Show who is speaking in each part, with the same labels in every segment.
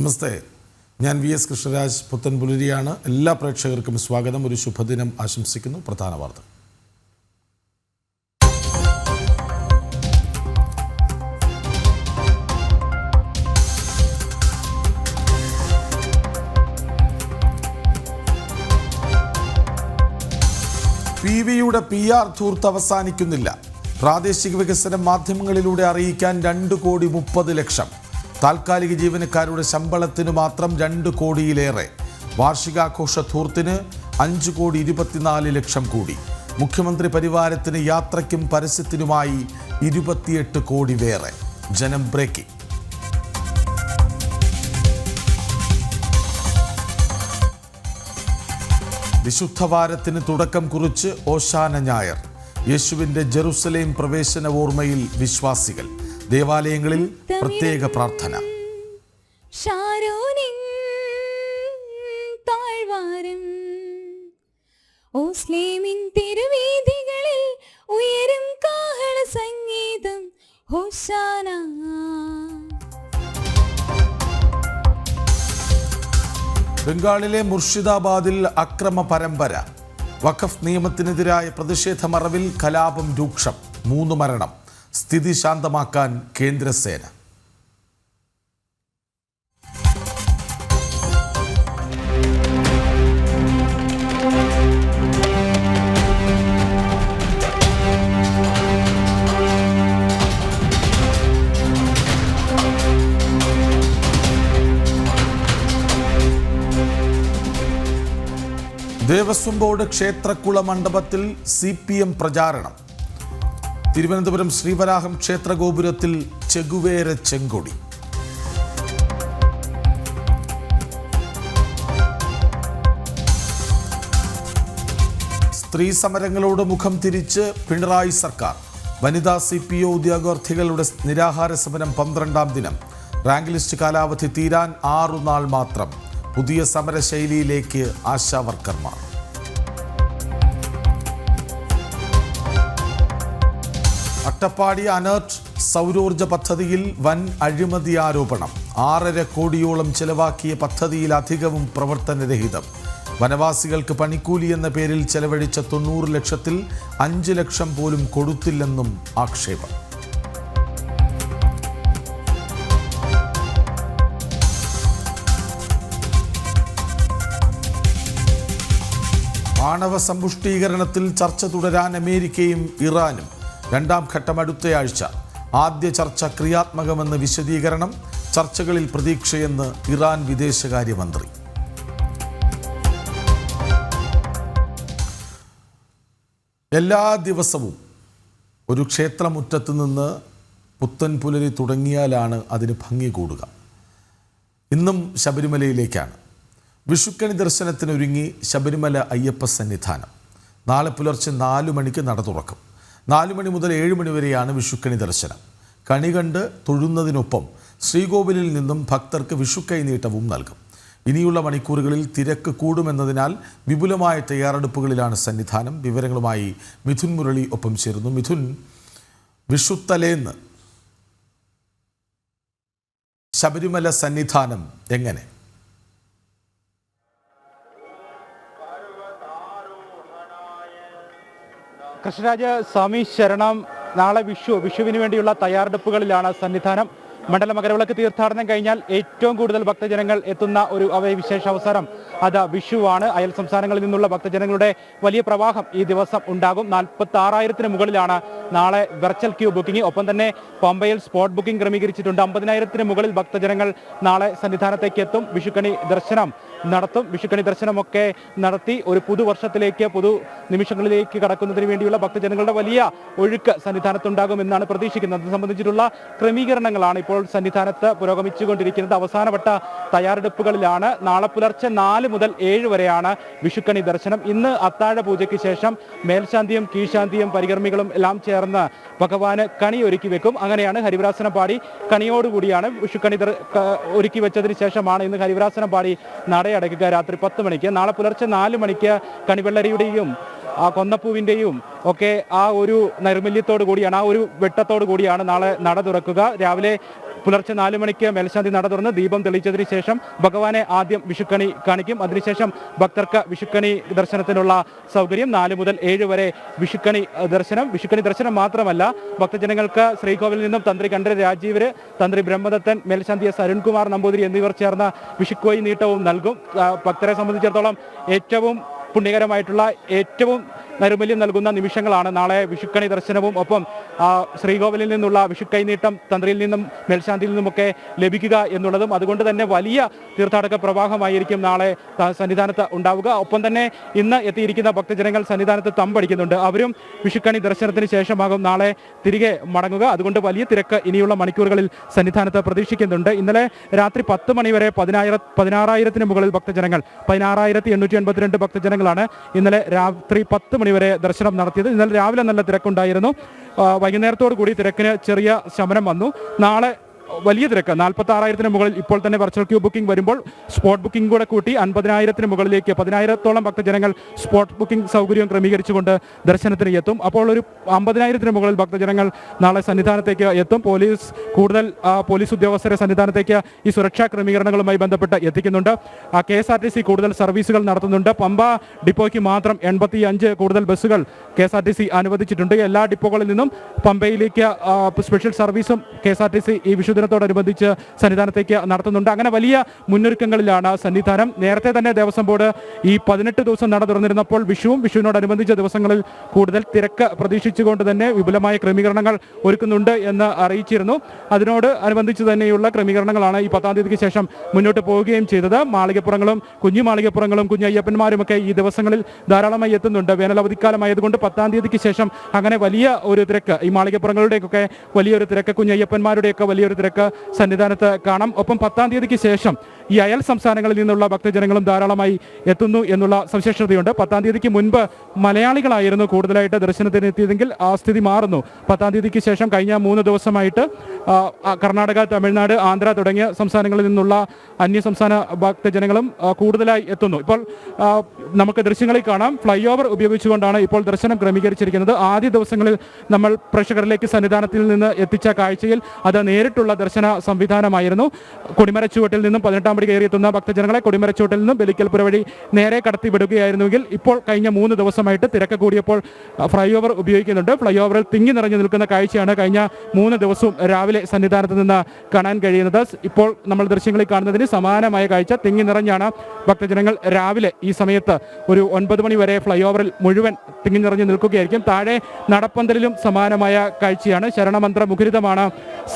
Speaker 1: നമസ്തേ, ഞാൻ VS കൃഷ്ണരാജ് പുത്തൻപുലരിയാണ്. എല്ലാ പ്രേക്ഷകർക്കും സ്വാഗതം. ഒരു ശുഭദിനം ആശംസിക്കുന്നു. പ്രധാന വാർത്ത. PVയുടെ PR ധൂർത്ത് അവസാനിക്കുന്നില്ല. പ്രാദേശിക വികസനം മാധ്യമങ്ങളിലൂടെ അറിയിക്കാൻ 2,30,00,000. താൽക്കാലിക ജീവനക്കാരുടെ ശമ്പളത്തിന് മാത്രം 2 കോടിയിലേറെ. വാർഷികാഘോഷ ധൂർത്തിന് 5,24,00,000 കൂടി. മുഖ്യമന്ത്രി പരിവാരത്തിന് യാത്രയ്ക്കും പരസ്യത്തിനുമായി 28 കോടി വേറെ. ജനം ബ്രേക്കിംഗ്. വിശുദ്ധവാരത്തിന് തുടക്കം കുറിച്ച് ഓശാന ഞായർ. യേശുവിൻ്റെ ജെറുസലേം പ്രവേശന ഓർമ്മയിൽ വിശ്വാസികൾ. ദേവാലയങ്ങളിൽ പ്രത്യേക പ്രാർത്ഥന.
Speaker 2: തിരുവീഥികളിൽ ഉയരും കാഹള സംഗീതം ഹോശാന.
Speaker 1: ബംഗാളിലെ മുർഷിദാബാദിൽ അക്രമ പരമ്പര. വഖഫ് നിയമത്തിനെതിരായ പ്രതിഷേധ മറവിൽ കലാപം രൂക്ഷം. 3 മരണം. സ്ഥിതി ശാന്തമാക്കാൻ കേന്ദ്രസേന. ദേവസ്വം ബോർഡ് ക്ഷേത്രക്കുള മണ്ഡപത്തിൽ CPM പ്രചാരണം. തിരുവനന്തപുരം ശ്രീവരാഹം ക്ഷേത്രഗോപുരത്തിൽ ചെഗുവേര ചെങ്കൊടി. സ്ത്രീ സമരങ്ങളോട് മുഖം തിരിച്ച് പിണറായി സർക്കാർ. വനിതാ CPO ഉദ്യോഗാർത്ഥികളുടെ നിരാഹാര സമരം 12ാം ദിനം. റാങ്ക് ലിസ്റ്റ് കാലാവധി തീരാൻ 6 നാൾ മാത്രം. പുതിയ സമരശൈലിയിലേക്ക് ആശാവർക്കർമാർ. അട്ടപ്പാടി അനർട്ട് സൗരോർജ പദ്ധതിയിൽ വൻ അഴിമതി ആരോപണം. 6.5 കോടിയോളം ചെലവാക്കിയ പദ്ധതിയിലധികവും പ്രവർത്തനരഹിതം. വനവാസികൾക്ക് പണിക്കൂലി എന്ന പേരിൽ ചെലവഴിച്ച 90 ലക്ഷത്തിൽ 5 ലക്ഷം പോലും കൊടുത്തില്ലെന്നും ആക്ഷേപം. ആണവ സമ്പുഷ്ടീകരണത്തിൽ ചർച്ച തുടരാൻ അമേരിക്കയും ഇറാനും. 2ാം ഘട്ടം അടുത്തയാഴ്ച. ആദ്യ ചർച്ച ക്രിയാത്മകമെന്ന് വിശദീകരണം. ചർച്ചകളിൽ പ്രതീക്ഷയെന്ന് ഇറാൻ വിദേശകാര്യമന്ത്രി. എല്ലാ ദിവസവും ഒരു ക്ഷേത്രമുറ്റത്ത് നിന്ന് പുത്തൻ പുലരി തുടങ്ങിയാലാണ് അതിന് ഭംഗി കൂടുക. ഇന്നും ശബരിമലയിലേക്കാണ്. വിഷുക്കണി ദർശനത്തിനൊരുങ്ങി ശബരിമല അയ്യപ്പ സന്നിധാനം. നാളെ പുലർച്ചെ 4 മണിക്ക് നട തുറക്കും. 4 മണി മുതൽ 7 മണി വരെയാണ് വിഷുക്കണി ദർശനം. കണി കണ്ട് തൊഴുന്നതിനൊപ്പം ശ്രീകോവിലിൽ നിന്നും ഭക്തർക്ക് വിഷുക്കൈനീട്ടവും നൽകും. ഇനിയുള്ള മണിക്കൂറുകളിൽ തിരക്ക് കൂടുമെന്നതിനാൽ വിപുലമായ തയ്യാറെടുപ്പുകളിലാണ് സന്നിധാനം. വിവരങ്ങളുമായി മിഥുൻ മുരളി ഒപ്പം ചേരുന്നു. മിഥുൻ, വിഷുത്തലേന്ന് ശബരിമല സന്നിധാനം എങ്ങനെ?
Speaker 3: കൃഷ്ണരാജ്, സ്വാമി ശരണം. നാളെ വിഷുവിന് വേണ്ടിയുള്ള തയ്യാറെടുപ്പുകളിലാണ് സന്നിധാനം. മണ്ഡല മകരവിളക്ക് തീർത്ഥാടനം കഴിഞ്ഞാൽ ഏറ്റവും കൂടുതൽ ഭക്തജനങ്ങൾ എത്തുന്ന ഒരു വിശേഷ അവസരം അത് വിഷുവാണ്. അയൽ സംസ്ഥാനങ്ങളിൽ നിന്നുള്ള ഭക്തജനങ്ങളുടെ വലിയ പ്രവാഹം ഈ ദിവസം ഉണ്ടാകും. 46,000-ന് മുകളിലാണ് നാളെ വെർച്വൽ ക്യൂ ബുക്കിംഗ്. ഒപ്പം തന്നെ പമ്പയിൽ സ്പോട്ട് ബുക്കിംഗ് ക്രമീകരിച്ചിട്ടുണ്ട്. 50,000-ന് മുകളിൽ ഭക്തജനങ്ങൾ നാളെ സന്നിധാനത്തേക്ക് എത്തും. വിഷുക്കണി ദർശനം നടത്തും. വിഷുക്കണി ദർശനമൊക്കെ നടത്തി ഒരു പുതുവർഷത്തിലേക്ക്, പുതു നിമിഷങ്ങളിലേക്ക് കടക്കുന്നതിന് വേണ്ടിയുള്ള ഭക്തജനങ്ങളുടെ വലിയ ഒഴുക്ക് സന്നിധാനത്തുണ്ടാകുമെന്നാണ് പ്രതീക്ഷിക്കുന്നത്. ഇത് സംബന്ധിച്ചിട്ടുള്ള ക്രമീകരണങ്ങളാണ് ഇപ്പോൾ സന്നിധാനത്ത് പുരോഗമിച്ചുകൊണ്ടിരിക്കുന്നത്. അവസാനവട്ട തയ്യാറെടുപ്പുകളിലാണ്. നാളെ പുലർച്ചെ 4 മുതൽ 7 വരെയാണ് വിഷുക്കണി ദർശനം. ഇന്ന് അത്താഴ പൂജയ്ക്ക് ശേഷം മേൽശാന്തിയും കീഴ്ശാന്തിയും പരികർമ്മികളും എല്ലാം ചേർന്ന് ഭഗവാന് കണി ഒരുക്കി വെക്കും. അങ്ങനെയാണ് ഹരിവരാസനം പാടി കണിയോടുകൂടിയാണ് വിഷുക്കണി ഒരുക്കി വെച്ചതിന് ശേഷമാണ് ഇന്ന് ഹരിവരാസനം പാടി നടയടയ്ക്കുക രാത്രി 10 മണിക്ക്. നാളെ പുലർച്ചെ 4 മണിക്ക് കണിവെള്ളരിയുടെയും ആ കൊന്നപ്പൂവിൻ്റെയും ഒക്കെ ആ ഒരു നൈർമല്യത്തോടു കൂടിയാണ്, ആ ഒരു വെട്ടത്തോടു കൂടിയാണ് നാളെ നട തുറക്കുക. രാവിലെ പുലർച്ചെ 4 മണിക്ക് മേൽശാന്തി നട തുറന്ന് ദീപം തെളിയിച്ചതിന് ശേഷം ഭഗവാനെ ആദ്യം വിഷുക്കണി കാണിക്കും. അതിനുശേഷം ഭക്തർക്ക് വിഷുക്കണി ദർശനത്തിനുള്ള സൗകര്യം 4 മുതൽ 7 വരെ വിഷുക്കണി ദർശനം മാത്രമല്ല, ഭക്തജനങ്ങൾക്ക് ശ്രീകോവിലിൽ നിന്നും തന്ത്രി കണ്ഠരര് രാജീവര്, തന്ത്രി ബ്രഹ്മദത്തൻ, മേൽശാന്തി എസ് അരുൺകുമാർ നമ്പൂതിരി എന്നിവർ ചേർന്ന വിഷുക്കോയി നീട്ടവും നൽകും. ഭക്തരെ സംബന്ധിച്ചിടത്തോളം ഏറ്റവും പുണ്യകരമായിട്ടുള്ള, ഏറ്റവും നൈർമല്യം നൽകുന്ന നിമിഷങ്ങളാണ് നാളെ വിഷുക്കണി ദർശനവും ഒപ്പം ശ്രീകോവിലിൽ നിന്നുള്ള വിഷുക്കൈനീട്ടം തന്ത്രിയിൽ നിന്നും മേൽശാന്തിയിൽ നിന്നുമൊക്കെ ലഭിക്കുക എന്നുള്ളതും. അതുകൊണ്ട് തന്നെ വലിയ തീർത്ഥാടക പ്രവാഹമായിരിക്കും നാളെ സന്നിധാനത്ത് ഉണ്ടാവുക. ഒപ്പം തന്നെ ഇന്ന് എത്തിയിരിക്കുന്ന ഭക്തജനങ്ങൾ സന്നിധാനത്ത് തമ്പടിക്കുന്നുണ്ട്. അവരും വിഷുക്കണി ദർശനത്തിന് ശേഷമാകും നാളെ തിരികെ മടങ്ങുക. അതുകൊണ്ട് വലിയ തിരക്ക് ഇനിയുള്ള മണിക്കൂറുകളിൽ സന്നിധാനത്ത് പ്രതീക്ഷിക്കുന്നുണ്ട്. ഇന്നലെ രാത്രി 10 മണി വരെ 16,000-ന് മുകളിൽ ഭക്തജനങ്ങൾ, 16,882 ഭക്തജനങ്ങളാണ് ഇന്നലെ രാത്രി 10 മണി വരെ ദർശനം നടത്തിയത്. ഇന്നലെ രാവിലെ നല്ല തിരക്കുണ്ടായിരുന്നു. വൈകുന്നേരത്തോടു കൂടി തിരക്കിന് ചെറിയ ശമനം വന്നു. നാളെ വലിയ തിരക്ക്, 46,000-ന് മുകളിൽ ഇപ്പോൾ തന്നെ വെർച്വൽ ക്യൂ ബുക്കിംഗ് വരുമ്പോൾ സ്പോട്ട് ബുക്കിംഗ് കൂടെ കൂട്ടി 50,000-ന് മുകളിലേക്ക് 10,000-ഓളം ഭക്തജനങ്ങൾ സ്പോട്ട് ബുക്കിംഗ് സൗകര്യം ക്രമീകരിച്ചുകൊണ്ട് ദർശനത്തിന് എത്തും. അപ്പോൾ ഒരു 50,000-ന് മുകളിൽ ഭക്തജനങ്ങൾ നാളെ സന്നിധാനത്തേക്ക് എത്തും. കൂടുതൽ പോലീസ് ഉദ്യോഗസ്ഥരെ സന്നിധാനത്തേക്ക് ഈ സുരക്ഷാ ക്രമീകരണങ്ങളുമായി ബന്ധപ്പെട്ട് എത്തിക്കുന്നുണ്ട്. KSRTC കൂടുതൽ സർവീസുകൾ നടത്തുന്നുണ്ട്. പമ്പ ഡിപ്പോയ്ക്ക് മാത്രം 85 കൂടുതൽ ബസ്സുകൾ KSRTC അനുവദിച്ചിട്ടുണ്ട്. എല്ലാ ഡിപ്പോകളിൽ നിന്നും പമ്പയിലേക്ക് സ്പെഷ്യൽ സർവീസും KSRTC ഈ വിഷുദിനത്തോടനുബന്ധിച്ച് സന്നിധാനത്തേക്ക് നടത്തുന്നുണ്ട്. അങ്ങനെ വലിയ മുന്നൊരുക്കങ്ങളിലാണ് സന്നിധാനം. നേരത്തെ തന്നെ ദേവസ്വം ബോർഡ് ഈ 18 ദിവസം നട തുറന്നിരുന്നപ്പോൾ വിഷുവിനോടനുബന്ധിച്ച ദിവസങ്ങളിൽ കൂടുതൽ തിരക്ക് പ്രതീക്ഷിച്ചുകൊണ്ട് തന്നെ വിപുലമായ ക്രമീകരണങ്ങൾ ഒരുക്കുന്നുണ്ട് എന്ന് അറിയിച്ചിരുന്നു. അതിനോട് അനുബന്ധിച്ച് തന്നെയുള്ള ക്രമീകരണങ്ങളാണ് ഈ 10-ാം തീയതിക്ക് ശേഷം മുന്നോട്ട് പോവുകയും ചെയ്തത്. മാളികപ്പുറങ്ങളും കുഞ്ഞു മാളികപ്പുറങ്ങളും കുഞ്ഞയ്യപ്പന്മാരുമൊക്കെ ഈ ദിവസങ്ങളിൽ ധാരാളമായി എത്തുന്നുണ്ട്. വേനലവധിക്കാലമായതുകൊണ്ട് 10-ാം തീയതിക്ക് ശേഷം അങ്ങനെ വലിയ ഒരു തിരക്ക്, ഈ മാളികപ്പുറങ്ങളുടെയൊക്കെ വലിയൊരു തിരക്ക്, കുഞ്ഞയ്യപ്പന്മാരുടെയൊക്കെ വലിയൊരു തിരക്ക് സന്നിധാനത്ത് കാണാം. ഒപ്പം 10-ാം തീയതിക്ക് ശേഷം ഈ അയൽ സംസ്ഥാനങ്ങളിൽ നിന്നുള്ള ഭക്തജനങ്ങളും ധാരാളമായി എത്തുന്നു എന്നുള്ള സവിശേഷതയുണ്ട്. 10-ാം തീയതിക്ക് മുൻപ് മലയാളികളായിരുന്നു കൂടുതലായിട്ട് ദർശനത്തിന് എത്തിയതെങ്കിൽ ആ സ്ഥിതി മാറുന്നു. 10-ാം തീയതിക്ക് ശേഷം കഴിഞ്ഞ 3 ദിവസമായിട്ട് കർണാടക, തമിഴ്നാട്, ആന്ധ്ര തുടങ്ങിയ സംസ്ഥാനങ്ങളിൽ നിന്നുള്ള അന്യസംസ്ഥാന ഭക്തജനങ്ങളും കൂടുതലായി എത്തുന്നു. ഇപ്പോൾ നമുക്ക് ദൃശ്യങ്ങളിൽ കാണാം, ഫ്ലൈ ഓവർ ഉപയോഗിച്ചുകൊണ്ടാണ് ഇപ്പോൾ ദർശനം ക്രമീകരിച്ചിരിക്കുന്നത്. ആദ്യ ദിവസങ്ങളിൽ നമ്മൾ പ്രേക്ഷകരിലേക്ക് സന്നിധാനത്തിൽ നിന്ന് എത്തിച്ച കാഴ്ചയിൽ അത് നേരിട്ടുള്ള ദർശന സംവിധാനമായിരുന്നു. കൊടിമരച്ചുവട്ടിൽ നിന്നും 18-ാം പടി കയറിയെത്തുന്ന ഭക്തജനങ്ങളെ കൊടിമരച്ചുവട്ടിൽ നിന്നും ബലിക്കൽപുര വഴി നേരെ കടത്തി വിടുകയായിരുന്നുവെങ്കിൽ ഇപ്പോൾ കഴിഞ്ഞ 3 ദിവസമായിട്ട് തിരക്ക് കൂടിയപ്പോൾ ഫ്ലൈ ഓവർ ഉപയോഗിക്കുന്നുണ്ട്. ഫ്ലൈ ഓവറിൽ തിങ്ങി നിറഞ്ഞു നിൽക്കുന്ന കാഴ്ചയാണ് കഴിഞ്ഞ 3 ദിവസവും രാവിലെ സന്നിധാനത്ത് നിന്ന് കാണാൻ കഴിയുന്നത്. ഇപ്പോൾ നമ്മൾ ദൃശ്യങ്ങളിൽ കാണുന്നതിന് സമാനമായ കാഴ്ച, തിങ്ങി നിറഞ്ഞാണ് ഭക്തജനങ്ങൾ രാവിലെ ഈ സമയത്ത് ഒരു 9 മണി വരെ ഫ്ലൈ ഓവറിൽ മുഴുവൻ തിങ്ങി നിറഞ്ഞു നിൽക്കുകയായിരിക്കും. താഴെ നടപ്പന്തലിലും സമാനമായ കാഴ്ചയാണ്. ശരണമന്ത്ര മുഖരിതമാണ്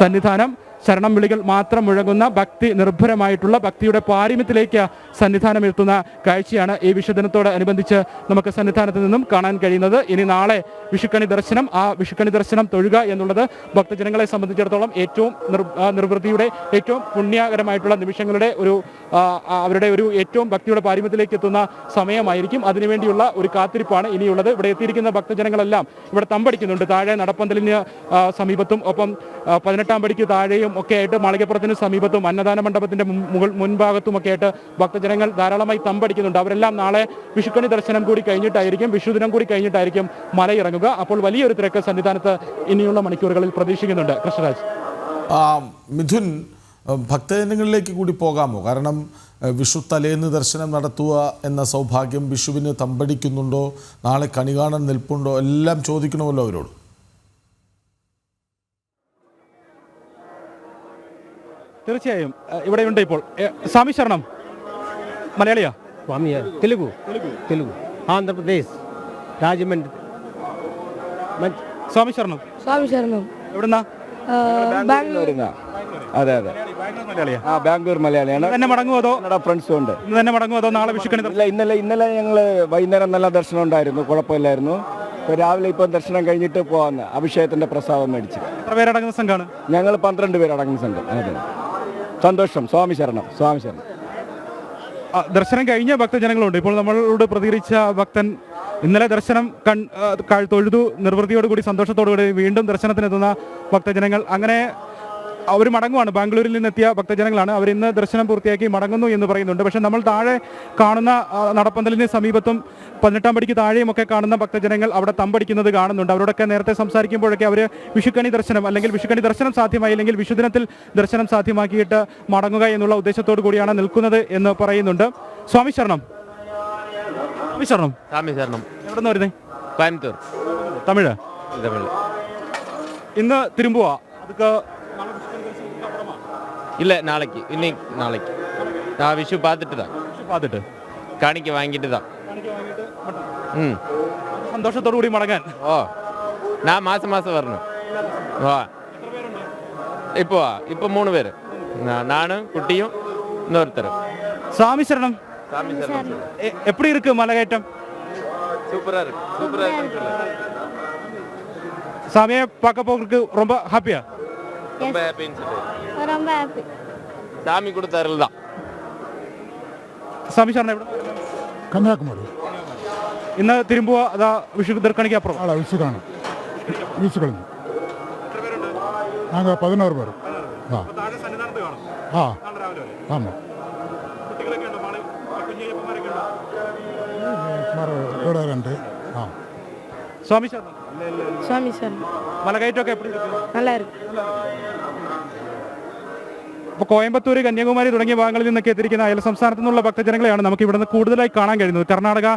Speaker 3: സന്നിധാനം. ശരണം വിളികൾ മാത്രം മുഴങ്ങുന്ന ഭക്തി നിർഭരമായിട്ടുള്ള ഭക്തിയുടെ പാരമ്യത്തിലേക്ക് സന്നിധാനം എത്തുന്ന കാഴ്ചയാണ് ഈ വിഷുദിനത്തോടനുബന്ധിച്ച് നമുക്ക് സന്നിധാനത്ത് നിന്നും കാണാൻ കഴിയുന്നത്. ഇനി നാളെ വിഷുക്കണി ദർശനം, ആ വിഷുക്കണി ദർശനം തൊഴുക എന്നുള്ളത് ഭക്തജനങ്ങളെ സംബന്ധിച്ചിടത്തോളം ഏറ്റവും നിർവൃത്തിയുടെ, ഏറ്റവും പുണ്യകരമായിട്ടുള്ള നിമിഷങ്ങളുടെ അവരുടെ ഒരു ഏറ്റവും ഭക്തിയുടെ പാരമ്യത്തിലേക്ക് എത്തുന്ന സമയമായിരിക്കും. അതിനുവേണ്ടിയുള്ള ഒരു കാത്തിരിപ്പാണ് ഇനിയുള്ളത്. ഇവിടെ എത്തിയിരിക്കുന്ന ഭക്തജനങ്ങളെല്ലാം ഇവിടെ തമ്പടിക്കുന്നുണ്ട്. താഴെ നടപ്പന്തലിന് സമീപത്തും ഒപ്പം 18-ാം പടിക്ക് താഴെയും ഒക്കെ ആയിട്ട് മാളികപ്പുറത്തിന് സമീപത്തും അന്നദാന മണ്ഡപത്തിന്റെ മുൻഭാഗത്തും ഒക്കെ ആയിട്ട് ഭക്തജനങ്ങൾ ധാരാളമായി തമ്പടിക്കുന്നുണ്ട്. അവരെല്ലാം നാളെ വിഷുക്കണി ദർശനം കൂടി കഴിഞ്ഞിട്ടായിരിക്കും, വിഷുദിനം കൂടി കഴിഞ്ഞിട്ടായിരിക്കും മലയിറങ്ങുക. അപ്പോൾ വലിയൊരു തിരക്ക് സന്നിധാനത്ത് ഇനിയുള്ള മണിക്കൂറുകളിൽ പ്രതീക്ഷിക്കുന്നുണ്ട്. കൃഷ്ണരാജ്.
Speaker 1: മിഥുൻ, ഭക്തജനങ്ങളിലേക്ക് കൂടി പോകാമോ? കാരണം വിഷു തലേന്ന് ദർശനം നടത്തുക എന്ന സൗഭാഗ്യം വിഷുവിന് തമ്പടിക്കുന്നുണ്ടോ, നാളെ കണി കാണാൻ നിൽപ്പുണ്ടോ, എല്ലാം ചോദിക്കണമല്ലോ അവരോട്.
Speaker 3: തീർച്ചയായും ഇവിടെയുണ്ട് ഇപ്പോൾ സ്വാമി ശരണം. മലയാളിയാ?
Speaker 4: స్వామి తెలుగు తెలుగు ఆంధ్రప్రదేశ్ రాజమండ్రి
Speaker 3: സ്വാമി ശരണം.
Speaker 5: സ്വാമി ശരണം.
Speaker 3: എവിടുന്നാ?
Speaker 5: ബാംഗ്ലൂർ.
Speaker 4: അതെ അതെ
Speaker 3: മലയാളിയാ?
Speaker 4: ബാംഗ്ലൂർ മലയാളിയാണ്.
Speaker 3: തന്നെ മടങ്ങുമോ അതോ
Speaker 4: ഫ്രണ്ട്സും ഉണ്ട്.
Speaker 3: ഇന്ന് തന്നെ മടങ്ങുമോ അതോ നാളെ വിഷുക്കണി?
Speaker 4: ഇന്നലെ ഞങ്ങൾ വൈകുന്നേരം നല്ല ദർശനം ഉണ്ടായിരുന്നു, കുഴപ്പമില്ലായിരുന്നു. ഇപ്പോൾ രാവിലെ ഇപ്പം ദർശനം കഴിഞ്ഞിട്ട് പോകാൻ അഭിഷേകത്തിന്റെ പ്രസാദം മേടിച്ചു.
Speaker 3: എത്ര പേരടങ്ങുന്ന സംഘമാണ്?
Speaker 4: ഞങ്ങൾ 12 പേരടങ്ങുന്ന സംഘം. അതെ, സന്തോഷം. സ്വാമി ശരണം, സ്വാമി ശരണം.
Speaker 3: ദർശനം കഴിഞ്ഞ ഭക്തജനങ്ങളുണ്ട്. ഇപ്പോൾ നമ്മളോട് പ്രതികരിച്ച ഭക്തൻ ഇന്നലെ ദർശനം തൊഴുതു നിർവൃത്തിയോടുകൂടി സന്തോഷത്തോടുകൂടി വീണ്ടും ദർശനത്തിനെത്തുന്ന ഭക്തജനങ്ങൾ. അങ്ങനെ അവർ മടങ്ങുവാണ്. ബാംഗ്ലൂരിൽ നിന്നെത്തിയ ഭക്തജനങ്ങളാണ്. അവരിന്ന് ദർശനം പൂർത്തിയാക്കി മടങ്ങുന്നു എന്ന് പറയുന്നുണ്ട്. പക്ഷേ നമ്മൾ താഴെ കാണുന്ന നടപ്പന്തലിന് സമീപത്തും 18-ാം പടിക്ക് താഴെയുമൊക്കെ കാണുന്ന ഭക്തജനങ്ങൾ അവിടെ തമ്പടിക്കുന്നത് കാണുന്നുണ്ട്. അവരോടൊക്കെ നേരത്തെ സംസാരിക്കുമ്പോഴൊക്കെ അവർ വിഷുക്കണി ദർശനം അല്ലെങ്കിൽ വിഷുക്കണി ദർശനം സാധ്യമായില്ലെങ്കിൽ വിഷുദിനത്തിൽ ദർശനം സാധ്യമാക്കിയിട്ട് മടങ്ങുക എന്നുള്ള ഉദ്ദേശത്തോടു കൂടിയാണ് നിൽക്കുന്നത് എന്ന് പറയുന്നുണ്ട്. സ്വാമി ശരണം. സ്വാമി ശരണം.
Speaker 6: சாமி சரணம்.
Speaker 3: എവിടെ നിന്ന് വരുന്നേ?
Speaker 6: கோயம்புத்தூர்
Speaker 3: തമിഴ്.
Speaker 6: தமிழ்.
Speaker 3: ഇന്ന് തിരുമ്പുവാ. അതൊക്കെ
Speaker 6: இல்லை நாளைக்கு நாளைக்கு நான் விஷு பார்த்துட்டு தான்
Speaker 3: பார்த்துட்டு
Speaker 6: காணிக்க வாங்கிட்டு தான். ம்
Speaker 3: സന്തോഷത്തോടു കൂടി മടങ്ങാൻ.
Speaker 6: ஓ நான் மாதம் வரணும். ஓ இப்போ 3 பேர், நானும் குட்டியும் இன்னொருத்தரும்.
Speaker 3: സ്വാമി ശരണം.
Speaker 6: சாமி சரணம்.
Speaker 3: எப்படி இருக்கு மலைகேற்றம்?
Speaker 6: சூப்பராக இருக்கு.
Speaker 3: சாமியை பார்க்க போகிறதுக்கு ரொம்ப ஹாப்பியா?
Speaker 6: ரொம்ப ஹாப்பின்னு சொல்லி
Speaker 5: ரொம்ப ஹாப்பி.
Speaker 6: சாமி கொடுத்த அருள் தான்.
Speaker 3: സ്വാമി ശരണം. എവിടെ?
Speaker 7: കന്യാകുമാരി.
Speaker 3: ഇന്ന് തിരുമ്പുക അതാ വിഷു ദർക്കണിക്ക് അപ്പുറം.
Speaker 7: ആളെ വിഷു കാണും. വിഷു കളഞ്ഞു. ഞങ്ങൾ 11 പേർ. ആ ആമാം. ഇവിടെ ഉണ്ട്. ആ
Speaker 3: സ്വാമി ശരണം.
Speaker 5: சுவாமி சார்
Speaker 3: മലകയറ്റമൊക്കെ എപ്പടി ഇருக்கு?
Speaker 5: நல்லா இருக்கு.
Speaker 3: ഇപ്പോൾ കോയമ്പത്തൂർ, കന്യാകുമാരി തുടങ്ങിയ ഭാഗങ്ങളിൽ നിന്നൊക്കെ എത്തിയിരിക്കുന്ന അയൽ സംസ്ഥാനത്തു നിന്നുള്ള ഭക്തജനങ്ങളെയാണ് നമുക്ക് ഇവിടുന്ന് കൂടുതലായി കാണാൻ കഴിയുന്നത്. കർണാടക,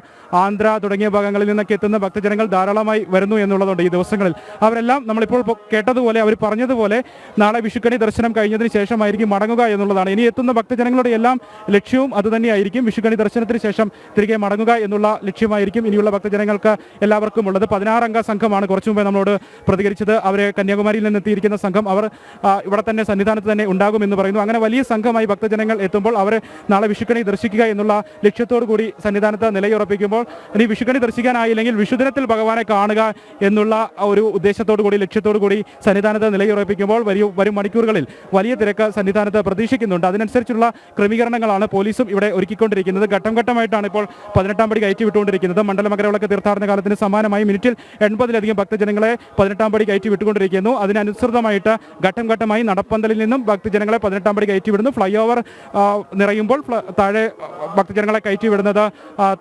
Speaker 3: ആന്ധ്ര തുടങ്ങിയ ഭാഗങ്ങളിൽ നിന്നൊക്കെ എത്തുന്ന ഭക്തജനങ്ങൾ ധാരാളമായി വരുന്നു എന്നുള്ളതുണ്ട് ഈ ദിവസങ്ങളിൽ. അവരെല്ലാം നമ്മളിപ്പോൾ കേട്ടതുപോലെ, അവർ പറഞ്ഞതുപോലെ നാളെ വിഷുക്കണി ദർശനം കഴിഞ്ഞതിന് ശേഷമായിരിക്കും മടങ്ങുക എന്നുള്ളതാണ്. ഇനി എത്തുന്ന ഭക്തജനങ്ങളുടെ എല്ലാം ലക്ഷ്യവും അതുതന്നെയായിരിക്കും. വിഷുക്കണി ദർശനത്തിന് ശേഷം തിരികെ മടങ്ങുക എന്നുള്ള ലക്ഷ്യമായിരിക്കും ഇനിയുള്ള ഭക്തജനങ്ങൾക്ക് എല്ലാവർക്കും ഉള്ളത്. 16-അംഗ സംഘമാണ് കുറച്ചു മുമ്പേ നമ്മളോട് പ്രതികരിച്ചത്. അവർ കന്യാകുമാരിയിൽ നിന്നെത്തിയിരിക്കുന്ന സംഘം അവർ ഇവിടെ തന്നെ സന്നിധാനത്ത് തന്നെ ഉണ്ടാകുമെന്ന് പറയുന്നു. അങ്ങനെ വലിയ സംഘമായി ഭക്തജനങ്ങൾ എത്തുമ്പോൾ അവർ നാളെ വിഷുക്കണി ദർശിക്കുക എന്നുള്ള ലക്ഷ്യത്തോടു കൂടി സന്നിധാനത്ത് നിലയുറപ്പിക്കുമ്പോൾ ഇനി വിഷുക്കണി ദർശിക്കാനായില്ലെങ്കിൽ വിഷുദിനത്തിൽ ഭഗവാനെ കാണുക എന്നുള്ള ഒരു ഉദ്ദേശത്തോടു കൂടി, ലക്ഷ്യത്തോടു കൂടി സന്നിധാനത്ത് നിലയുറപ്പിക്കുമ്പോൾ വരും മണിക്കൂറുകളിൽ വലിയ തിരക്ക് സന്നിധാനത്ത് പ്രതീക്ഷിക്കുന്നുണ്ട്. അതിനനുസരിച്ചുള്ള ക്രമീകരണങ്ങളാണ് പോലീസും ഇവിടെ ഒരുക്കിക്കൊണ്ടിരിക്കുന്നത്. ഘട്ടം ഘട്ടമായിട്ടാണ് ഇപ്പോൾ 18-ാം പടി കയറ്റി വിട്ടുകൊണ്ടിരിക്കുന്നത്. മണ്ഡല മകരവിളക്ക് തീർത്ഥാടന കാലത്തിന് സമാനമായി മിനിറ്റിൽ 80-ലധികം ഭക്തജനങ്ങളെ 18-ാം പടി കയറ്റി വിട്ടുകൊണ്ടിരിക്കുന്നു. അതിനനുസൃതമായിട്ട് ഘട്ടം ഘട്ടമായി നടപ്പന്തലിൽ നിന്നും ഭക്തജനങ്ങളെ 18-ാം പടി കയറ്റി വിടുന്നു. ഫ്ലൈ ഓവർ നിറയുമ്പോൾ താഴെ ഭക്തജനങ്ങളെ കയറ്റി വിടുന്നത്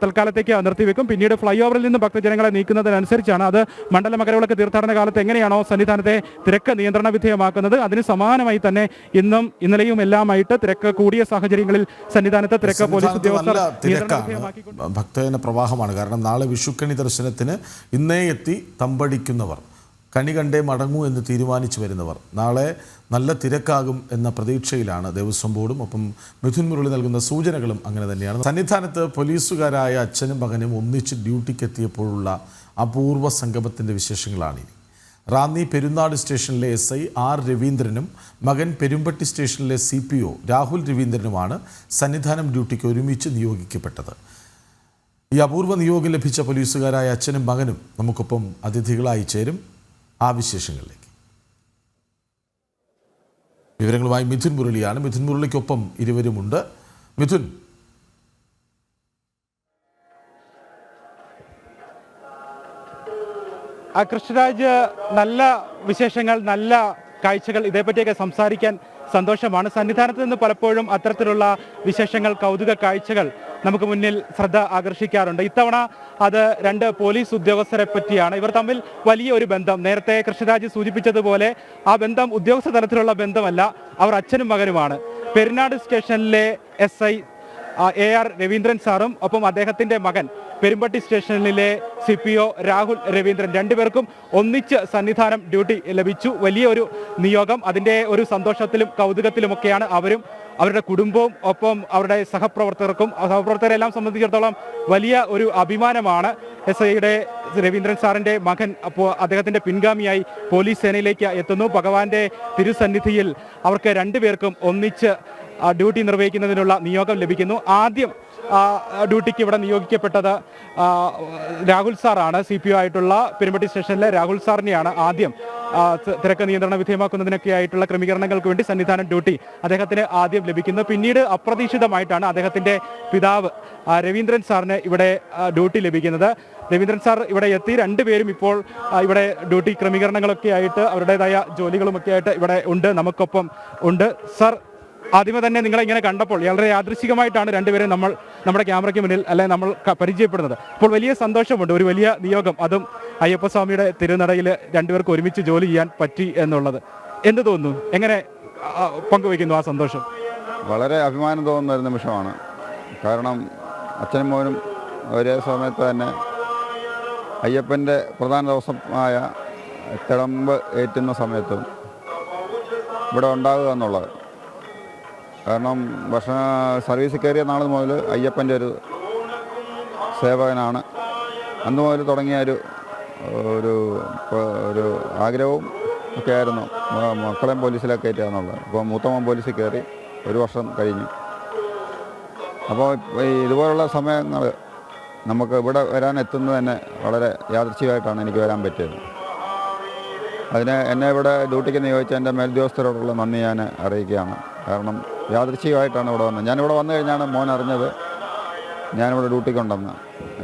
Speaker 3: തൽക്കാലത്തേക്ക് നിർത്തിവെക്കും. പിന്നീട് ഫ്ലൈ ഓവറിൽ നിന്ന് ഭക്തജനങ്ങളെ നീക്കുന്നതിനനുസരിച്ചാണ് അത് മണ്ഡല മകരവിളക്ക് തീർത്ഥാടന കാലത്ത് എങ്ങനെയാണോ സന്നിധാനത്തെ തിരക്ക് നിയന്ത്രണ വിധേയമാക്കുന്നത് അതിന് സമാനമായി തന്നെ ഇന്നും ഇന്നലെയും എല്ലാമായിട്ട് തിരക്ക് കൂടിയ സാഹചര്യങ്ങളിൽ സന്നിധാനത്ത് തിരക്ക് പോലീസ് ഉദ്യോഗസ്ഥർ
Speaker 1: തിരക്കാണ്, ഭക്തജന പ്രവാഹമാണ്. കാരണം നാളെ വിഷുക്കണി ദർശനത്തിന് ഇന്നേ എത്തി തമ്പടിക്കുന്നവർ, കണി കണ്ടേ മടങ്ങൂ എന്ന് തീരുമാനിച്ചു വരുന്നവർ നാളെ നല്ല തിരക്കാകും എന്ന പ്രതീക്ഷയിലാണ് ദേവസ്വം ബോർഡും. ഒപ്പം മിഥുൻ മുരളി നൽകുന്ന സൂചനകളും അങ്ങനെ തന്നെയാണ്. സന്നിധാനത്ത് പോലീസുകാരായ അച്ഛനും മകനും ഒന്നിച്ച് ഡ്യൂട്ടിക്കെത്തിയപ്പോഴുള്ള അപൂർവ സംഗമത്തിൻ്റെ വിശേഷങ്ങളാണിനി. റാന്നി പെരുന്നാട് സ്റ്റേഷനിലെ SI R രവീന്ദ്രനും മകൻ പെരുമ്പട്ടി സ്റ്റേഷനിലെ CPO രാഹുൽ രവീന്ദ്രനുമാണ് സന്നിധാനം ഡ്യൂട്ടിക്ക് ഒരുമിച്ച് നിയോഗിക്കപ്പെട്ടത്. ഈ അപൂർവ നിയോഗം ലഭിച്ച പോലീസുകാരായ അച്ഛനും മകനും നമുക്കൊപ്പം അതിഥികളായി ചേരും. ആ വിശേഷങ്ങളിലേക്ക് വിവരങ്ങളുമായി മിഥുൻ മുരളിയാണ്. മിഥുൻ മുരളിക്കൊപ്പം ഇരുവരുമുണ്ട്. മിഥുൻ,
Speaker 3: കൃഷ്ണരാജ്, നല്ല വിശേഷങ്ങൾ, നല്ല കാഴ്ചകൾ, ഇതേപ്പറ്റിയൊക്കെ സംസാരിക്കാൻ സന്തോഷമാണ്. സന്നിധാനത്ത് നിന്ന് പലപ്പോഴും അത്തരത്തിലുള്ള വിശേഷങ്ങൾ, കൗതുക കാഴ്ചകൾ നമുക്ക് മുന്നിൽ ശ്രദ്ധ ആകർഷിക്കാറുണ്ട്. ഇത്തവണ അത് 2 പോലീസ് ഉദ്യോഗസ്ഥരെ പറ്റിയാണ്. ഇവർ തമ്മിൽ വലിയ ഒരു ബന്ധം, നേരത്തെ കൃഷ്ണരാജ് സൂചിപ്പിച്ചതുപോലെ ആ ബന്ധം ഉദ്യോഗസ്ഥ തലത്തിലുള്ള ബന്ധമല്ല, അവർ അച്ഛനും മകനുമാണ്. പെരുന്നാട് സ്റ്റേഷനിലെ SI AR രവീന്ദ്രൻ സാറും ഒപ്പം അദ്ദേഹത്തിൻ്റെ മകൻ പെരുമ്പട്ടി സ്റ്റേഷനിലെ CPO രാഹുൽ രവീന്ദ്രൻ, രണ്ടുപേർക്കും ഒന്നിച്ച് സന്നിധാനം ഡ്യൂട്ടി ലഭിച്ചു. വലിയ ഒരു നിയോഗം. അതിൻ്റെ ഒരു സന്തോഷത്തിലും കൗതുകത്തിലുമൊക്കെയാണ് അവരും അവരുടെ കുടുംബവും ഒപ്പം അവരുടെ സഹപ്രവർത്തകരെല്ലാം സംബന്ധിച്ചിടത്തോളം വലിയ ഒരു അഭിമാനമാണ്. SIയുടെ രവീന്ദ്രൻ സാറിൻ്റെ മകൻ അപ്പോൾ അദ്ദേഹത്തിൻ്റെ പിൻഗാമിയായി പോലീസ് സേനയിലേക്ക് എത്തുന്നു. ഭഗവാന്റെ തിരുസന്നിധിയിൽ അവർക്ക് 2 പേർക്കും ഒന്നിച്ച് ഡ്യൂട്ടി നിർവഹിക്കുന്നതിനുള്ള നിയോഗം ലഭിക്കുന്നു. ആദ്യം ഡ്യൂട്ടിക്ക് ഇവിടെ നിയോഗിക്കപ്പെട്ടത് രാഹുൽ സാറാണ്. CPO ആയിട്ടുള്ള പെരുമ്പട്ടി സ്റ്റേഷനിലെ രാഹുൽ സാറിനെയാണ് ആദ്യം തിരക്ക് നിയന്ത്രണ വിധേയമാക്കുന്നതിനൊക്കെ ആയിട്ടുള്ള ക്രമീകരണങ്ങൾക്ക് വേണ്ടി സന്നിധാനം ഡ്യൂട്ടി അദ്ദേഹത്തിന് ആദ്യം ലഭിക്കുന്നത്. പിന്നീട് അപ്രതീക്ഷിതമായിട്ടാണ് അദ്ദേഹത്തിൻ്റെ പിതാവ് രവീന്ദ്രൻ സാറിന് ഇവിടെ ഡ്യൂട്ടി ലഭിക്കുന്നത്. രവീന്ദ്രൻ സാർ ഇവിടെ എത്തി. രണ്ടുപേരും ഇപ്പോൾ ഇവിടെ ഡ്യൂട്ടി ക്രമീകരണങ്ങളൊക്കെ ആയിട്ട് അവരുടേതായ ജോലികളുമൊക്കെ ആയിട്ട് ഇവിടെ ഉണ്ട്, നമുക്കൊപ്പം ഉണ്ട്. സാർ, ആദ്യമേ തന്നെ നിങ്ങളെ ഇങ്ങനെ കണ്ടപ്പോൾ വളരെ യാദൃശികമായിട്ടാണ് രണ്ടുപേരും നമ്മുടെ ക്യാമറയ്ക്ക് മുന്നിൽ നമ്മൾ പരിചയപ്പെടുന്നത്. അപ്പോൾ വലിയ സന്തോഷമുണ്ട്, ഒരു വലിയ നിയോഗം, അതും അയ്യപ്പസ്വാമിയുടെ തിരുനടയിൽ രണ്ടുപേർക്ക് ഒരുമിച്ച് ജോലി ചെയ്യാൻ പറ്റി എന്നുള്ളത്. എന്ത് തോന്നുന്നു, എങ്ങനെ പങ്കുവയ്ക്കുന്നു ആ സന്തോഷം?
Speaker 8: വളരെ അഭിമാനം തോന്നുന്ന ഒരു നിമിഷമാണ്. കാരണം അച്ഛനും മോനും ഒരേ സമയത്ത് തന്നെ അയ്യപ്പൻ്റെ പ്രധാന ദിവസമായ തിടമ്പ് ഏറ്റുന്ന സമയത്തും ഇവിടെ ഉണ്ടാകുക എന്നുള്ളത്. കാരണം സർവീസിൽ കയറിയ നാൾ മുതൽ അയ്യപ്പൻ്റെ ഒരു സേവകനാണ്. അന്ന് മുതൽ തുടങ്ങിയ ഒരു ആഗ്രഹവും ഒക്കെ ആയിരുന്നു മക്കളെയും പോലീസിലൊക്കെ കയറ്റുക എന്നുള്ളത്. അപ്പോൾ മൂത്തമ്മ പോലീസിൽ കയറി 1 വർഷം കഴിഞ്ഞു. അപ്പോൾ ഇതുപോലുള്ള സമയങ്ങൾ നമുക്ക് ഇവിടെ വരാൻ എത്തുന്നത് തന്നെ വളരെ യാദൃച്ഛികമായിട്ടാണ് എനിക്ക് വരാൻ പറ്റിയത്. എന്നെ ഇവിടെ ഡ്യൂട്ടിക്ക് നിയോഗിച്ച എൻ്റെ മേലുദ്യോഗസ്ഥരോടുള്ള നന്ദി ഞാൻ അറിയിക്കുകയാണ്. കാരണം യാദൃച്ഛികമായിട്ടാണ് ഇവിടെ വന്നത്. ഞാനിവിടെ വന്നു കഴിഞ്ഞാണ് മോൻ അറിഞ്ഞത് ഞാനിവിടെ ഡ്യൂട്ടിക്കുണ്ടെന്ന്.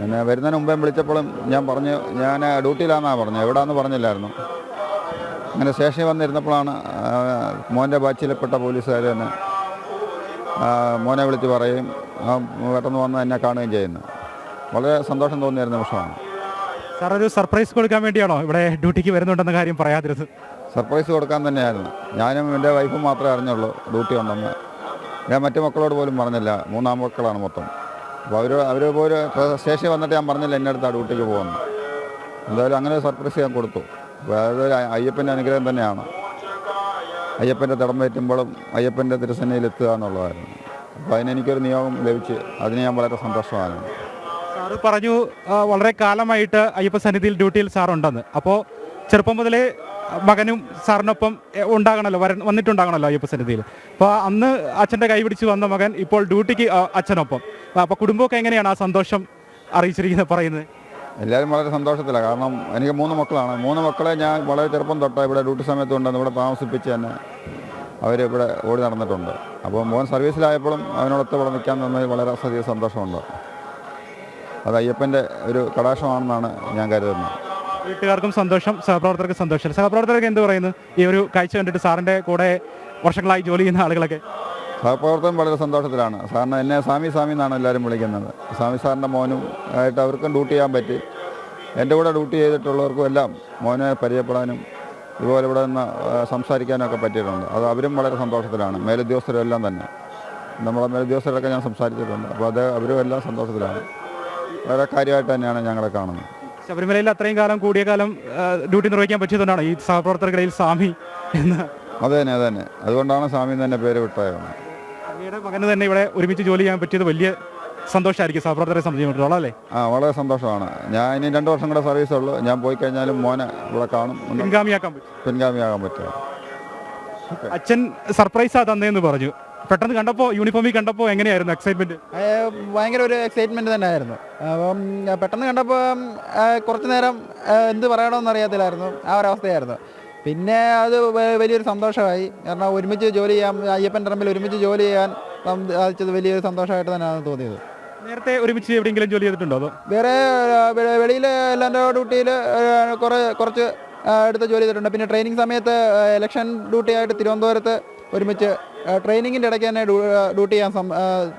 Speaker 8: എന്നെ വരുന്നതിന് മുമ്പേ വിളിച്ചപ്പോഴും ഞാൻ പറഞ്ഞു ഞാൻ ഡ്യൂട്ടിയിലാണെന്നാണ് പറഞ്ഞത്, എവിടെയാണെന്ന് പറഞ്ഞില്ലായിരുന്നു. അങ്ങനെ സ്റ്റേഷനിൽ വന്നിരുന്നപ്പോഴാണ് മോൻ്റെ ബാച്ചിൽപ്പെട്ട പോലീസുകാർ തന്നെ മോനെ വിളിച്ച് പറയുകയും പെട്ടെന്ന് വന്ന് എന്നെ കാണുകയും ചെയ്യുന്നു. വളരെ സന്തോഷം തോന്നിയ ഒരു നിമിഷമാണ്.
Speaker 3: സാർ, ഒരു സർപ്രൈസ് കൊടുക്കാൻ വേണ്ടിയാണോ ഇവിടെ ഡ്യൂട്ടിക്ക് വരുന്നുണ്ടെന്ന കാര്യം പറയാതിരുന്നത്?
Speaker 8: സർപ്രൈസ് കൊടുക്കാൻ തന്നെയായിരുന്നു. ഞാനും എൻ്റെ വൈഫും മാത്രമേ അറിഞ്ഞുള്ളൂ ഡ്യൂട്ടി ഉണ്ടെന്ന്. ഞാൻ മറ്റു മക്കളോട് പോലും പറഞ്ഞില്ല. 3 മക്കളാണ് മൊത്തം. അപ്പോൾ അവർ പോലും സ്റ്റേഷനിൽ വന്നിട്ട് ഞാൻ പറഞ്ഞില്ല എൻ്റെ അടുത്ത് ആ ഡ്യൂട്ടിക്ക് പോകുന്നു. എന്തായാലും അങ്ങനെ ഒരു സർപ്രൈസ് ഞാൻ കൊടുത്തു. അപ്പോൾ അതൊരു അയ്യപ്പൻ്റെ അനുഗ്രഹം തന്നെയാണ്. അയ്യപ്പൻ്റെ തിടമ്പേറ്റുമ്പോഴും അയ്യപ്പൻ്റെ തിരുസന്നിധിയിൽ എത്തുക എന്നുള്ളതായിരുന്നു. അപ്പോൾ അതിനെനിക്കൊരു നിയോഗം ലഭിച്ച് അതിന് ഞാൻ വളരെ സന്തോഷമാണ്.
Speaker 3: സാറ് പറഞ്ഞു വളരെ കാലമായിട്ട് അയ്യപ്പ സന്നിധിയിൽ ഡ്യൂട്ടിയിൽ സാറുണ്ടെന്ന്. അപ്പോൾ ചെറുപ്പം മുതലേ മകനും സാറിനൊപ്പം വന്നിട്ടുണ്ടാകണമല്ലോ അയ്യപ്പ സന്നിധിയിൽ. അപ്പോൾ അന്ന് അച്ഛൻ്റെ കൈ പിടിച്ച് വന്ന മകൻ ഇപ്പോൾ ഡ്യൂട്ടിക്ക് അച്ഛനൊപ്പം. അപ്പോൾ കുടുംബമൊക്കെ എങ്ങനെയാണ് ആ സന്തോഷം അറിയിച്ചിരിക്കുന്നത്, പറയുന്നത്?
Speaker 8: എല്ലാവരും വളരെ സന്തോഷത്തിലാണ്. കാരണം എനിക്ക് 3 മക്കളാണ്. 3 മക്കളെ ഞാൻ വളരെ ചെറുപ്പം തൊട്ട് ഇവിടെ ഡ്യൂട്ടി സമയത്ത് കൊണ്ടുവന്ന് ഇവിടെ താമസിപ്പിച്ച് തന്നെ അവരിവിടെ ഓടി നടന്നിട്ടുണ്ട്. അപ്പോൾ മോൻ സർവീസിലായപ്പോഴും അവനോടൊത്ത് ഇവിടെ നിൽക്കാൻ തന്നതിൽ വളരെ അധികം സന്തോഷമുണ്ട്. അത് അയ്യപ്പൻ്റെ ഒരു കടാക്ഷമാണെന്നാണ് ഞാൻ കരുതുന്നത്.
Speaker 3: വീട്ടുകാർക്കും സന്തോഷം, സഹപ്രവർത്തകർക്കും സന്തോഷം. സഹപ്രവർത്തകർക്ക് എന്ത് പറയുന്നു ഈ ഒരു കാഴ്ച കണ്ടിട്ട്? സാറിൻ്റെ കൂടെ വർഷങ്ങളായി ജോലി ചെയ്യുന്ന ആളുകളൊക്കെ
Speaker 8: സഹപ്രവർത്തകൻ വളരെ സന്തോഷത്തിലാണ്. സാറിന് എന്നെ സ്വാമി എന്നാണ് എല്ലാവരും വിളിക്കുന്നത്. സ്വാമി സാറിൻ്റെ മോനും ആയിട്ട് അവർക്കും ഡ്യൂട്ടി ചെയ്യാൻ പറ്റി. എൻ്റെ കൂടെ ഡ്യൂട്ടി ചെയ്തിട്ടുള്ളവർക്കും എല്ലാം മോനെ പരിചയപ്പെടാനും ഇതുപോലെ ഇവിടെ നിന്ന് സംസാരിക്കാനൊക്കെ പറ്റിയിട്ടുണ്ട്. അത് അവരും വളരെ സന്തോഷത്തിലാണ്. മേലുദ്യോഗസ്ഥരെല്ലാം തന്നെ നമ്മളെ മേലുദ്യോഗസ്ഥരൊക്കെ ഞാൻ സംസാരിച്ചിട്ടുണ്ട്. അപ്പോൾ അവരും എല്ലാം സന്തോഷത്തിലാണ്. വളരെ കാര്യമായിട്ട് തന്നെയാണ് ഞങ്ങളെ കാണുന്നത്.
Speaker 3: ശബരിമലയിൽ അത്രയും കാലം കൂടിയ കാലം ഡ്യൂട്ടി നിർവഹിക്കാൻ പറ്റിയതുകൊണ്ടാണ് ഈ സഹപ്രവർത്തകർക്കിടയിൽ സ്വാമി എന്ന്.
Speaker 8: അത് തന്നെ അതുകൊണ്ടാണ് സ്വാമി തന്നെ പേര് വിട്ടത്.
Speaker 3: അങ്ങയുടെ മകന് തന്നെ ഇവിടെ ഒരുമിച്ച് ജോലി ചെയ്യാൻ പറ്റിയത് വലിയ സന്തോഷമായിരിക്കും സഹപ്രവർത്തകരെ സംബന്ധിച്ചിടത്തോളം, അല്ലേ?
Speaker 8: വളരെ സന്തോഷമാണ്. ഞാൻ ഇനി 2 വർഷം കൂടെ സർവീസുള്ളൂ. ഞാൻ പോയി കഴിഞ്ഞാലും മോനെ ഇവിടെ കാണും, പിൻഗാമിയാകാൻ പറ്റും.
Speaker 3: അച്ഛൻ സർപ്രൈസാ തന്നേന്ന് പറഞ്ഞു. പെട്ടെന്ന് കണ്ടപ്പോൾ, യൂണിഫോമിൽ കണ്ടപ്പോൾ എങ്ങനെയായിരുന്നു എക്സൈറ്റ്മെന്റ്?
Speaker 9: ഭയങ്കര ഒരു എക്സൈറ്റ്മെന്റ് തന്നെ ആയിരുന്നു. അപ്പം പെട്ടെന്ന് കണ്ടപ്പോൾ കുറച്ച് നേരം എന്ത് പറയണമെന്ന് അറിയത്തില്ലായിരുന്നു. ആ ഒരവസ്ഥയായിരുന്നു. പിന്നെ അത് വലിയൊരു സന്തോഷമായി. കാരണം ഒരുമിച്ച് ജോലി ചെയ്യാൻ, അയ്യപ്പൻ്റെ തമ്മിൽ ഒരുമിച്ച് ജോലി ചെയ്യാൻ സാധിച്ചത് വലിയൊരു സന്തോഷമായിട്ട് തന്നെയാണ് തോന്നിയത്.
Speaker 3: നേരത്തെ ഒരുമിച്ച് എവിടെയെങ്കിലും ജോലി ചെയ്തിട്ടുണ്ടോ? അതോ
Speaker 9: വേറെ വെളിയിൽ എല്ലാൻ്റെ ഡ്യൂട്ടിയിൽ കുറച്ച് അടുത്ത് ജോലി ചെയ്തിട്ടുണ്ട്. പിന്നെ ട്രെയിനിങ് സമയത്ത് ഇലക്ഷൻ ഡ്യൂട്ടി ആയിട്ട് തിരുവനന്തപുരത്ത് ഒരുമിച്ച് ട്രെയിനിങ്ങിൻ്റെ ഇടയ്ക്ക് തന്നെ ഡ്യൂട്ടി ചെയ്യാൻ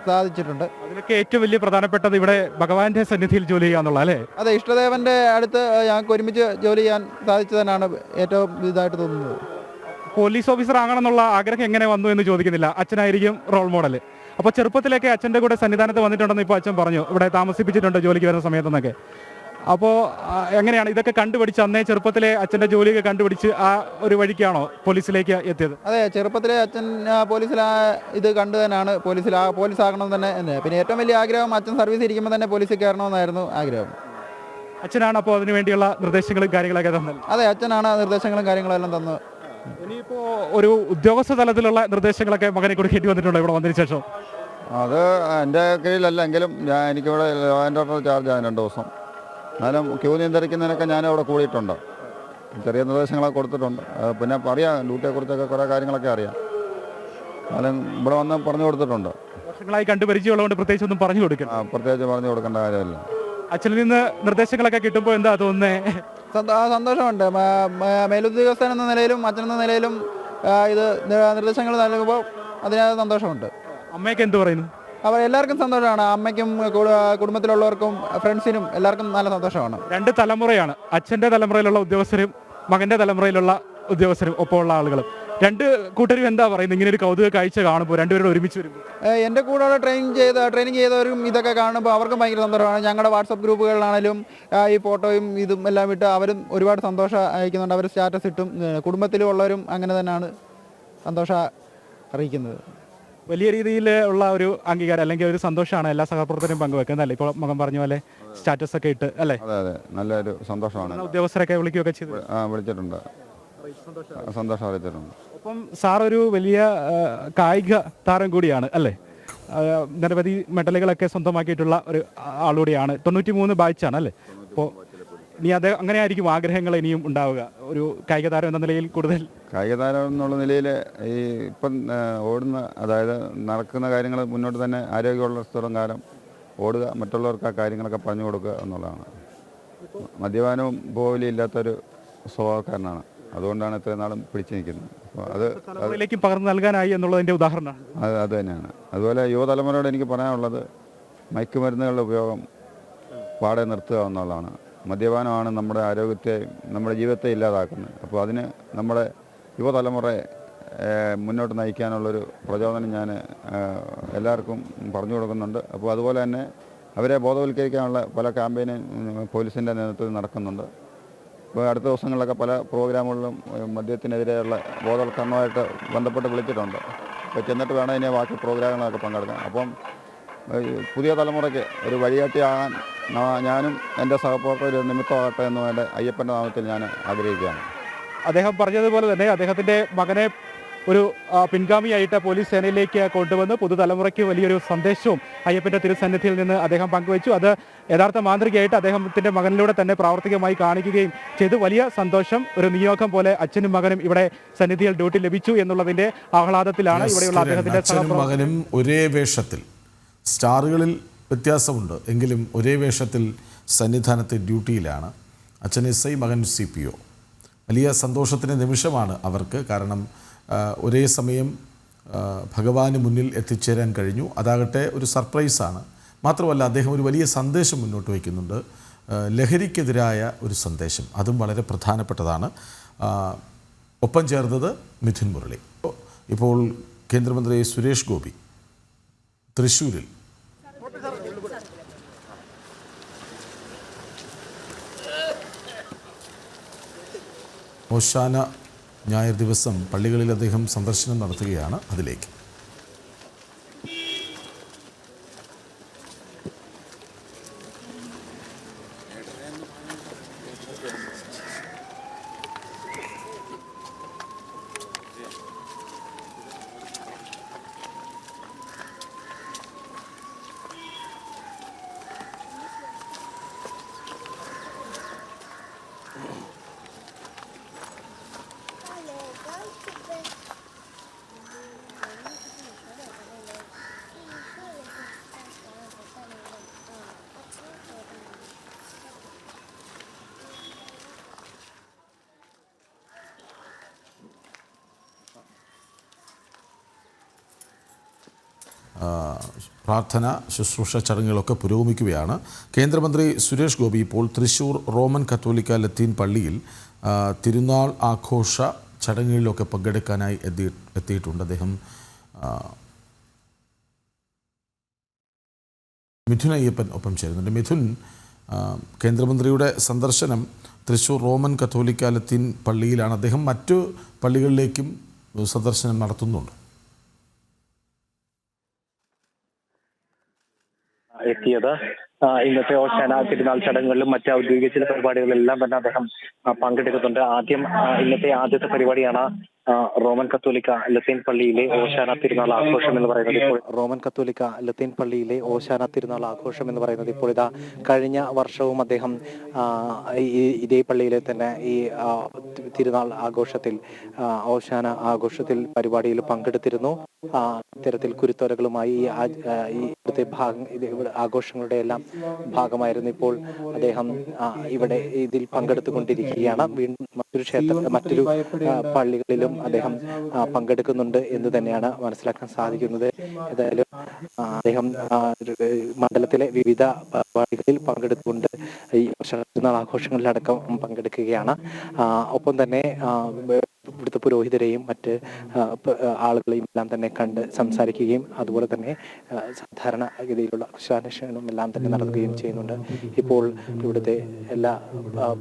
Speaker 9: സാധിച്ചിട്ടുണ്ട്.
Speaker 3: അതിലൊക്കെ ഏറ്റവും വലിയ പ്രധാനപ്പെട്ടത് ഇവിടെ ഭഗവാന്റെ സന്നിധിയിൽ ജോലി ചെയ്യാന്നുള്ള, അല്ലേ?
Speaker 9: അതെ, ഇഷ്ടദേവൻ്റെ അടുത്ത് ഞങ്ങൾക്ക് ഒരുമിച്ച് ജോലി ചെയ്യാൻ സാധിച്ചതിനാണ് ഏറ്റവും ഇതായിട്ട് തോന്നുന്നത്.
Speaker 3: പോലീസ് ഓഫീസർ ആകണമെന്നുള്ള ആഗ്രഹം എങ്ങനെ വന്നു എന്ന് ചോദിക്കുന്നില്ല. അച്ഛനായിരിക്കും റോൾ മോഡൽ. അപ്പോൾ ചെറുപ്പത്തിലേക്ക് അച്ഛൻ്റെ കൂടെ സന്നിധാനത്ത് വന്നിട്ടുണ്ടെന്ന് ഇപ്പോൾ അച്ഛൻ പറഞ്ഞു, ഇവിടെ താമസിപ്പിച്ചിട്ടുണ്ട് ജോലിക്ക് വരുന്ന സമയത്തെന്നൊക്കെ. അപ്പോൾ എങ്ങനെയാണ് ഇതൊക്കെ കണ്ടുപിടിച്ച്, അന്നേ ചെറുപ്പത്തിലെ അച്ഛൻ്റെ ജോലിയൊക്കെ കണ്ടുപിടിച്ച് ആ ഒരു വഴിക്കാണോ പോലീസിലേക്ക് എത്തിയത്?
Speaker 9: അതെ, ചെറുപ്പത്തിലെ അച്ഛൻ ഇത് കണ്ടു തന്നെയാണ് പോലീസാകണം തന്നെ. പിന്നെ ഏറ്റവും വലിയ ആഗ്രഹം അച്ഛൻ സർവീസ് ഇരിക്കുമ്പോൾ തന്നെ പോലീസിൽ കയറണമെന്നായിരുന്നു ആഗ്രഹം.
Speaker 3: അച്ഛനാണ് അപ്പോൾ അതിനു വേണ്ടിയുള്ള നിർദ്ദേശങ്ങളും കാര്യങ്ങളൊക്കെ തന്നത്?
Speaker 9: അതെ, അച്ഛനാണ് നിർദ്ദേശങ്ങളും കാര്യങ്ങളെല്ലാം തന്നത്.
Speaker 3: ഇനിയിപ്പോൾ ഒരു ഉദ്യോഗസ്ഥ തലത്തിലുള്ള നിർദ്ദേശങ്ങളൊക്കെ മകനെ കൊടുക്കേണ്ടി വന്നിട്ടുണ്ടോ ഇവിടെ വന്നതിന് ശേഷം?
Speaker 8: അത് എൻ്റെ കീഴിലല്ല എങ്കിലും എനിക്കിവിടെ ലോ ആൻഡ് ഓർഡർ ചാർജാണ് 2 ദിവസം. എന്നാലും ക്യൂ നിയന്ത്രിക്കുന്നതിനൊക്കെ ഞാനവിടെ കൂടിയിട്ടുണ്ട്. ചെറിയ നിർദ്ദേശങ്ങളൊക്കെ കൊടുത്തിട്ടുണ്ട്. പിന്നെ അറിയാം, ഡ്യൂട്ടിയെക്കുറിച്ചൊക്കെ കുറേ കാര്യങ്ങളൊക്കെ അറിയാം. എന്നാലും ഇവിടെ വന്ന് പറഞ്ഞു കൊടുത്തിട്ടുണ്ട്.
Speaker 3: വർഷങ്ങളായി കണ്ടു പരിചയമുള്ളതുകൊണ്ട് പ്രത്യേകിച്ച് ഒന്നും പറഞ്ഞു കൊടുക്കണം.
Speaker 8: പ്രത്യേകിച്ച് പറഞ്ഞു കൊടുക്കേണ്ട കാര്യമില്ല.
Speaker 3: അച്ഛനിൽ നിന്ന് നിർദ്ദേശങ്ങളൊക്കെ കിട്ടുമ്പോൾ എന്താ തോന്നുന്നേ?
Speaker 9: സന്തോഷമുണ്ട്. മേലുദ്യോഗസ്ഥൻ എന്ന നിലയിലും അച്ഛൻ എന്ന നിലയിലും ഇത് നിർദ്ദേശങ്ങൾ നൽകുമ്പോൾ അതിനകത്ത് സന്തോഷമുണ്ട്.
Speaker 3: അമ്മയൊക്കെ എന്ത് പറയുന്നു?
Speaker 9: അവർ എല്ലാവർക്കും സന്തോഷമാണ്. അമ്മയ്ക്കും കുടുംബത്തിലുള്ളവർക്കും ഫ്രണ്ട്സിനും എല്ലാവർക്കും നല്ല സന്തോഷമാണ്.
Speaker 3: 2 തലമുറയാണ്, അച്ഛൻ്റെ തലമുറയിലുള്ള ഉദ്യോഗസ്ഥരും മകൻ്റെ തലമുറയിലുള്ള ഉദ്യോഗസ്ഥരും ഒപ്പമുള്ള ആളുകളും. 2 കൂട്ടരും എന്താ പറയുന്നത് ഇങ്ങനെ ഒരു കൗതുക കാഴ്ച കാണുമ്പോൾ, രണ്ടുപേരും ഒരുമിച്ച് വരുമ്പോൾ?
Speaker 9: എൻ്റെ കൂടെ ട്രെയിനിങ് ചെയ്തവരും ഇതൊക്കെ കാണുമ്പോൾ അവർക്കും ഭയങ്കര സന്തോഷമാണ്. ഞങ്ങളുടെ വാട്സപ്പ് ഗ്രൂപ്പുകളിലാണെങ്കിലും ഈ ഫോട്ടോയും ഇതും എല്ലാം ഇട്ട് അവരും ഒരുപാട് സന്തോഷം അയക്കുന്നുണ്ട്. അവർ സ്റ്റാറ്റസ് ഇട്ടും കുടുംബത്തിലുള്ളവരും അങ്ങനെ തന്നെയാണ് സന്തോഷം അറിയിക്കുന്നത്.
Speaker 3: വലിയ രീതിയിൽ ഉള്ള ഒരു അംഗീകാരം അല്ലെങ്കിൽ ഒരു സന്തോഷമാണ് എല്ലാ സഹപ്രവർത്തകരും പങ്കുവെക്കുന്നത് അല്ലേ? ഇപ്പോൾ മകൻ പറഞ്ഞ പോലെ സ്റ്റാറ്റസ് ഒക്കെ ഇട്ട് അല്ലേ?
Speaker 8: അതെ, നല്ലൊരു സന്തോഷമാണ്.
Speaker 3: ഉദ്യോഗസ്ഥരൊക്കെ വിളിക്കുകയൊക്കെ ചെയ്തു.
Speaker 8: വിളിച്ചിട്ടുണ്ട്, സന്തോഷം അറിയിച്ചിട്ടുണ്ട്.
Speaker 3: ഒപ്പം സാർ ഒരു വലിയ കായിക താരം കൂടിയാണ് അല്ലേ? നിരവധി മെഡലുകളൊക്കെ സ്വന്തമാക്കിയിട്ടുള്ള ഒരു ആളുകൂടിയാണ്. 93 ബാച്ചാണ് അല്ലേ? അപ്പോൾ ഇനി അത് അങ്ങനെ ആയിരിക്കും ആഗ്രഹങ്ങൾ ഇനിയും ഉണ്ടാവുക, ഒരു കായിക താരം എന്ന നിലയിൽ കൂടുതൽ?
Speaker 8: കായിക താരം എന്നുള്ള നിലയിൽ ഈ ഇപ്പം ഓടുന്ന, അതായത് നടക്കുന്ന കാര്യങ്ങൾ മുന്നോട്ട് തന്നെ ആരോഗ്യമുള്ളിടത്തോളം കാലം ഓടുക, മറ്റുള്ളവർക്ക് ആ കാര്യങ്ങളൊക്കെ പറഞ്ഞു കൊടുക്കുക എന്നുള്ളതാണ്. മദ്യപാനവും പോലും ഇല്ലാത്തൊരു സ്വഭാവക്കാരനാണ്. അതുകൊണ്ടാണ് ഇത്രയും നാളും പിടിച്ചു നിൽക്കുന്നത്. അപ്പോൾ
Speaker 3: അതിലേക്ക് പകർന്നു നൽകാനായി എന്നുള്ളതിൻ്റെ ഉദാഹരണമാണ്.
Speaker 8: അത് തന്നെയാണ്. അതുപോലെ യുവതലമുറയോട് എനിക്ക് പറയാനുള്ളത് മയക്കുമരുന്നുകളുടെ ഉപയോഗം പാടെ നിർത്തുക എന്നുള്ളതാണ്. മദ്യപാനമാണ് നമ്മുടെ ആരോഗ്യത്തെ, നമ്മുടെ ജീവിതത്തെ ഇല്ലാതാക്കുന്നത്. അപ്പോൾ അതിന് നമ്മുടെ യുവതലമുറയെ മുന്നോട്ട് നയിക്കാനുള്ളൊരു പ്രചോദനം ഞാൻ എല്ലാവർക്കും പറഞ്ഞു കൊടുക്കുന്നുണ്ട്. അപ്പോൾ അതുപോലെ തന്നെ അവരെ ബോധവൽക്കരിക്കാനുള്ള പല ക്യാമ്പയിനും പോലീസിൻ്റെ നേതൃത്വത്തിൽ നടക്കുന്നുണ്ട്. ഇപ്പോൾ അടുത്ത ദിവസങ്ങളിലൊക്കെ പല പ്രോഗ്രാമുകളിലും മദ്യത്തിനെതിരെയുള്ള ബോധവൽക്കരണമായിട്ട് ബന്ധപ്പെട്ട് വിളിച്ചിട്ടുണ്ട്. അപ്പോൾ ചെന്നിട്ട് വേണം ഇനി ബാക്കി പ്രോഗ്രാമുകളൊക്കെ പങ്കെടുക്കാൻ. അപ്പം പുതിയ തലമുറയ്ക്ക് ഒരു വഴികാട്ടിയാകാൻ ഞാനും എൻ്റെ സഹപ്രവർത്തകർ നിമിത്തമാകട്ടെ എന്ന് വേണ്ട അയ്യപ്പൻ്റെ നാമത്തിൽ ഞാൻ ആഗ്രഹിക്കുകയാണ്.
Speaker 3: അദ്ദേഹം പറഞ്ഞതുപോലെ തന്നെ അദ്ദേഹത്തിൻ്റെ മകനെ ഒരു പിൻഗാമിയായിട്ട് പോലീസ് സേനയിലേക്ക് കൊണ്ടുവന്ന് പുതുതലമുറയ്ക്ക് വലിയൊരു സന്ദേശവും അയ്യപ്പൻ്റെ തിരുസന്നിധിയിൽ നിന്ന് അദ്ദേഹം പങ്കുവച്ചു. അത് യഥാർത്ഥ മാതൃകയായിട്ട് അദ്ദേഹത്തിൻ്റെ മകനിലൂടെ തന്നെ പ്രാവർത്തികമായി കാണിക്കുകയും ചെയ്തു. വലിയ സന്തോഷം. ഒരു നിയോഗം പോലെ അച്ഛനും മകനും ഇവിടെ സന്നിധിയിൽ ഡ്യൂട്ടി ലഭിച്ചു എന്നുള്ളതിൻ്റെ ആഹ്ലാദത്തിലാണ് ഇവിടെയുള്ള അദ്ദേഹത്തിൻ്റെ
Speaker 1: മകനും ഒരേ വേഷത്തിൽ. സ്റ്റാറുകളിൽ വ്യത്യാസമുണ്ട് എങ്കിലും ഒരേ വേഷത്തിൽ സന്നിധാനത്തെ ഡ്യൂട്ടിയിലാണ്. അച്ഛൻ SI, മകൻ CPO. വലിയ സന്തോഷത്തിൻ്റെ നിമിഷമാണ് അവർക്ക്. കാരണം ഒരേ സമയം ഭഗവാന് മുന്നിൽ എത്തിച്ചേരാൻ കഴിഞ്ഞു. അതാകട്ടെ ഒരു സർപ്രൈസാണ്. മാത്രമല്ല അദ്ദേഹം ഒരു വലിയ സന്ദേശം മുന്നോട്ട് വയ്ക്കുന്നുണ്ട്, ലഹരിക്കെതിരായ ഒരു സന്ദേശം. അതും വളരെ പ്രധാനപ്പെട്ടതാണ്. ഒപ്പം ചേർന്നത് മിഥുൻ മുരളി. ഇപ്പോൾ കേന്ദ്രമന്ത്രി സുരേഷ് ഗോപി തൃശ്ശൂരിൽ ഓശാന ഞായർ ദിവസം പള്ളികളിൽ അദ്ദേഹം സന്ദർശനം നടത്തുകയാണ്. അതിലേക്ക് പ്രാർത്ഥന ശുശ്രൂഷ ചടങ്ങുകളൊക്കെ പുരോഗമിക്കുകയാണ്. കേന്ദ്രമന്ത്രി സുരേഷ് ഗോപി ഇപ്പോൾ തൃശ്ശൂർ റോമൻ കത്തോലിക്ക ലത്തീൻ പള്ളിയിൽ തിരുനാൾ ആഘോഷ ചടങ്ങുകളിലൊക്കെ പങ്കെടുക്കാനായി എത്തിയിട്ടുണ്ട്. അദ്ദേഹം മിഥുൻ അയ്യപ്പൻ ഒപ്പം ചേരുന്നുണ്ട്. മിഥുൻ, കേന്ദ്രമന്ത്രിയുടെ സന്ദർശനം തൃശ്ശൂർ റോമൻ കത്തോലിക്ക ലത്തീൻ പള്ളിയിലാണ്. അദ്ദേഹം മറ്റു പള്ളികളിലേക്കും സന്ദർശനം നടത്തുന്നുണ്ട്.
Speaker 10: എത്തിയത് ഇന്നത്തെ ഓശാന തിരുനാൾ ചടങ്ങുകളിലും മറ്റ് ഔദ്യോഗിക ചില പരിപാടികളിലെല്ലാം തന്നെ അദ്ദേഹം പങ്കെടുക്കുന്നുണ്ട്. ഇന്നത്തെ ആദ്യത്തെ പരിപാടിയാണ് റോമൻ കത്തോലിക്ക ലത്തീൻ പള്ളിയിലെ ഓശാന തിരുനാൾ ആഘോഷം എന്ന് പറയുന്നത്. ഇപ്പോൾ റോമൻ കത്തോലിക്ക ലത്തീൻ പള്ളിയിലെ ഓശാന തിരുനാൾ ആഘോഷം എന്ന് പറയുന്നത് ഇപ്പോൾ ഇതാ കഴിഞ്ഞ വർഷവും അദ്ദേഹം ഇതേ പള്ളിയിലെ തന്നെ ഈ തിരുനാൾ ആഘോഷത്തിൽ ഓശാന ആഘോഷത്തിൽ പരിപാടിയിൽ പങ്കെടുത്തിരുന്നു. ഇത്തരത്തിൽ കുരുത്തോലകളുമായി ഈ
Speaker 11: ഇവിടുത്തെ ആഘോഷങ്ങളുടെ എല്ലാം ഭാഗമായിരുന്നു. ഇപ്പോൾ അദ്ദേഹം ഇവിടെ ഇതിൽ പങ്കെടുത്തുകൊണ്ടിരിക്കുകയാണ്. വീണ്ടും മറ്റൊരു പള്ളികളിലും അദ്ദേഹം പങ്കെടുക്കുന്നുണ്ട് എന്ന് തന്നെയാണ് മനസ്സിലാക്കാൻ സാധിക്കുന്നത്. ഏതായാലും അദ്ദേഹം മണ്ഡലത്തിലെ വിവിധ പരിപാടികളിൽ പങ്കെടുത്തുകൊണ്ട് ഈ പെരുന്നാൾ ആഘോഷങ്ങളിലടക്കം പങ്കെടുക്കുകയാണ്. ഒപ്പം തന്നെ ഇവിടുത്തെ പുരോഹിതരെയും മറ്റ് ആളുകളെയും എല്ലാം തന്നെ കണ്ട് സംസാരിക്കുകയും അതുപോലെ തന്നെ സാധാരണഗതിയിലുള്ള കുശലാന്വേഷണവും എല്ലാം തന്നെ നടത്തുകയും ചെയ്യുന്നുണ്ട്. ഇപ്പോൾ ഇവിടുത്തെ എല്ലാ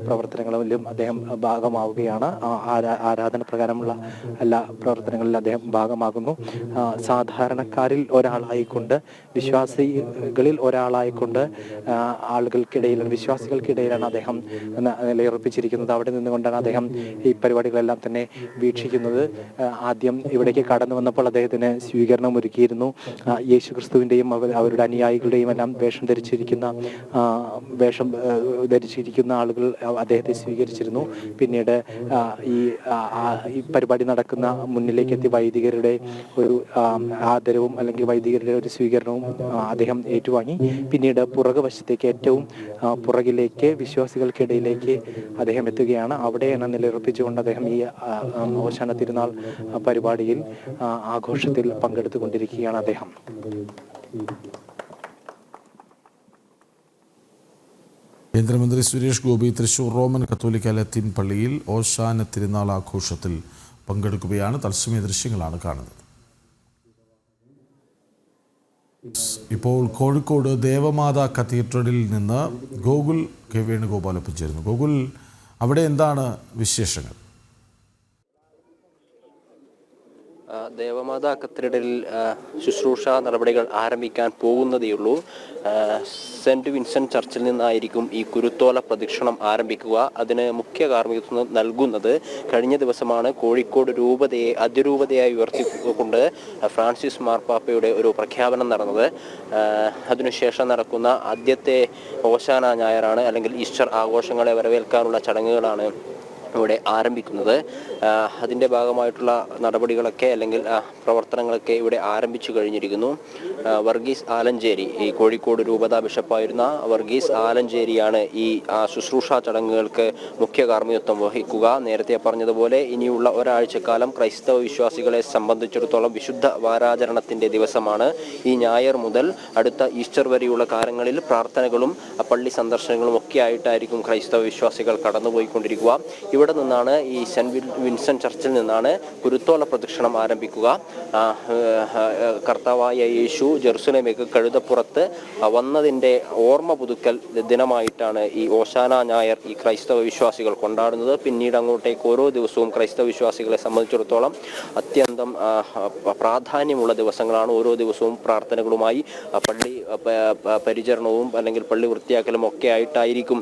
Speaker 11: പ്രവർത്തനങ്ങളിലും അദ്ദേഹം ഭാഗമാവുകയാണ്. ആരാധന പ്രകാരമുള്ള എല്ലാ പ്രവർത്തനങ്ങളിലും അദ്ദേഹം ഭാഗമാകുന്നു. സാധാരണക്കാരിൽ ഒരാളായിക്കൊണ്ട്, വിശ്വാസികളിൽ ഒരാളായിക്കൊണ്ട് വിശ്വാസികൾക്കിടയിലാണ് അദ്ദേഹം നിലയുറപ്പിച്ചിരിക്കുന്നത്. അവിടെ നിന്നുകൊണ്ടാണ് അദ്ദേഹം ഈ പരിപാടികളെല്ലാം തന്നെ വീക്ഷിക്കുന്നത്. ആദ്യം ഇവിടേക്ക് കടന്നു വന്നപ്പോൾ അദ്ദേഹത്തിന് സ്വീകരണം ഒരുക്കിയിരുന്നു. യേശു ക്രിസ്തുവിൻ്റെയും അവരുടെ അനുയായികളുടെയും എല്ലാം വേഷം ധരിച്ചിരിക്കുന്ന ആളുകൾ അദ്ദേഹത്തെ സ്വീകരിച്ചിരുന്നു. പിന്നീട് ഈ പരിപാടി നടക്കുന്ന മുന്നിലേക്ക് എത്തി വൈദികരുടെ ഒരു ആദരവും അല്ലെങ്കിൽ വൈദികരുടെ ഒരു സ്വീകരണവും അദ്ദേഹം ഏറ്റുവാങ്ങി. പിന്നീട് പുറകുവശത്തേക്ക് ഏറ്റവും പുറകിലേക്ക് വിശ്വാസികൾക്കിടയിലേക്ക് അദ്ദേഹം എത്തുകയാണ്. അവിടെയാണ് നിലയുറപ്പിച്ചുകൊണ്ട് അദ്ദേഹം ഈ ഓശാന തിരുനാൾ പരിപാടിയിൽ ആഘോഷത്തിൽ പങ്കെടുത്തുകൊണ്ടിരിക്കുകയാണ് അദ്ദേഹം.
Speaker 1: കേന്ദ്രമന്ത്രി സുരേഷ് ഗോപി തൃശൂർ റോമൻ കത്തോലിക്ക ലത്തീൻ പള്ളിയിൽ ഓശാന തിരുനാൾ ആഘോഷത്തിൽ പങ്കെടുക്കുകയാണ്. തത്സമയ ദൃശ്യങ്ങളാണ് കാണുന്നത്. ഇപ്പോൾ കോഴിക്കോട് ദേവമാതാ കത്തീഡ്രലിൽ നിന്ന് ഗോകുൽ കെ വേണുഗോപാൽ ഒപ്പം ചേരുന്നു. ഗോകുൽ, അവിടെ എന്താണ് വിശേഷങ്ങൾ?
Speaker 12: ദേവമാതാ കത്തീഡ്രലിൽ ശുശ്രൂഷ നടപടികൾ ആരംഭിക്കാൻ പോകുന്നതേയുള്ളൂ. സെൻറ്റ് വിൻസെൻ്റ് ചർച്ചിൽ നിന്നായിരിക്കും ഈ കുരുത്തോല പ്രദക്ഷിണം ആരംഭിക്കുക. അതിന് മുഖ്യ കാർമ്മികത്വം നൽകുന്നത് കഴിഞ്ഞ ദിവസമാണ് കോഴിക്കോട് അതിരൂപതയായി ഉയർത്തിക്കൊണ്ട് ഫ്രാൻസിസ് മാർപ്പാപ്പയുടെ ഒരു പ്രഖ്യാപനം നടന്നത്. അതിനുശേഷം നടക്കുന്ന ആദ്യത്തെ ഓശാന ഞായറാണ്, അല്ലെങ്കിൽ ഈസ്റ്റർ ആഘോഷങ്ങളെ വരവേൽക്കാനുള്ള ചടങ്ങുകളാണ് ഇവിടെ ആരംഭിക്കുന്നത്. അതിൻ്റെ ഭാഗമായിട്ടുള്ള നടപടികളൊക്കെ അല്ലെങ്കിൽ പ്രവർത്തനങ്ങളൊക്കെ ഇവിടെ ആരംഭിച്ചു കഴിഞ്ഞിരിക്കുന്നു. വർഗീസ് ആലഞ്ചേരി, ഈ കോഴിക്കോട് രൂപതാ ബിഷപ്പായിരുന്ന വർഗീസ് ആലഞ്ചേരിയാണ് ഈ ശുശ്രൂഷാ ചടങ്ങുകൾക്ക് മുഖ്യ കാർമ്മികത്വം വഹിക്കുക. നേരത്തെ പറഞ്ഞതുപോലെ ഇനിയുള്ള ഒരാഴ്ചക്കാലം ക്രൈസ്തവ വിശ്വാസികളെ സംബന്ധിച്ചിടത്തോളം വിശുദ്ധ വാരാചരണത്തിൻ്റെ ദിവസമാണ്. ഈ ഞായർ മുതൽ അടുത്ത ഈസ്റ്റർ വരെയുള്ള കാലങ്ങളിൽ പ്രാർത്ഥനകളും പള്ളി സന്ദർശനങ്ങളും ഒക്കെ ആയിട്ടായിരിക്കും ക്രൈസ്തവ വിശ്വാസികൾ കടന്നുപോയിക്കൊണ്ടിരിക്കുക. ഇവിടെ നിന്നാണ് ഈ സെൻറ്റ് വിൻസെൻ്റ് ചർച്ചിൽ നിന്നാണ് കുരുത്തോല പ്രദക്ഷിണം ആരംഭിക്കുക. കർത്താവായ യേശു ജെറുസലേമിലേക്ക് കഴുതപ്പുറത്ത് വന്നതിൻ്റെ ഓർമ്മ പുതുക്കൽ ദിനമായിട്ടാണ് ഈ ഓശാന ഞായർ ഈ ക്രൈസ്തവ വിശ്വാസികൾ കൊണ്ടാടുന്നത്. പിന്നീട് അങ്ങോട്ടേക്ക് ഓരോ ദിവസവും ക്രൈസ്തവ വിശ്വാസികളെ സംബന്ധിച്ചിടത്തോളം അത്യന്തം പ്രാധാന്യമുള്ള ദിവസങ്ങളാണ്. ഓരോ ദിവസവും പ്രാർത്ഥനകളുമായി പള്ളി പരിചരണവും അല്ലെങ്കിൽ പള്ളി വൃത്തിയാക്കലും ഒക്കെ ആയിട്ടായിരിക്കും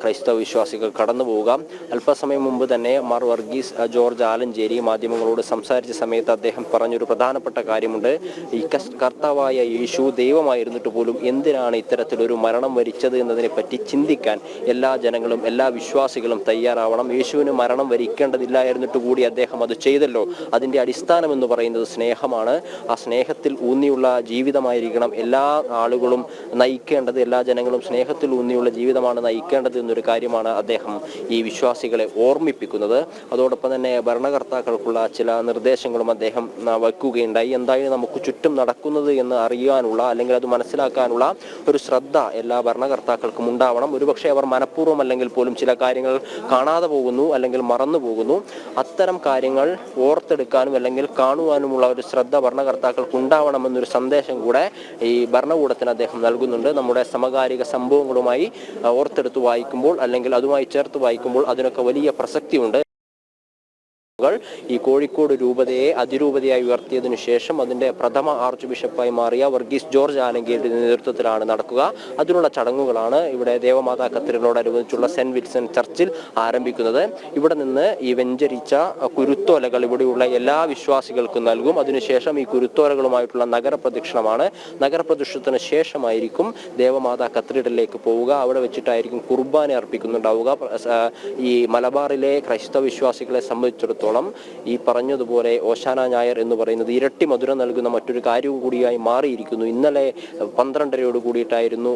Speaker 12: ക്രൈസ്തവ വിശ്വാസികൾ കടന്നു പോവുക. അല്പസമയം മുമ്പ് തന്നെ മാർ വർഗീസ് ജോർജ് ആലഞ്ചേരി മാധ്യമങ്ങളോട് സംസാരിച്ച സമയത്ത് അദ്ദേഹം പറഞ്ഞൊരു പ്രധാനപ്പെട്ട കാര്യമുണ്ട്. ഈ കർത്താവായ യേശു ദൈവമായിരുന്നിട്ട് പോലും എന്തിനാണ് ഇത്തരത്തിലൊരു മരണം വരിച്ചത് എന്നതിനെ പറ്റി ചിന്തിക്കാൻ എല്ലാ ജനങ്ങളും എല്ലാ വിശ്വാസികളും തയ്യാറാവണം. യേശുവിന് മരണം വരിക്കേണ്ടതില്ലായിരുന്നിട്ട് കൂടി അദ്ദേഹം അത് ചെയ്തല്ലോ. അതിൻ്റെ അടിസ്ഥാനം എന്ന് പറയുന്നത് സ്നേഹമാണ്. ആ സ്നേഹത്തിൽ ഊന്നിയുള്ള ജീവിതമായിരിക്കണം എല്ലാ ആളുകളും നയിക്കേണ്ടത്. എല്ലാ ജനങ്ങളും സ്നേഹത്തിൽ ഊന്നിയുള്ള ജീവിതമാണ് നയിക്കേണ്ടത് എന്നൊരു കാര്യമാണ് അദ്ദേഹം ഈ വിശ്വാസികളെ ഓർമ്മിപ്പിക്കുന്നത്. അതോടൊപ്പം തന്നെ ഭരണകർത്താക്കൾക്കുള്ള ചില നിർദ്ദേശങ്ങളും അദ്ദേഹം വയ്ക്കുകയുണ്ടായി. എന്തായാലും നമുക്ക് ചുറ്റും നടക്കുന്നത് എന്ന് അറിയാനുള്ള അല്ലെങ്കിൽ അത് മനസ്സിലാക്കാനുള്ള ഒരു ശ്രദ്ധ എല്ലാ ഭരണകർത്താക്കൾക്കും ഉണ്ടാവണം. ഒരുപക്ഷെ അവർ മനഃപൂർവ്വം അല്ലെങ്കിൽ പോലും ചില കാര്യങ്ങൾ കാണാതെ പോകുന്നു അല്ലെങ്കിൽ മറന്നു പോകുന്നു. അത്തരം കാര്യങ്ങൾ ഓർത്തെടുക്കാനും അല്ലെങ്കിൽ കാണുവാനുമുള്ള ഒരു ശ്രദ്ധ ഭരണകർത്താക്കൾക്ക് ഉണ്ടാവണമെന്നൊരു സന്ദേശം കൂടെ ഈ ഭരണകൂടത്തിന് അദ്ദേഹം നൽകുന്നുണ്ട്. നമ്മുടെ സമകാലിക സംഭവങ്ങളുമായി ഓർത്തെടുത്ത് വായിക്കുമ്പോൾ അല്ലെങ്കിൽ അതുമായി ചേർത്ത് വായിക്കുമ്പോൾ അതിനൊക്കെ വലിയ പ്രസക്തിയുണ്ട്. ഈ കോഴിക്കോട് രൂപതയെ അതിരൂപതയായി ഉയർത്തിയതിനു ശേഷം അതിൻ്റെ പ്രഥമ ആർച്ച് ബിഷപ്പായി മാറിയ വർഗീസ് ജോർജ് ആലഞ്ചേരിയുടെ നേതൃത്വത്തിലാണ് നടക്കുക. അതിനുള്ള ചടങ്ങുകളാണ് ഇവിടെ ദേവമാതാ കത്തീഡ്രലിനോടനുബന്ധിച്ചുള്ള സെൻറ്റ് വിൻസെൻ്റ് ചർച്ചിൽ ആരംഭിക്കുന്നത്. ഇവിടെ നിന്ന് ഈ വെഞ്ചരിച്ച കുരുത്തോലകൾ ഇവിടെയുള്ള എല്ലാ വിശ്വാസികൾക്കും നൽകും. അതിനുശേഷം ഈ കുരുത്തോലകളുമായിട്ടുള്ള നഗരപ്രദക്ഷിണമാണ്. നഗരപ്രദക്ഷിണത്തിന് ശേഷമായിരിക്കും ദേവമാതാ കത്തീഡ്രലിലേക്ക് പോവുക. അവിടെ വെച്ചിട്ടായിരിക്കും കുർബാന അർപ്പിക്കുന്നുണ്ടാവുക. ഈ മലബാറിലെ ക്രൈസ്തവ വിശ്വാസികളെ സംബന്ധിച്ചിടത്തോളം സംബന്ധിച്ചിടത്തോളം ഈ പറഞ്ഞതുപോലെ ഓശാന ഞായർ എന്ന് പറയുന്നത് ഇരട്ടി മധുരം നൽകുന്ന മറ്റൊരു കാര്യവും കൂടിയായി മാറിയിരിക്കുന്നു. ഇന്നലെ 12:30 കൂടിയിട്ടായിരുന്നു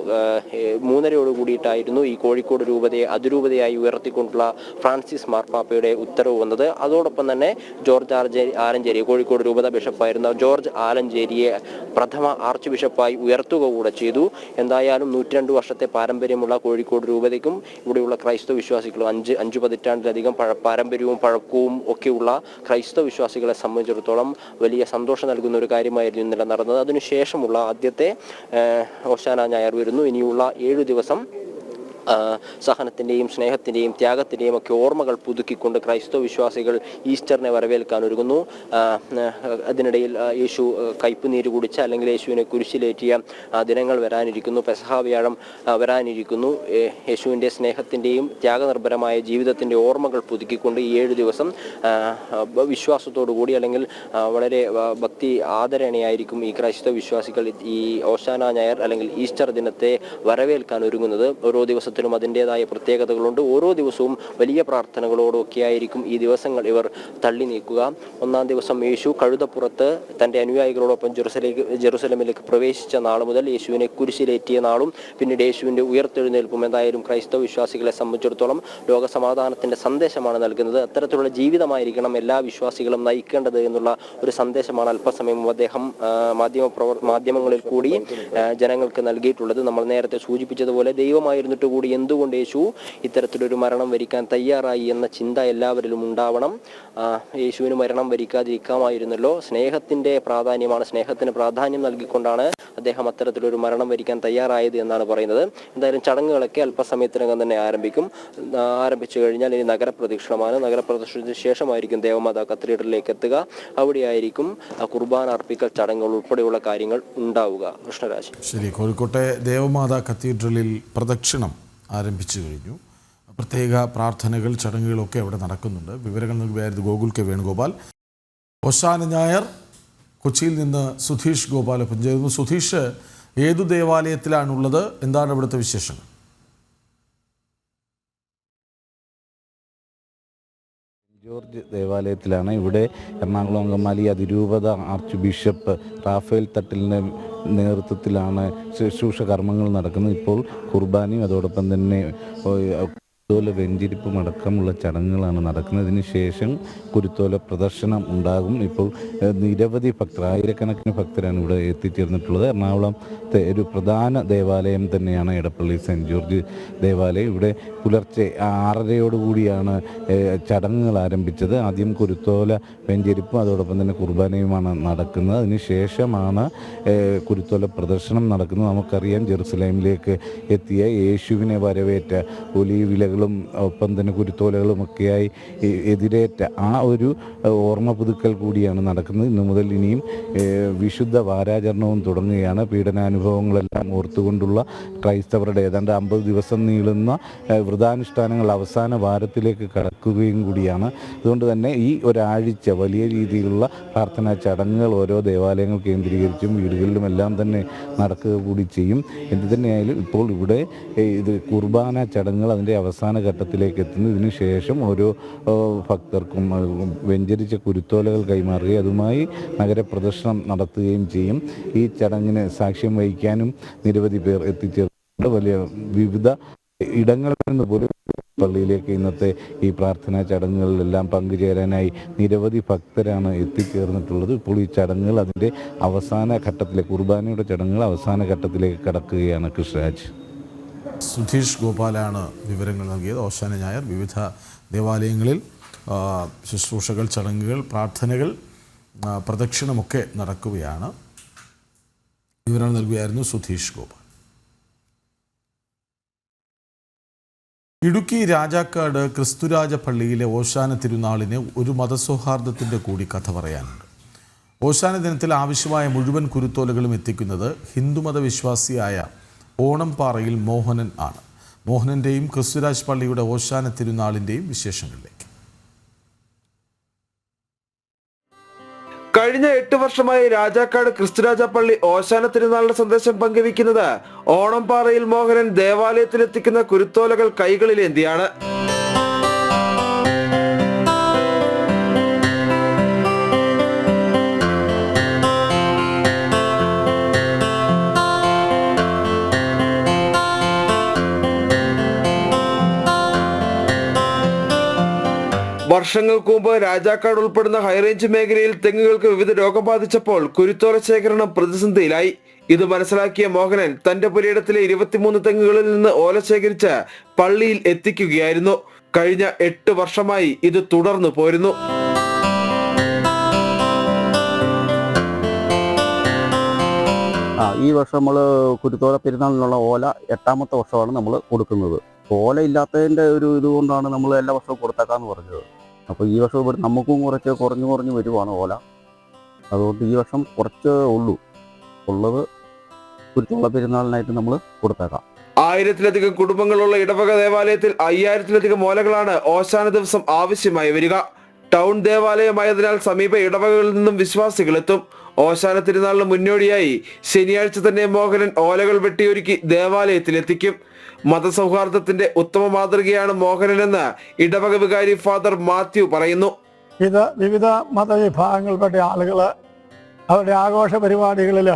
Speaker 12: 3:30 കൂടിയിട്ടായിരുന്നു ഈ കോഴിക്കോട് രൂപതയെ അതിരൂപതയായി ഉയർത്തിക്കൊണ്ടുള്ള ഫ്രാൻസിസ് മാർപ്പാപ്പയുടെ ഉത്തരവ് വന്നത്. അതോടൊപ്പം തന്നെ ജോർജ് ആലഞ്ചേരി കോഴിക്കോട് രൂപത ബിഷപ്പായിരുന്ന ജോർജ് ആലഞ്ചേരിയെ പ്രഥമ ആർച്ച് ബിഷപ്പായി ഉയർത്തുക കൂടെ ചെയ്തു. എന്തായാലും 102 വർഷത്തെ പാരമ്പര്യമുള്ള കോഴിക്കോട് രൂപതയ്ക്കും ഇവിടെയുള്ള ക്രൈസ്തവ വിശ്വാസികളും 5 പതിറ്റാണ്ടിലധികം പാരമ്പര്യവും പഴക്കവും ഒക്കെയുള്ള ക്രൈസ്തവ വിശ്വാസികളെ സംബന്ധിച്ചിടത്തോളം വലിയ സന്തോഷം നൽകുന്ന ഒരു കാര്യമായിരുന്നു ഇന്നലെ നടന്നത്. അതിനുശേഷമുള്ള ആദ്യത്തെ ഓശാന ഞായർ വരുന്നു. ഇനിയുള്ള 7 ദിവസം സഹനത്തിൻ്റെയും സ്നേഹത്തിൻ്റെയും ത്യാഗത്തിൻ്റെയും ഒക്കെ ഓർമ്മകൾ പുതുക്കിക്കൊണ്ട് ക്രൈസ്തവ വിശ്വാസികൾ ഈസ്റ്ററിനെ വരവേൽക്കാൻ ഒരുങ്ങുന്നു. അതിനിടയിൽ യേശു കയ്പുനീര് കുടിച്ച അല്ലെങ്കിൽ യേശുവിനെ കുരിശിലേറ്റിയ ദിനങ്ങൾ വരാനിരിക്കുന്നു. പെസഹ വ്യാഴം വരാനിരിക്കുന്നു. യേശുവിൻ്റെ സ്നേഹത്തിൻ്റെയും ത്യാഗനിർഭരമായ ജീവിതത്തിൻ്റെ ഓർമ്മകൾ പുതുക്കിക്കൊണ്ട് ഈ 7 ദിവസം വിശ്വാസത്തോടു കൂടി അല്ലെങ്കിൽ വളരെ ഭക്തി ആദരണീയായിരിക്കും ഈ ക്രൈസ്തവ വിശ്വാസികൾ ഈ ഓശാന ഞായർ അല്ലെങ്കിൽ ഈസ്റ്റർ ദിനത്തെ വരവേൽക്കാൻ ഒരുങ്ങുന്നത്. ഓരോ ദിവസത്തിലും അതിൻ്റെതായ പ്രത്യേകതകളുണ്ട്. ഓരോ ദിവസവും വലിയ പ്രാർത്ഥനകളോടൊക്കെ ആയിരിക്കും ഈ ദിവസങ്ങൾ ഇവർ തള്ളി നീക്കുക. 1-ാം ദിവസം യേശു കഴുതപ്പുറത്ത് തൻ്റെ അനുയായികളോടൊപ്പം ജെറുസലേമിലേക്ക് പ്രവേശിച്ച നാൾ മുതൽ യേശുവിനെ കുരിശിലേറ്റിയ നാളും പിന്നീട് യേശുവിൻ്റെ ഉയർത്തെഴുന്നേൽപ്പും എന്തായാലും ക്രൈസ്തവ വിശ്വാസികളെ സംബന്ധിച്ചിടത്തോളം ലോകസമാധാനത്തിൻ്റെ സന്ദേശമാണ് നൽകുന്നത്. അത്തരത്തിലുള്ള ജീവിതമായിരിക്കണം എല്ലാ വിശ്വാസികളും നയിക്കേണ്ടത് എന്നുള്ള ഒരു സന്ദേശമാണ് അല്പസമയം അദ്ദേഹം മാധ്യമങ്ങളിൽ കൂടി ജനങ്ങൾക്ക് നൽകിയിട്ടുള്ളത്. നമ്മൾ നേരത്തെ സൂചിപ്പിച്ചതുപോലെ ദൈവമായിരുന്നിട്ട് കൂടി എന്തുകൊണ്ട് യേശു ഇത്തരത്തിലൊരു മരണം വരിക്കാൻ തയ്യാറായി എന്ന ചിന്ത എല്ലാവരിലും ഉണ്ടാവണം. യേശുവിന് മരണം വരിക്കാതിരിക്കാമായിരുന്നല്ലോ. സ്നേഹത്തിൻ്റെ പ്രാധാന്യമാണ്, സ്നേഹത്തിന് പ്രാധാന്യം നൽകിക്കൊണ്ടാണ് അദ്ദേഹം അത്തരത്തിലൊരു മരണം വരിക്കാൻ തയ്യാറായത് എന്നാണ് പറയുന്നത്. എന്തായാലും ചടങ്ങുകളൊക്കെ അല്പസമയത്തിനകം തന്നെ ആരംഭിച്ചു കഴിഞ്ഞാൽ ഇനി നഗരപ്രദക്ഷിണമാണ്. നഗരപ്രദക്ഷിണത്തിന് ശേഷമായിരിക്കും ദേവമാതാ കത്തീഡ്രലിലേക്ക് എത്തുക. അവിടെയായിരിക്കും കുർബാന അർപ്പിക്കൽ ചടങ്ങുകൾ ഉൾപ്പെടെയുള്ള കാര്യങ്ങൾ ഉണ്ടാവുക. കൃഷ്ണരാജ്.
Speaker 1: ശരി, കോഴിക്കോട്ടെ ദേവമാതാ കത്തീഡ്രലിൽ പ്രദക്ഷിണം ആരംഭിച്ചു കഴിഞ്ഞു. പ്രത്യേക പ്രാർത്ഥനകൾ ചടങ്ങുകളൊക്കെ അവിടെ നടക്കുന്നുണ്ട്. വിവരങ്ങൾ നൽകുകയായിരുന്നു ഗോകുൽ കെ വേണുഗോപാൽ. ഓശാന ഞായർ കൊച്ചിയിൽ നിന്ന് സുധീഷ് ഗോപാലൊപ്പം ചേർന്നു. സുധീഷ്, ഏതു ദേവാലയത്തിലാണുള്ളത്? എന്താണ് ഇവിടുത്തെ വിശേഷങ്ങൾ?
Speaker 13: ജോർജ് ദേവാലയത്തിലാണ്. ഇവിടെ എറണാകുളം അങ്കമാലി അതിരൂപത ആർച്ച് ബിഷപ്പ് റാഫേൽ തട്ടിലിൻ്റെ നേതൃത്വത്തിലാണ് ശുശ്രൂഷ കർമ്മങ്ങൾ നടക്കുന്നത്. ഇപ്പോൾ കുർബാനയും അതോടൊപ്പം തന്നെ കുരുത്തോല വെഞ്ചിരിപ്പും അടക്കമുള്ള ചടങ്ങുകളാണ് നടക്കുന്നത്. ഇതിന് ശേഷം കുരുത്തോല പ്രദർശനം ഉണ്ടാകും. ഇപ്പോൾ നിരവധി ഭക്തർ, ആയിരക്കണക്കിന് ഭക്തരാണ് ഇവിടെ എത്തിച്ചേർന്നിട്ടുള്ളത്. എറണാകുളത്തെ ഒരു പ്രധാന ദേവാലയം തന്നെയാണ് എടപ്പള്ളി സെൻറ്റ് ജോർജ് ദേവാലയം. ഇവിടെ പുലർച്ചെ 6:30 ചടങ്ങുകൾ ആരംഭിച്ചത്. ആദ്യം കുരുത്തോല വെഞ്ചരിപ്പും അതോടൊപ്പം തന്നെ കുർബാനയുമാണ് നടക്കുന്നത്. അതിനുശേഷമാണ് കുരുത്തോല പ്രദർശനം നടക്കുന്നത്. നമുക്കറിയാം, ജെറുസലേമിലേക്ക് എത്തിയ യേശുവിനെ വരവേറ്റ ഒലിവിലകളും ഒപ്പം തന്നെ കുരുത്തോലകളും ഒക്കെയായി എതിരേറ്റ ആ ഒരു ഓർമ്മ പുതുക്കൽ കൂടിയാണ് നടക്കുന്നത്. ഇന്നു മുതൽ ഇനിയും വിശുദ്ധ വാരാചരണവും തുടങ്ങുകയാണ്. പീഡനാനുഭവങ്ങളെല്ലാം ഓർത്തുകൊണ്ടുള്ള ക്രൈസ്തവരുടെ ഏതാണ്ട് 50 ദിവസം നീളുന്ന വ്രതാനുഷ്ഠാനങ്ങൾ അവസാന വാരത്തിലേക്ക് കടക്കുകയും കൂടിയാണ്. അതുകൊണ്ട് തന്നെ ഈ ഒരാഴ്ച വലിയ രീതിയിലുള്ള പ്രാർത്ഥനാ ചടങ്ങുകൾ ഓരോ ദേവാലയങ്ങൾ കേന്ദ്രീകരിച്ചും വീടുകളിലുമെല്ലാം തന്നെ നടക്കുക കൂടി ചെയ്യും. എന്തു തന്നെയായാലും ഇപ്പോൾ ഇവിടെ ഇത് കുർബാന ചടങ്ങുകൾ അതിൻ്റെ അവസാന ഘട്ടത്തിലേക്ക് എത്തുന്നു. ഇതിനു ശേഷം ഓരോ ഭക്തർക്കും വെഞ്ചരിച്ച കുരുത്തോലകൾ കൈമാറുകയും അതുമായി നഗരപ്രദക്ഷിണം നടത്തുകയും ചെയ്യും. ഈ ചടങ്ങിന് സാക്ഷ്യം വഹിക്കാനും നിരവധി പേർ എത്തിച്ചേർന്നുണ്ട്. വലിയ വിവിധ ഇടങ്ങളിൽ നിന്ന് പോലും പള്ളിയിലേക്ക് ഇന്നത്തെ ഈ പ്രാർത്ഥനാ ചടങ്ങുകളിലെല്ലാം പങ്കുചേരാനായി നിരവധി ഭക്തരാണ് എത്തിച്ചേർന്നിട്ടുള്ളത്. ഇപ്പോൾ ഈ ചടങ്ങുകൾ അതിൻ്റെ അവസാന ഘട്ടത്തിലേക്ക്, കുർബാനയുടെ ചടങ്ങുകൾ അവസാന ഘട്ടത്തിലേക്ക് കടക്കുകയാണ്. കൃഷ്ണരാജ്.
Speaker 1: സുധീഷ് ഗോപാലാണ് വിവരങ്ങൾ നൽകിയത്. ഓശാന ഞായർ വിവിധ ദേവാലയങ്ങളിൽ ശുശ്രൂഷകൾ, ചടങ്ങുകൾ, പ്രാർത്ഥനകൾ, പ്രദക്ഷിണമൊക്കെ നടക്കുകയാണ്. വിവരങ്ങൾ നൽകുകയായിരുന്നു സുധീഷ് ഗോപാൽ. ഇടുക്കി രാജാക്കാട് ക്രിസ്തുരാജ പള്ളിയിലെ ഓശാന തിരുനാളിന് ഒരു മതസൗഹാർദ്ദത്തിൻ്റെ കൂടി കഥ പറയാനുണ്ട്. ഓശാന ദിനത്തിൽ ആവശ്യമായ മുഴുവൻ കുരുത്തോലകളും എത്തിക്കുന്നത് ഹിന്ദുമത വിശ്വാസിയായ ഓണംപാറയിൽ മോഹനൻ ആണ്. മോഹനൻ്റെയും ക്രിസ്തുരാജ് പള്ളിയുടെ ഓശാന തിരുനാളിൻ്റെയും വിശേഷങ്ങളിലേക്ക്.
Speaker 14: കഴിഞ്ഞ 8 വർഷമായി രാജാക്കാട് ക്രിസ്തുരാജ പള്ളി ഓശാന തിരുനാളിന്റെ സന്ദേശം പങ്കുവയ്ക്കുന്നത് ഓണംപാറയിൽ മോഹനൻ ദേവാലയത്തിലെത്തിക്കുന്ന കുരുത്തോലകൾ കൈകളിലേന്തിയാണ്. വർഷങ്ങൾക്ക് മുമ്പ് രാജാക്കാട് ഉൾപ്പെടുന്ന ഹൈറേഞ്ച് മേഖലയിൽ തെങ്ങുകൾക്ക് വിവിധ രോഗം ബാധിച്ചപ്പോൾ കുരുത്തോല ശേഖരണം പ്രതിസന്ധിയിലായി. ഇത് മനസ്സിലാക്കിയ മോഹനൻ തന്റെ പുരയിടത്തിലെ 23 തെങ്ങുകളിൽ നിന്ന് ഓല ശേഖരിച്ച് പള്ളിയിൽ എത്തിക്കുകയായിരുന്നു. കഴിഞ്ഞ 8 വർഷമായി ഇത് തുടർന്നു പോരുന്നു.
Speaker 15: ഈ വർഷം നമ്മൾ കുരുത്തോല പെരുന്നാളിനുള്ള ഓല 8ാമത്തെ വർഷമാണ് നമ്മൾ കൊടുക്കുന്നത്. ഓല ഇല്ലാത്തതിൻ്റെ ഒരു ഇതുകൊണ്ടാണ് നമ്മൾ എല്ലാ വർഷവും കൊടുത്തേക്കാന്ന് പറഞ്ഞത്. അപ്പോൾ ഈ വർഷം ഇവിടെ നമുക്കും കുറച്ച് കുറഞ്ഞു വരുവാണ് ഓല. അതുകൊണ്ട് ഈ വർഷം കുറച്ച് ഉള്ളത് കുരുത്തോല പെരുന്നാളിനായിട്ട് നമ്മൾ കൊടുത്തേക്കാം.
Speaker 14: 1000-ലധികം കുടുംബങ്ങളുള്ള ഇടവക ദേവാലയത്തിൽ 5000-ലധികം ഓലകളാണ് ഓശാന ദിവസം ആവശ്യമായി വരിക. ടൗൺ ദേവാലയമായതിനാൽ സമീപ ഇടവകകളിൽ നിന്നും വിശ്വാസികൾ എത്തും. ഓശാന തിരുനാളിന് മുന്നോടിയായി ശനിയാഴ്ച തന്നെ മോഹനൻ ഓലകൾ വെട്ടിയൊരുക്കി ദേവാലയത്തിലെത്തിക്കും. മതസൗഹാർദ്ദത്തിന്റെ ഉത്തമ മാതൃകയാണ് മോഹനനെന്ന് ഇടവക വികാരി ഫാദർ മാത്യു പറയുന്നു.
Speaker 16: ഇത് വിവിധ മതവിഭാഗങ്ങളിൽപ്പെട്ട ആളുകൾ അവരുടെ ആഘോഷ പരിപാടികളിൽ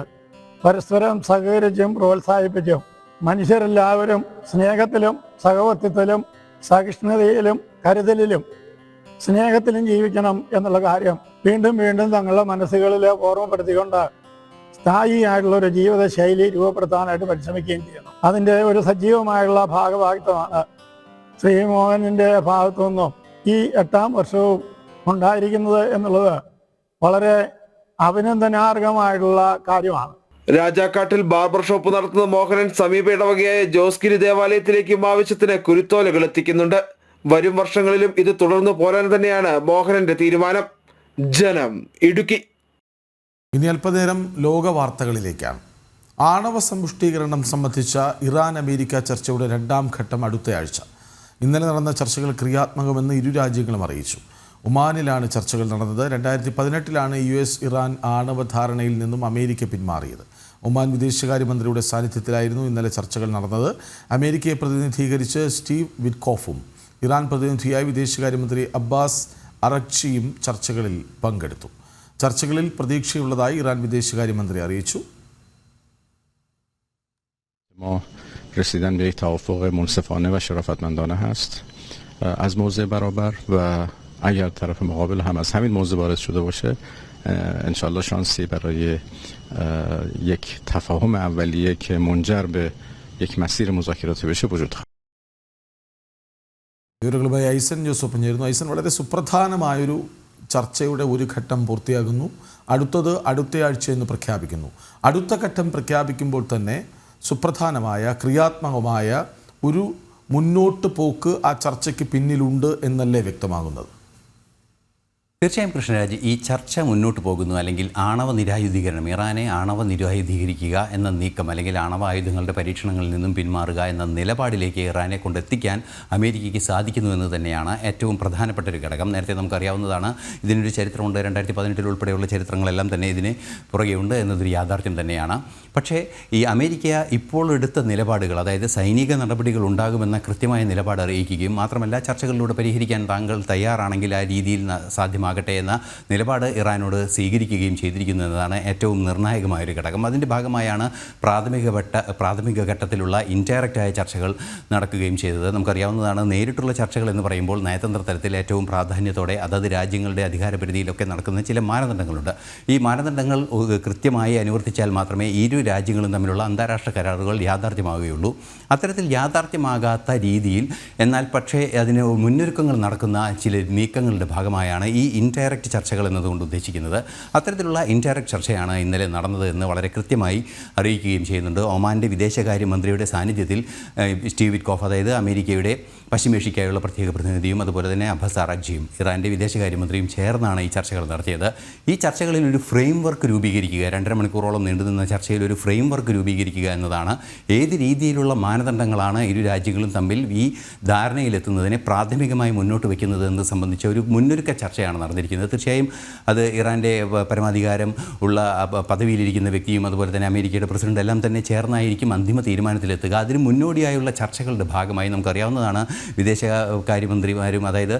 Speaker 16: പരസ്പരം സഹകരിച്ചും പ്രോത്സാഹിപ്പിച്ചും മനുഷ്യരെല്ലാവരും സ്നേഹത്തിലും സഹവർത്തിത്വത്തിലും സഹിഷ്ണുതയിലും കരുതലിലും സ്നേഹത്തിലും ജീവിക്കണം എന്നുള്ള കാര്യം വീണ്ടും തങ്ങളുടെ മനസ്സുകളിൽ ഓർമ്മപ്പെടുത്തിക്കൊണ്ട് സ്ഥായിയായിട്ടുള്ള ഒരു ജീവിതശൈലി രൂപപ്പെടുത്താനായിട്ട് പരിശ്രമിക്കുകയും ചെയ്യുന്നു. അതിൻ്റെ ഒരു സജീവമായുള്ള ഭാഗഭാഗിത്വമാണ് ശ്രീ മോഹനൻ്റെ ഭാഗത്തു നിന്നും ഈ 8ാം വർഷവും ഉണ്ടായിരിക്കുന്നത് എന്നുള്ളത് വളരെ അഭിനന്ദനാർഹമായിട്ടുള്ള കാര്യമാണ്.
Speaker 14: രാജാക്കാട്ടിൽ ബാർബർ ഷോപ്പ് നടത്തുന്ന മോഹനൻ സമീപ ഇടവകയായ ജോസ്ഗിരി ദേവാലയത്തിലേക്കും ആവശ്യത്തിന് കുരുത്തോലകൾ എത്തിക്കുന്നുണ്ട്. വരും വർഷങ്ങളിലും ഇത് തുടർന്നു പോരാൻ തന്നെയാണ് മോഹനന്റെ തീരുമാനം. ജനം, ഇടുക്കി.
Speaker 1: ഇനി അല്പനേരം ലോക വാർത്തകളിലേക്കാണ്. ആണവ സമ്പുഷ്ടീകരണം സംബന്ധിച്ച ഇറാൻ അമേരിക്ക ചർച്ചയുടെ 2ാം ഘട്ടം അടുത്തയാഴ്ച. ഇന്നലെ നടന്ന ചർച്ചകൾ ക്രിയാത്മകമെന്ന് ഇരു രാജ്യങ്ങളും അറിയിച്ചു. ഒമാനിലാണ് ചർച്ചകൾ നടന്നത്. 2018-ലാണ് US ഇറാൻ ആണവ ധാരണയിൽ നിന്നും അമേരിക്ക പിന്മാറിയത്. ഒമാൻ വിദേശകാര്യമന്ത്രിയുടെ സാന്നിധ്യത്തിലായിരുന്നു ഇന്നലെ ചർച്ചകൾ നടന്നത്. അമേരിക്കയെ പ്രതിനിധീകരിച്ച് സ്റ്റീവ് വിറ്റ്കോഫും ഇറാൻ പ്രതിനിധിയായി വിദേശകാര്യമന്ത്രി അബ്ബാസ് അറക്ചിയും ചർച്ചകളിൽ പങ്കെടുത്തു. ചർച്ചകളിൽ പ്രതീക്ഷയുള്ളതായി ഇറാൻ വിദേശകാര്യമന്ത്രി അറിയിച്ചു.
Speaker 17: رسیدن به یک توافق منصفانه و شرافتمندانه هست از موضع برابر و اگر طرف مقابل هم از همین موضوع وارد شده باشه انشالله شانسی برای یک تفاهم اولیه که منجر به یک مسیر مذاکراتی بشه وجود خواهد.
Speaker 1: വിവരങ്ങളുമായി ഐസൻ ജോസഫും ചേരുന്നു. ഐസൻ, വളരെ സുപ്രധാനമായൊരു ചർച്ചയുടെ ഒരു ഘട്ടം പൂർത്തിയാകുന്നു. അടുത്തയാഴ്ച എന്ന് പ്രഖ്യാപിക്കുന്നു. അടുത്ത ഘട്ടം പ്രഖ്യാപിക്കുമ്പോൾ തന്നെ സുപ്രധാനമായ ക്രിയാത്മകമായ ഒരു മുന്നോട്ട് പോക്ക് ആ ചർച്ചയ്ക്ക് പിന്നിലുണ്ട് എന്നല്ലേ വ്യക്തമാകുന്നത്?
Speaker 18: തീർച്ചയായും കൃഷ്ണരാജ്, ഈ ചർച്ച മുന്നോട്ട് പോകുന്നു. അല്ലെങ്കിൽ ആണവ നിരായുധീകരണം, ഇറാനെ ആണവ നിരായുധീകരിക്കുക എന്ന നീക്കം, അല്ലെങ്കിൽ ആണവ ആയുധങ്ങളുടെ പരീക്ഷണങ്ങളിൽ നിന്നും പിന്മാറുക എന്ന നിലപാടിലേക്ക് ഇറാനെ കൊണ്ടെത്തിക്കാൻ അമേരിക്കയ്ക്ക് സാധിക്കുന്നുവെന്ന് തന്നെയാണ് ഏറ്റവും പ്രധാനപ്പെട്ട ഒരു ഘടകം. നേരത്തെ നമുക്കറിയാവുന്നതാണ്, ഇതിനൊരു ചരിത്രമുണ്ട്. 2018 ഉൾപ്പെടെയുള്ള ചരിത്രങ്ങളെല്ലാം തന്നെ ഇതിന് പുറകെയുണ്ട് എന്നതൊരു യാഥാർത്ഥ്യം തന്നെയാണ്. പക്ഷേ ഈ അമേരിക്ക ഇപ്പോൾ എടുത്ത നിലപാടുകൾ, അതായത് സൈനിക നടപടികൾ ഉണ്ടാകുമെന്ന കൃത്യമായ നിലപാട് അറിയിക്കുകയും മാത്രമല്ല ചർച്ചകളിലൂടെ പരിഹരിക്കാൻ താങ്കൾ തയ്യാറാണെങ്കിൽ ആ രീതിയിൽ സാധ്യമാകട്ടെ എന്ന നിലപാട് ഇറാനോട് സ്വീകരിക്കുകയും ചെയ്തിരിക്കുന്നു എന്നതാണ് ഏറ്റവും നിർണായകമായൊരു ഘടകം. അതിൻ്റെ ഭാഗമായാണ് പ്രാഥമിക ഘട്ടത്തിലുള്ള ഇൻഡയറക്റ്റായ ചർച്ചകൾ നടക്കുകയും ചെയ്തത്. നമുക്കറിയാവുന്നതാണ്, നേരിട്ടുള്ള ചർച്ചകൾ എന്ന് പറയുമ്പോൾ നയതന്ത്ര തലത്തിൽ ഏറ്റവും പ്രാധാന്യത്തോടെ അതത് രാജ്യങ്ങളുടെ അധികാരപരിധിയിലൊക്കെ നടക്കുന്ന ചില മാനദണ്ഡങ്ങളുണ്ട്. ഈ മാനദണ്ഡങ്ങൾ കൃത്യമായി അനുവർത്തിച്ചാൽ മാത്രമേ ഇരു രാജ്യങ്ങളും തമ്മിലുള്ള അന്താരാഷ്ട്ര കരാറുകൾ യാഥാർത്ഥ്യമാവുകയുള്ളൂ. അത്തരത്തിൽ യാഥാർത്ഥ്യമാകാത്ത രീതിയിൽ എന്നാൽ പക്ഷേ അതിന് മുന്നൊരുക്കങ്ങൾ നടക്കുന്ന ചില നീക്കങ്ങളുടെ ഭാഗമായാണ് ഈ ഇൻഡയറക്റ്റ് ചർച്ചകൾ എന്നതുകൊണ്ട് ഉദ്ദേശിക്കുന്നത്. അത്തരത്തിലുള്ള ഇൻഡയറക്റ്റ് ചർച്ചയാണ് ഇന്നലെ നടന്നത് എന്ന് വളരെ കൃത്യമായി അറിയിക്കുകയും ചെയ്യുന്നുണ്ട്. ഒമാൻ്റെ വിദേശകാര്യമന്ത്രിയുടെ സാന്നിധ്യത്തിൽ സ്റ്റീവ് വിറ്റ്കോഫ്, അതായത് അമേരിക്കയുടെ പശ്ചിമേഷ്യയ്ക്കായുള്ള പ്രത്യേക പ്രതിനിധിയും അതുപോലെ തന്നെ അബ്ബാസ് അറക്ചിയും ഇറാൻ്റെ വിദേശകാര്യമന്ത്രിയും ചേർന്നാണ് ഈ ചർച്ചകൾ നടത്തിയത്. ഈ ചർച്ചകളിൽ ഒരു ഫ്രെയിം വർക്ക് രൂപീകരിക്കുക, 2.5 മണിക്കൂറോളം നീണ്ടുനിന്ന ചർച്ചയിൽ ഒരു ഫ്രെയിം വർക്ക് രൂപീകരിക്കുക എന്നതാണ്. ഏത് രീതിയിലുള്ള മാനദണ്ഡങ്ങളാണ് ഇരു രാജ്യങ്ങളും തമ്മിൽ ഈ ധാരണയിലെത്തുന്നതിനെ പ്രാഥമികമായി മുന്നോട്ട് വയ്ക്കുന്നത് എന്ന് സംബന്ധിച്ച ഒരു മുന്നൊരുക്ക ചർച്ചയാണ് നടന്നിരിക്കുന്നത്. തീർച്ചയായും അത് ഇറാൻ്റെ പരമാധികാരം ഉള്ള പദവിയിലിരിക്കുന്ന വ്യക്തിയും അതുപോലെ തന്നെ അമേരിക്കയുടെ പ്രസിഡന്റ് എല്ലാം തന്നെ ചേർന്നായിരിക്കും അന്തിമ തീരുമാനത്തിലെത്തുക. അതിന് മുന്നോടിയായുള്ള ചർച്ചകളുടെ ഭാഗമായി നമുക്കറിയാവുന്നതാണ്, വിദേശകാര്യമന്ത്രിമാരും അതായത്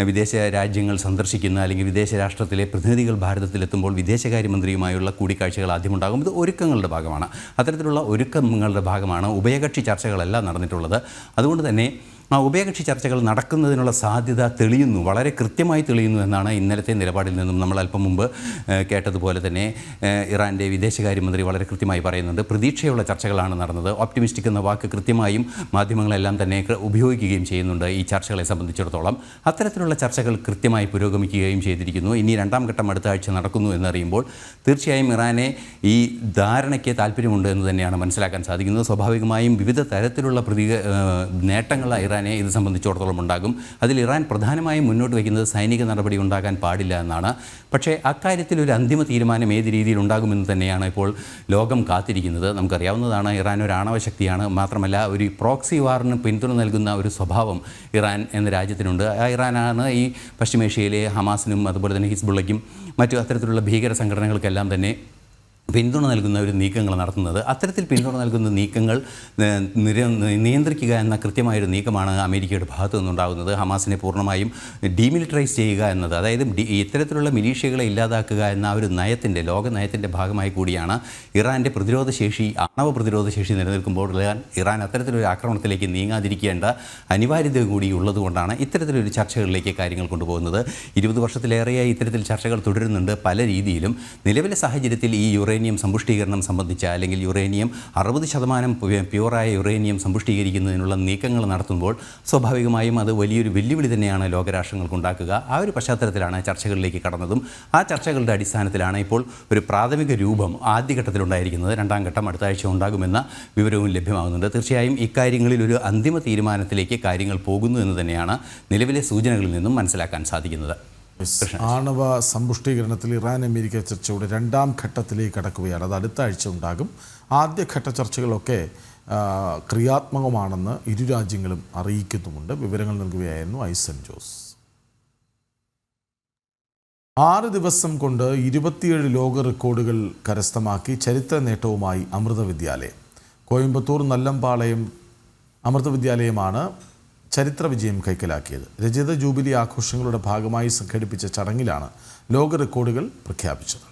Speaker 18: വിദേശ രാജ്യങ്ങൾ സന്ദർശിക്കുന്ന അല്ലെങ്കിൽ വിദേശ രാഷ്ട്രത്തിലെ പ്രതിനിധികൾ ഭാരതത്തിലെത്തുമ്പോൾ വിദേശകാര്യമന്ത്രിയുമായുള്ള കൂടിക്കാഴ്ചകൾ ആദ്യമുണ്ടാകും. ഇത് ഒരുക്കങ്ങളുടെ ഭാഗമാണ്. അത്തരത്തിലുള്ള ഒരുക്കങ്ങളുടെ ഭാഗമാണ് ഉഭയകക്ഷി ചർച്ചകളെല്ലാം നടന്നിട്ടുള്ളത്. അതുകൊണ്ട് തന്നെ ഉഭയകക്ഷി ചർച്ചകൾ നടക്കുന്നതിനുള്ള സാധ്യത തെളിയുന്നു, വളരെ കൃത്യമായി തെളിയുന്നു എന്നാണ് ഇന്നലത്തെ നിലപാടിൽ നിന്നും നമ്മൾ അല്പം മുമ്പ് കേട്ടതുപോലെ തന്നെ ഇറാൻ്റെ വിദേശകാര്യമന്ത്രി വളരെ കൃത്യമായി പറയുന്നുണ്ട്. പ്രതീക്ഷയുള്ള ചർച്ചകളാണ് നടന്നത്. ഓപ്റ്റിമിസ്റ്റിക് എന്ന വാക്ക് കൃത്യമായും മാധ്യമങ്ങളെല്ലാം തന്നെ ഉപയോഗിക്കുകയും ചെയ്യുന്നുണ്ട് ഈ ചർച്ചകളെ സംബന്ധിച്ചിടത്തോളം. അത്തരത്തിലുള്ള ചർച്ചകൾ കൃത്യമായി പുരോഗമിക്കുകയും ചെയ്തിരിക്കുന്നു. ഇനി രണ്ടാം ഘട്ടം അടുത്ത ആഴ്ച നടക്കുന്നു എന്നറിയുമ്പോൾ തീർച്ചയായും ഇറാനെ ഈ ധാരണയ്ക്ക് താല്പര്യമുണ്ട് എന്ന് തന്നെയാണ് മനസ്സിലാക്കാൻ സാധിക്കുന്നത്. സ്വാഭാവികമായും വിവിധ തരത്തിലുള്ള നേട്ടങ്ങൾ ഇറാനെ ഇത് സംബന്ധിച്ചിടത്തോളം ഉണ്ടാകും. അതിൽ ഇറാൻ പ്രധാനമായും മുന്നോട്ട് വയ്ക്കുന്നത് സൈനിക നടപടി ഉണ്ടാകാൻ പാടില്ല എന്നാണ്. പക്ഷേ അക്കാര്യത്തിൽ ഒരു അന്തിമ തീരുമാനം ഏത് രീതിയിൽ ഉണ്ടാകുമെന്ന് തന്നെയാണ് ഇപ്പോൾ ലോകം കാത്തിരിക്കുന്നത്. നമുക്കറിയാവുന്നതാണ് ഇറാൻ ഒരു ആണവ ശക്തിയാണ്. മാത്രമല്ല ഒരു പ്രോക്സി വാറിന് പിന്തുണ നൽകുന്ന ഒരു സ്വഭാവം ഇറാൻ എന്ന രാജ്യത്തിനുണ്ട്. ആ ഇറാനാണ് ഈ പശ്ചിമേഷ്യയിലെ ഹമാസിനും അതുപോലെ തന്നെ ഹിസ്ബുള്ളയ്ക്കും മറ്റു അത്തരത്തിലുള്ള ഭീകര സംഘടനകൾക്കെല്ലാം തന്നെ പിന്തുണ നൽകുന്ന ഒരു നീക്കങ്ങൾ നടത്തുന്നത്. അത്തരത്തിൽ പിന്തുണ നൽകുന്ന നീക്കങ്ങൾ നിയന്ത്രിക്കുക എന്ന കൃത്യമായൊരു നീക്കമാണ് അമേരിക്കയുടെ ഭാഗത്തു നിന്നുണ്ടാകുന്നത്. ഹമാസിനെ പൂർണ്ണമായും ഡീമിലിറ്ററൈസ് ചെയ്യുക എന്നത്, അതായത് ഇത്തരത്തിലുള്ള മിലീഷ്യകളെ ഇല്ലാതാക്കുക എന്ന ഒരു നയത്തിൻ്റെ, ലോക നയത്തിൻ്റെ ഭാഗമായി കൂടിയാണ് ഇറാൻ്റെ പ്രതിരോധശേഷി, ആണവ പ്രതിരോധശേഷി നിലനിൽക്കുമ്പോൾ ഇറാൻ അത്തരത്തിലൊരു ആക്രമണത്തിലേക്ക് നീങ്ങാതിരിക്കേണ്ട അനിവാര്യത കൂടി ഉള്ളതുകൊണ്ടാണ് ഇത്തരത്തിലൊരു ചർച്ചകളിലേക്ക് കാര്യങ്ങൾ കൊണ്ടുപോകുന്നത്. 20 വർഷത്തിലേറെയായി ഇത്തരത്തിൽ ചർച്ചകൾ തുടരുന്നുണ്ട് പല രീതിയിലും. നിലവിലെ സാഹചര്യത്തിൽ ഈ യുറേനിയം സമ്പുഷ്ടീകരണം സംബന്ധിച്ച, അല്ലെങ്കിൽ യുറേനിയം 60% പ്യുവറായ യുറേനിയം സമ്പുഷ്ടീകരിക്കുന്നതിനുള്ള നീക്കങ്ങൾ നടത്തുമ്പോൾ സ്വാഭാവികമായും അത് വലിയൊരു വെല്ലുവിളി തന്നെയാണ് ലോകരാഷ്ട്രങ്ങൾക്ക് ഉണ്ടാക്കുക. ആ ഒരു പശ്ചാത്തലത്തിലാണ് ചർച്ചകളിലേക്ക് കടന്നതും ആ ചർച്ചകളുടെ അടിസ്ഥാനത്തിലാണ് ഇപ്പോൾ ഒരു പ്രാഥമിക രൂപം ആദ്യഘട്ടത്തിലുണ്ടായിരിക്കുന്നത്. രണ്ടാം ഘട്ടം അടുത്ത ആഴ്ച ഉണ്ടാകുമെന്ന വിവരവും ലഭ്യമാകുന്നുണ്ട്. തീർച്ചയായും ഇക്കാര്യങ്ങളിൽ ഒരു അന്തിമ തീരുമാനത്തിലേക്ക് കാര്യങ്ങൾ പോകുന്നു എന്ന് തന്നെയാണ് നിലവിലെ സൂചനകളിൽ നിന്നും മനസ്സിലാക്കാൻ സാധിക്കുന്നത്.
Speaker 1: ആണവ സമ്പുഷ്ടീകരണത്തിൽ ഇറാൻ അമേരിക്ക ചർച്ചയുടെ രണ്ടാം ഘട്ടത്തിലേക്ക് കടക്കുകയാണ്. അത് അടുത്ത ആഴ്ച ഉണ്ടാകും. ആദ്യഘട്ട ചർച്ചകളൊക്കെ ക്രിയാത്മകമാണെന്ന് ഇരു രാജ്യങ്ങളും അറിയിക്കുന്നുമുണ്ട്. വിവരങ്ങൾ നൽകുകയായിരുന്നു ഐസൻ ജോസ്. 6 ദിവസം കൊണ്ട് 27 ലോക റെക്കോർഡുകൾ കരസ്ഥമാക്കി ചരിത്ര നേട്ടവുമായി അമൃത വിദ്യാലയം. കോയമ്പത്തൂർ നല്ലമ്പാളയം അമൃത വിദ്യാലയമാണ് ചരിത്ര വിജയം കൈക്കലാക്കിയത്. രജത ജൂബിലി ആഘോഷങ്ങളുടെ ഭാഗമായി സംഘടിപ്പിച്ച ചടങ്ങിലാണ് ലോക റെക്കോർഡുകൾ പ്രഖ്യാപിച്ചത്.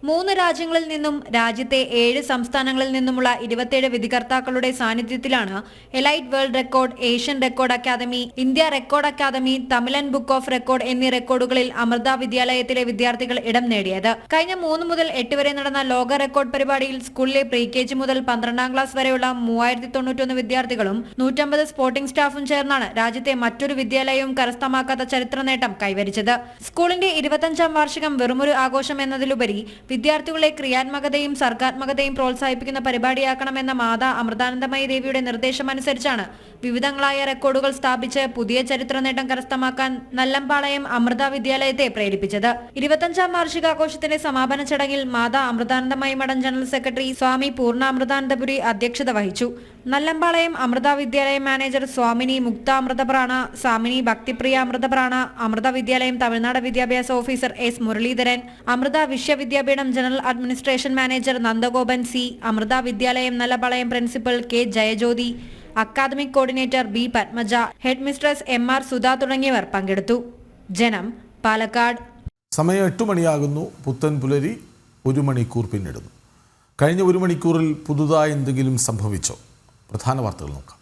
Speaker 19: 3 രാജ്യങ്ങളിൽ നിന്നും രാജ്യത്തെ 7 സംസ്ഥാനങ്ങളിൽ നിന്നുമുള്ള 27 വിധികർത്താക്കളുടെ സാന്നിധ്യത്തിലാണ് elite world record, Asian record academy, India record academy, Tamilan book of record എന്നീ റെക്കോർഡുകളിൽ അമൃത വിദ്യാലയത്തിലെ വിദ്യാർത്ഥികൾ ഇടം നേടിയത്. കഴിഞ്ഞ 3 മുതൽ 8 വരെ നടന്ന ലോക റെക്കോർഡ് പരിപാടിയിൽ സ്കൂളിലെ പ്രീ KG മുതൽ 12ാം ക്ലാസ് വരെയുള്ള 3091 വിദ്യാർത്ഥികളും 150 സ്പോർട്ടിംഗ് സ്റ്റാഫും ചേർന്നാണ് രാജ്യത്തെ മറ്റൊരു വിദ്യാലയവും കരസ്ഥമാക്കാത്ത ചരിത്ര നേട്ടം കൈവരിച്ചത്. സ്കൂളിന്റെ 25ാം വാർഷികം വെറുമൊരു ആഘോഷം എന്നതിലുപരി വിദ്യാർത്ഥികളെ ക്രിയാത്മകതയും സർഗാത്മകതയും പ്രോത്സാഹിപ്പിക്കുന്ന പരിപാടിയാക്കണമെന്ന മാതാ അമൃതാനന്ദമയി ദേവിയുടെ നിർദ്ദേശമനുസരിച്ചാണ് വിവിധങ്ങളായ റെക്കോർഡുകൾ സ്ഥാപിച്ച് പുതിയ ചരിത്ര നേട്ടം കരസ്ഥമാക്കാൻ നല്ലമ്പാളയം അമൃത വിദ്യാലയത്തെ പ്രേരിപ്പിച്ചത്. 25ാം വാർഷികാഘോഷത്തിന്റെ സമാപന ചടങ്ങിൽ മാതാ അമൃതാനന്ദമയി മഠം ജനറൽ സെക്രട്ടറി സ്വാമി പൂർണ്ണ അമൃതാനന്ദപുരി അധ്യക്ഷത വഹിച്ചു. നല്ലമ്പാളയം അമൃത വിദ്യാലയം മാനേജർ സ്വാമിനി മുക്ത അമൃതപ്രാണ, സ്വാമിനി ഭക്തിപ്രിയ അമൃതപ്രാണ, അമൃത വിദ്യാലയം തമിഴ്നാട് വിദ്യാഭ്യാസ officer S Muralidharan, Amrita Vishwavidyapeetham general administration manager Nandagopan C, Amrita Vidyalayam Nallampalayam principal K Jayajyothi, academic coordinator B Padmaja, headmistress MR Sudha തുടങ്ങിയവർ പങ്കെടുത്തു. ജനം, പാലക്കാട്.
Speaker 1: സമയം 8 മണിയാകുന്നു. പുത്തൻ പുലരി 1 മണിക്കൂർ പിന്നിടുന്നു. കഴിഞ്ഞ 1 മണിക്കൂറിൽ പുതുതായി എന്തെങ്കിലും സംഭവിച്ചോ? പ്രധാന വാർത്തകൾ നോക്കാം.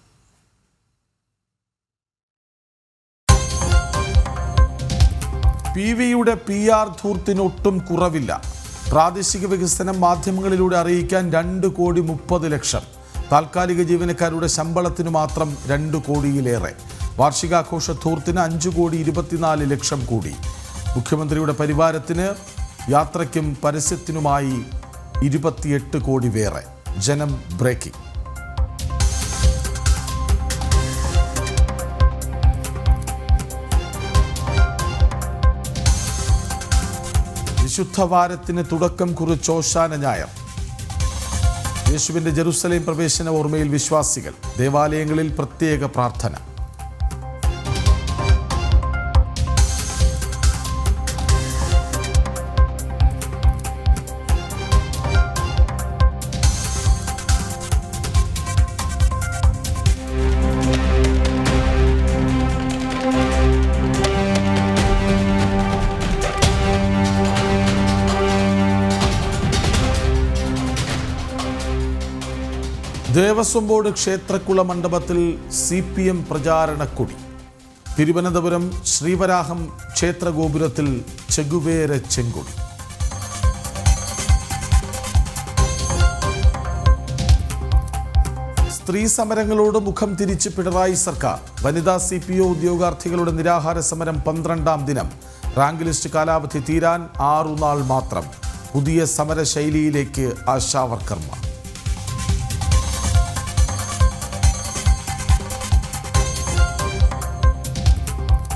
Speaker 1: PVയുടെ PR ധൂർത്തിനൊട്ടും കുറവില്ല. പ്രാദേശിക വികസനം മാധ്യമങ്ങളിലൂടെ അറിയിക്കാൻ 2,30,00,000. താൽക്കാലിക ജീവനക്കാരുടെ ശമ്പളത്തിന് മാത്രം 2 കോടിയിലേറെ. വാർഷികാഘോഷ ധൂർത്തിന് 5,24,00,000 കൂടി. മുഖ്യമന്ത്രിയുടെ പരിവാരത്തിന് യാത്രയ്ക്കും പരസ്യത്തിനുമായി 28 കോടി വേറെ. ജനം ബ്രേക്കിംഗ്. വിശുദ്ധവാരത്തിന് തുടക്കം കുറിച്ച് ഓശാന ഞായർ. യേശുവിൻ്റെ ജെറുസലേം പ്രവേശന ഓർമ്മയിൽ വിശ്വാസികൾ. ദേവാലയങ്ങളിൽ പ്രത്യേക പ്രാർത്ഥന. ദേവസ്വം ബോർഡ് ക്ഷേത്രക്കുള മണ്ഡപത്തിൽ CPM പ്രചാരണക്കൊടി. തിരുവനന്തപുരം ശ്രീവരാഹം ക്ഷേത്രഗോപുരത്തിൽ ചെഗുവേര ചെങ്കൊടി. സ്ത്രീ സമരങ്ങളോട് മുഖം തിരിച്ച് പിണറായി സർക്കാർ. വനിതാ CPO ഉദ്യോഗാർത്ഥികളുടെ നിരാഹാര സമരം 12ാം ദിനം. റാങ്ക് ലിസ്റ്റ് കാലാവധി തീരാൻ 6 നാൾ മാത്രം. പുതിയ സമരശൈലിയിലേക്ക് ആശാവർക്കർമാർ.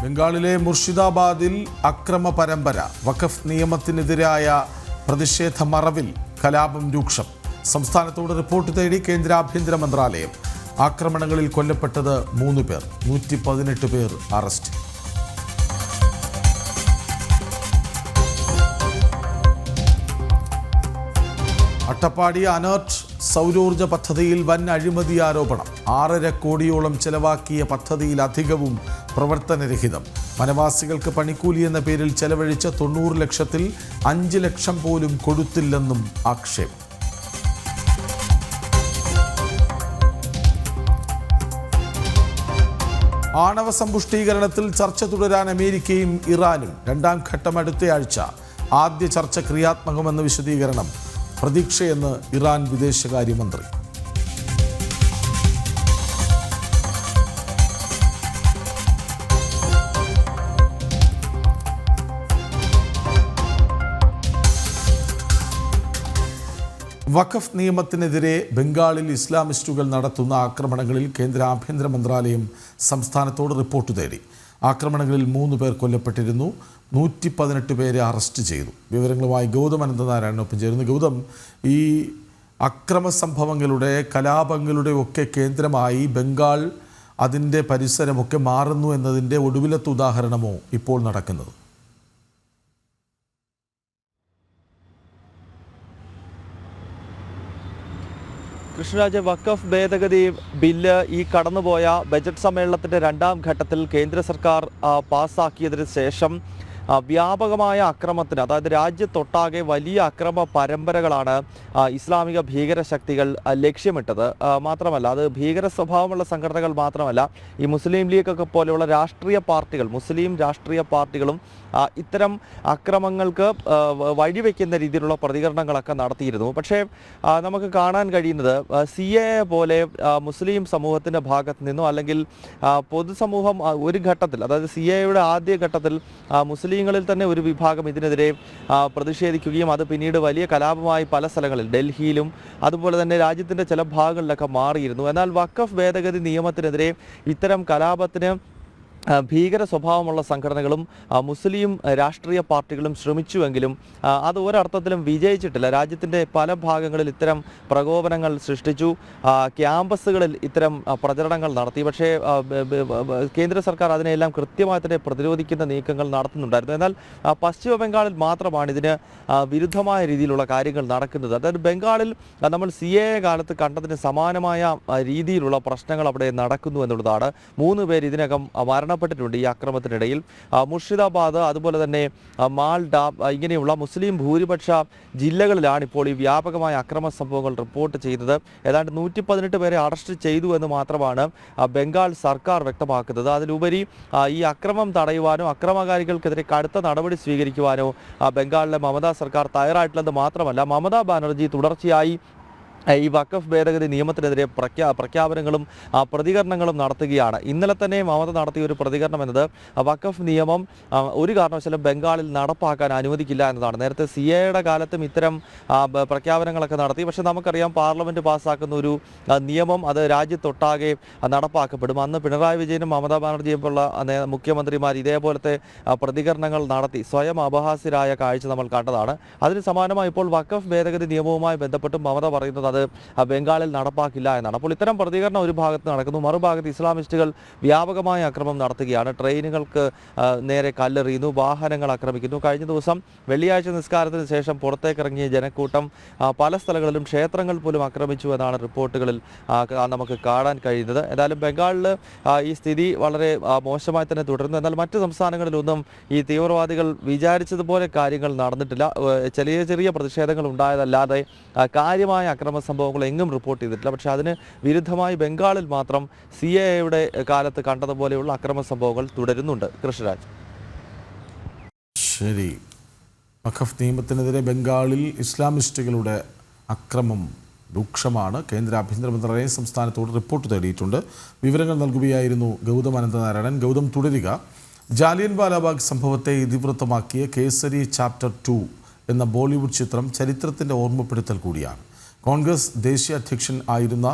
Speaker 1: ബംഗാളിലെ മുർഷിദാബാദിൽ അക്രമ പരമ്പര. വഖഫ് നിയമത്തിനെതിരായ പ്രതിഷേധ മറവിൽ കലാപം രൂക്ഷം. സംസ്ഥാനത്തോട് റിപ്പോർട്ട് തേടി കേന്ദ്ര ആഭ്യന്തര മന്ത്രാലയം. ആക്രമണങ്ങളിൽ കൊല്ലപ്പെട്ടത് 3 പേർ, 118 പേർ അറസ്റ്റ്. അട്ടപ്പാടി അനർട്ട് സൗരോർജ പദ്ധതിയിൽ വൻ അഴിമതി ആരോപണം. 6.5 കോടിയോളം ചെലവാക്കിയ പദ്ധതിയിലധികവും പ്രവർത്തനരഹിതം. വനവാസികൾക്ക് പണിക്കൂലി എന്ന പേരിൽ ചെലവഴിച്ച 90 ലക്ഷത്തിൽ 5 ലക്ഷം പോലും കൊടുത്തില്ലെന്നും ആക്ഷേപം. ആണവ സമ്പുഷ്ടീകരണത്തിൽ ചർച്ച തുടരാൻ അമേരിക്കയും ഇറാനും. 2ാം ഘട്ടം അടുത്തയാഴ്ച. ആദ്യ ചർച്ച ക്രിയാത്മകമെന്ന് വിശദീകരണം. പ്രതീക്ഷയെന്ന് ഇറാൻ വിദേശകാര്യമന്ത്രി. വഖഫ് നിയമത്തിനെതിരെ ബംഗാളിൽ ഇസ്ലാമിസ്റ്റുകൾ നടത്തുന്ന ആക്രമണങ്ങളിൽ കേന്ദ്ര ആഭ്യന്തര മന്ത്രാലയം സംസ്ഥാനത്തോട് റിപ്പോർട്ട് തേടി. ആക്രമണങ്ങളിൽ 3 പേർ കൊല്ലപ്പെട്ടിരുന്നു. 118 പേരെ അറസ്റ്റ് ചെയ്തു. വിവരങ്ങളുമായി ഗൗതം അനന്തനാരായണനൊപ്പം ചേരുന്നു. ഗൗതം, ഈ അക്രമ സംഭവങ്ങളുടെ കലാപങ്ങളുടെ ഒക്കെ കേന്ദ്രമായി ബംഗാൾ അതിൻ്റെ പരിസരമൊക്കെ മാറുന്നു എന്നതിൻ്റെ ഒടുവിലത്തെ ഉദാഹരണമോ ഇപ്പോൾ നടക്കുന്നത്?
Speaker 20: കൃഷ്ണരാജ്, വഖഫ് ഭേദഗതി ബില്ല് ഈ കടന്നുപോയ ബജറ്റ് സമ്മേളനത്തിൻ്റെ 2ാം ഘട്ടത്തിൽ കേന്ദ്ര സർക്കാർ പാസ്സാക്കിയതിന് ശേഷം വ്യാപകമായ അക്രമത്തിന്, അതായത് രാജ്യത്തൊട്ടാകെ വലിയ അക്രമ പരമ്പരകളാണ് ഇസ്ലാമിക ഭീകര ശക്തികൾ ലക്ഷ്യമിട്ടത്. മാത്രമല്ല, അത് ഭീകര സ്വഭാവമുള്ള സംഘടനകൾ മാത്രമല്ല, ഈ മുസ്ലിം ലീഗൊക്കെ പോലെയുള്ള രാഷ്ട്രീയ പാർട്ടികൾ, മുസ്ലിം രാഷ്ട്രീയ പാർട്ടികളും ഇത്തരം അക്രമങ്ങൾക്ക് വഴിവെക്കുന്ന രീതിയിലുള്ള പ്രതികരണങ്ങളൊക്കെ നടത്തിയിരുന്നു. പക്ഷേ നമുക്ക് കാണാൻ കഴിയുന്നത് CAA പോലെ മുസ്ലിം സമൂഹത്തിൻ്റെ ഭാഗത്ത് നിന്നോ അല്ലെങ്കിൽ പൊതുസമൂഹം ഒരു ഘട്ടത്തിൽ, അതായത് CAAയുടെ ആദ്യ ഘട്ടത്തിൽ മുസ്ലിങ്ങളിൽ തന്നെ ഒരു വിഭാഗം ഇതിനെതിരെ പ്രതിഷേധിക്കുകയും അത് പിന്നീട് വലിയ കലാപമായി പല സ്ഥലങ്ങളിൽ, ഡൽഹിയിലും അതുപോലെ തന്നെ രാജ്യത്തിൻ്റെ ചില ഭാഗങ്ങളിലൊക്കെ മാറിയിരുന്നു. എന്നാൽ വഖഫ് ഭേദഗതി നിയമത്തിനെതിരെ ഇത്തരം കലാപത്തിന് ഭീകര സ്വഭാവമുള്ള സംഘടനകളും മുസ്ലിം രാഷ്ട്രീയ പാർട്ടികളും ശ്രമിച്ചുവെങ്കിലും അത് ഒരർത്ഥത്തിലും വിജയിച്ചിട്ടില്ല. രാജ്യത്തിൻ്റെ പല ഭാഗങ്ങളിൽ ഇത്തരം പ്രകോപനങ്ങൾ സൃഷ്ടിച്ചു, ക്യാമ്പസുകളിൽ ഇത്തരം പ്രചരണങ്ങൾ നടത്തി. പക്ഷേ കേന്ദ്ര സർക്കാർ അതിനെല്ലാം കൃത്യമായി തന്നെ പ്രതിരോധിക്കുന്ന നീക്കങ്ങൾ നടത്തുന്നുണ്ടായിരുന്നു. എന്നാൽ പശ്ചിമ ബംഗാളിൽ മാത്രമാണ് ഇതിന് വിരുദ്ധമായ രീതിയിലുള്ള കാര്യങ്ങൾ നടക്കുന്നത്. അതായത് ബംഗാളിൽ നമ്മൾ CAA കാലത്ത് കണ്ടതിന് സമാനമായ രീതിയിലുള്ള പ്രശ്നങ്ങൾ അവിടെ നടക്കുന്നു എന്നുള്ളതാണ്. 3 പേർ ഇതിനകം മരണപ്പെട്ടിട്ടുണ്ട് ഈ അക്രമത്തിനിടയിൽ. മുർഷിദാബാദ്, അതുപോലെ തന്നെ മാൽഡ, ഇങ്ങനെയുള്ള മുസ്ലിം ഭൂരിപക്ഷ ജില്ലകളിലാണ് ഇപ്പോൾ ഈ വ്യാപകമായ അക്രമ സംഭവങ്ങൾ റിപ്പോർട്ട് ചെയ്തത്. ഏതാണ്ട് 118 പേരെ അറസ്റ്റ് ചെയ്തു എന്ന് മാത്രമാണ് ബംഗാൾ സർക്കാർ വ്യക്തമാക്കുന്നത്. അതിലുപരി ഈ അക്രമം തടയുവാനോ അക്രമകാരികൾക്കെതിരെ കടുത്ത നടപടി സ്വീകരിക്കുവാനോ ബംഗാളിലെ മമതാ സർക്കാർ തയ്യാറായിട്ടുള്ളത് മാത്രമല്ല, മമതാ ബാനർജി തുടർച്ചയായി ഈ വഖഫ് ഭേദഗതി നിയമത്തിനെതിരെ പ്രഖ്യാപനങ്ങളും പ്രതികരണങ്ങളും നടത്തുകയാണ്. ഇന്നലെ തന്നെ മമത നടത്തിയ ഒരു പ്രതികരണം എന്നത് വഖഫ് നിയമം ഒരു കാരണവശാലും ബംഗാളിൽ നടപ്പാക്കാൻ അനുവദിക്കില്ല എന്നതാണ്. നേരത്തെ CAAയുടെ കാലത്തും ഇത്തരം പ്രഖ്യാപനങ്ങളൊക്കെ നടത്തി. പക്ഷേ നമുക്കറിയാം, പാർലമെൻറ്റ് പാസ്സാക്കുന്ന ഒരു നിയമം അത് രാജ്യത്തൊട്ടാകെ നടപ്പാക്കപ്പെടും. അന്ന് പിണറായി വിജയനും മമതാ ബാനർജിയും പോലുള്ള മുഖ്യമന്ത്രിമാർ ഇതേപോലത്തെ പ്രതികരണങ്ങൾ നടത്തി സ്വയം അപഹാസ്യരായ കാഴ്ച നമ്മൾ കണ്ടതാണ്. അതിന് സമാനമായി ഇപ്പോൾ വഖഫ് ഭേദഗതി നിയമവുമായി ബന്ധപ്പെട്ട് മമത പറയുന്നത് ബംഗാളിൽ നടപ്പാക്കില്ല എന്നാണ്. അപ്പോൾ ഇത്തരം പ്രതികരണം ഒരു ഭാഗത്ത് നടക്കുന്നു, മറുഭാഗത്ത് ഇസ്ലാമിസ്റ്റുകൾ വ്യാപകമായ അക്രമം നടത്തുകയാണ്. ട്രെയിനുകൾക്ക് നേരെ കല്ലെറിയുന്നു, വാഹനങ്ങൾ ആക്രമിക്കുന്നു. കഴിഞ്ഞ ദിവസം വെള്ളിയാഴ്ച നിസ്കാരത്തിന് ശേഷം പുറത്തേക്കിറങ്ങിയ ജനക്കൂട്ടം പല സ്ഥലങ്ങളിലും ക്ഷേത്രങ്ങൾ പോലും ആക്രമിച്ചു എന്നാണ് റിപ്പോർട്ടുകളിൽ നമുക്ക് കാണാൻ കഴിയുന്നത്. ഏതായാലും ബംഗാളിൽ ഈ സ്ഥിതി വളരെ മോശമായി തന്നെ തുടരുന്നു. എന്നാൽ മറ്റ് സംസ്ഥാനങ്ങളിലൊന്നും ഈ തീവ്രവാദികൾ വിചാരിച്ചതുപോലെ കാര്യങ്ങൾ നടന്നിട്ടില്ല. ചെറിയ ചെറിയ പ്രതിഷേധങ്ങൾ ഉണ്ടായതല്ലാതെ കാര്യമായ അക്രമ അക്രമ സംഭവങ്ങളോ എങ്ങും റിപ്പോർട്ട് ചെയ്തിട്ടില്ല. പക്ഷേ അതിന് വിരുദ്ധമായി ബംഗാളിൽ മാത്രം CAA കാലത്ത് കണ്ടതുപോലെയുള്ള അക്രമ സംഭവങ്ങൾ തുടരുന്നുണ്ട്. കൃഷ്ണരാജ്.
Speaker 1: ശരി. വഖഫ് നിയമത്തിനെതിരെ ബംഗാളിൽ ഇസ്ലാമിസ്റ്റുകളുടെ അക്രമം രൂക്ഷമാണ്. കേന്ദ്ര ആഭ്യന്തര മന്ത്രാലയം സംസ്ഥാനത്തോട് റിപ്പോർട്ട് തേടിയിട്ടുണ്ട്. വിവരങ്ങൾ നൽകുകയായിരുന്നു ഗൗതം അനന്തനാരായണൻ. ഗൗതം, തുടരുക. ജാലിയൻ വാലാബാഗ് സംഭവത്തെ ഇതിവൃത്തമാക്കിയ കേസരി ചാപ്റ്റർ 2 എന്ന ബോളിവുഡ് ചിത്രം ചരിത്രത്തിൻ്റെ ഓർമ്മപ്പെടുത്തൽ കൂടിയാണ്. കോൺഗ്രസ് ദേശീയ അധ്യക്ഷൻ ആയിരുന്ന